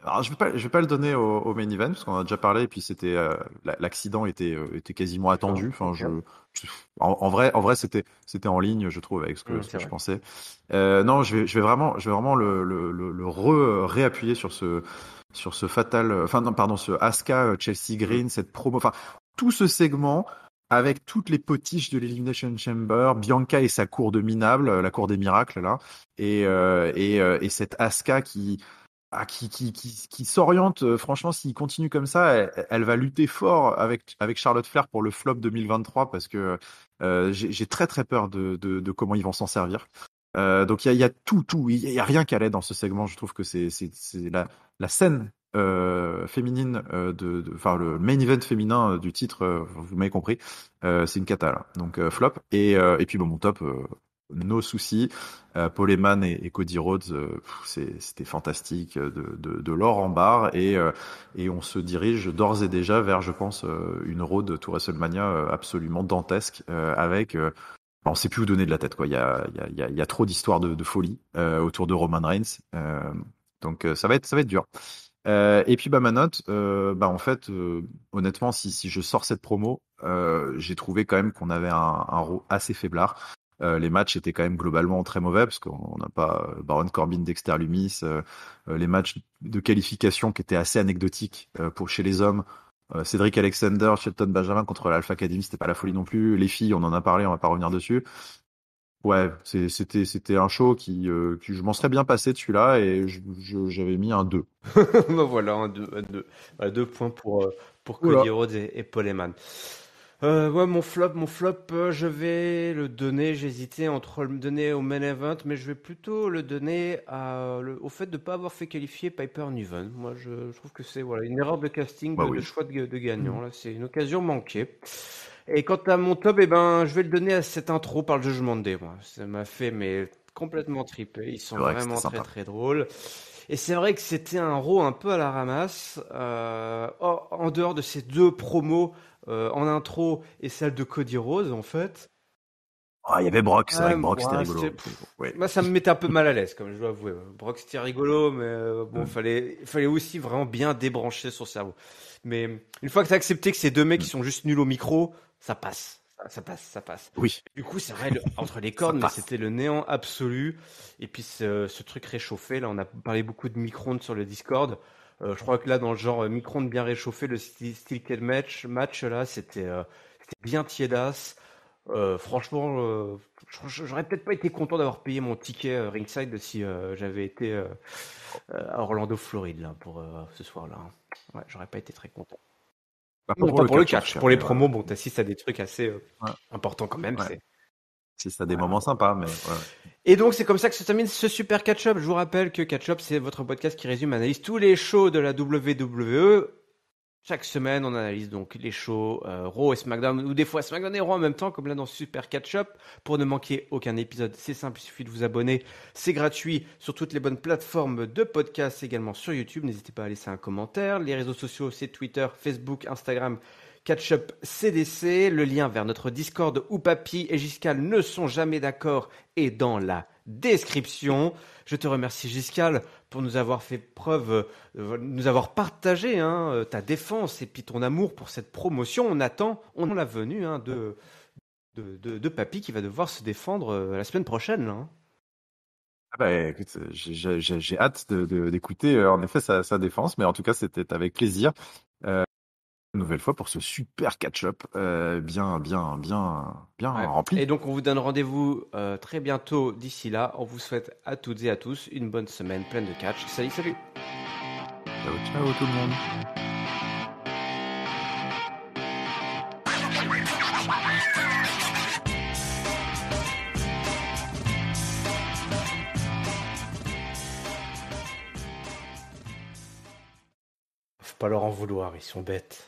Alors je vais pas le donner au main event parce qu'on en a déjà parlé et puis c'était l'accident était quasiment attendu. Enfin, Ok. en vrai, c'était en ligne, je trouve, avec ce que C'est je vrai. pensais. Non, je vais vraiment le réappuyer sur ce fatal, enfin non, pardon, ce Asuka Chelsea Green, cette promo, enfin tout ce segment avec toutes les potiches de l'Elimination Chamber, Bianca et sa cour de minable, la cour des miracles là, et cette Asuka qui s'oriente. Franchement, s'il continue comme ça, elle va lutter fort avec Charlotte Flair pour le flop 2023 parce que j'ai très très peur de comment ils vont s'en servir. Donc il y a tout, il y a rien qui allait dans ce segment. Je trouve que c'est la scène féminine enfin le main event féminin du titre, vous m'avez compris, c'est une cata là. Donc flop et puis bon mon top, no souci, Paul Heyman et Cody Rhodes, c'était fantastique, de l'or en barre et on se dirige d'ores et déjà vers, je pense, une road to WrestleMania absolument dantesque, avec on sait plus où donner de la tête, quoi. Il y a trop d'histoires de folie autour de Roman Reigns. Donc ça va être dur. Et puis ma note, en fait, honnêtement, si je sors cette promo, j'ai trouvé quand même qu'on avait un Raw assez faiblard. Les matchs étaient quand même globalement très mauvais parce qu'on n'a pas Baron Corbin, Dexter Lumis, les matchs de qualification qui étaient assez anecdotiques pour chez les hommes. Cédric Alexander, Shelton Benjamin contre l'Alpha Academy, c'était pas la folie non plus. Les filles, on en a parlé, on va pas revenir dessus. Ouais, c'était un show qui je m'en serais bien passé de celui-là et j'avais mis un 2. Bah voilà, un 2, Voilà, 2 points pour Oula. Cody Rhodes et Paul Heyman. Ouais, mon flop, je vais le donner. J'hésitais entre le donner au main event, mais je vais plutôt le donner au fait de ne pas avoir fait qualifier Piper Niven. Moi, je trouve que c'est voilà, une erreur de casting, Bah de oui. choix de gagnant. Là, c'est une occasion manquée. Et quant à mon top, eh ben, je vais le donner à cette intro par le Judgment Day. Moi. Ça m'a fait mais complètement triper. Ils sont C'est vrai que c'était vraiment très sympa. très drôles. Et c'est vrai que c'était un Raw un peu à la ramasse. En dehors de ces 2 promos en intro et celle de Cody Rhodes, en fait. Ah, il y avait Brock, c'est vrai que Brock c'était Ouais, rigolo. Ouais. moi, ça me mettait un peu mal à l'aise, comme je dois avouer. Brock, c'était rigolo, mais bon, Mm. fallait aussi vraiment bien débrancher son cerveau. Mais une fois que tu as accepté que ces 2 mecs qui Mm. sont juste nuls au micro, ça passe. Ça passe, ça passe. Oui, Du coup, c'est vrai, entre les ça cordes, mais passe. c'était le néant absolu. Et puis, ce truc réchauffé, là, on a parlé beaucoup de micro-ondes sur le Discord. Je crois que là, dans le genre micro-ondes bien réchauffé, le Steel Cage match là, c'était bien tiédasse. Franchement, j'aurais peut-être pas été content d'avoir payé mon ticket ringside si j'avais été à Orlando, Floride, là, pour ce soir-là. Ouais, j'aurais pas été très content. Bah, pas Non, pour pas le pour le catch en tout catch. cas, Pour les mais promos, bon, t'assistes à des trucs assez ouais, importants quand même. ouais. C'est Si ça a des voilà. moments sympas, mais ouais. Et donc, c'est comme ça que se termine ce super catch-up. Je vous rappelle que catch-up, c'est votre podcast qui résume, analyse tous les shows de la WWE. Chaque semaine, on analyse donc les shows Raw et SmackDown, ou des fois SmackDown et Raw en même temps, comme là dans Super Catch-Up. Pour ne manquer aucun épisode, c'est simple, il suffit de vous abonner. C'est gratuit sur toutes les bonnes plateformes de podcast, également sur YouTube. N'hésitez pas à laisser un commentaire. Les réseaux sociaux, c'est Twitter, Facebook, Instagram, Catch-Up CDC. Le lien vers notre Discord où Papy et Giscal ne sont jamais d'accord est dans la description. Je te remercie Giscal pour nous avoir fait preuve, nous avoir partagé ta défense et puis ton amour pour cette promotion. On attend la venue de Papy qui va devoir se défendre la semaine prochaine. Là, hein. Ah bah, écoute, j'ai hâte d'écouter en effet sa défense, mais en tout cas c'était avec plaisir. Une nouvelle fois pour ce super catch-up bien Ouais. rempli. Et donc on vous donne rendez-vous très bientôt d'ici là. On vous souhaite à toutes et à tous une bonne semaine pleine de catch. Salut, salut. Ciao, ciao tout le monde. Faut pas leur en vouloir, ils sont bêtes.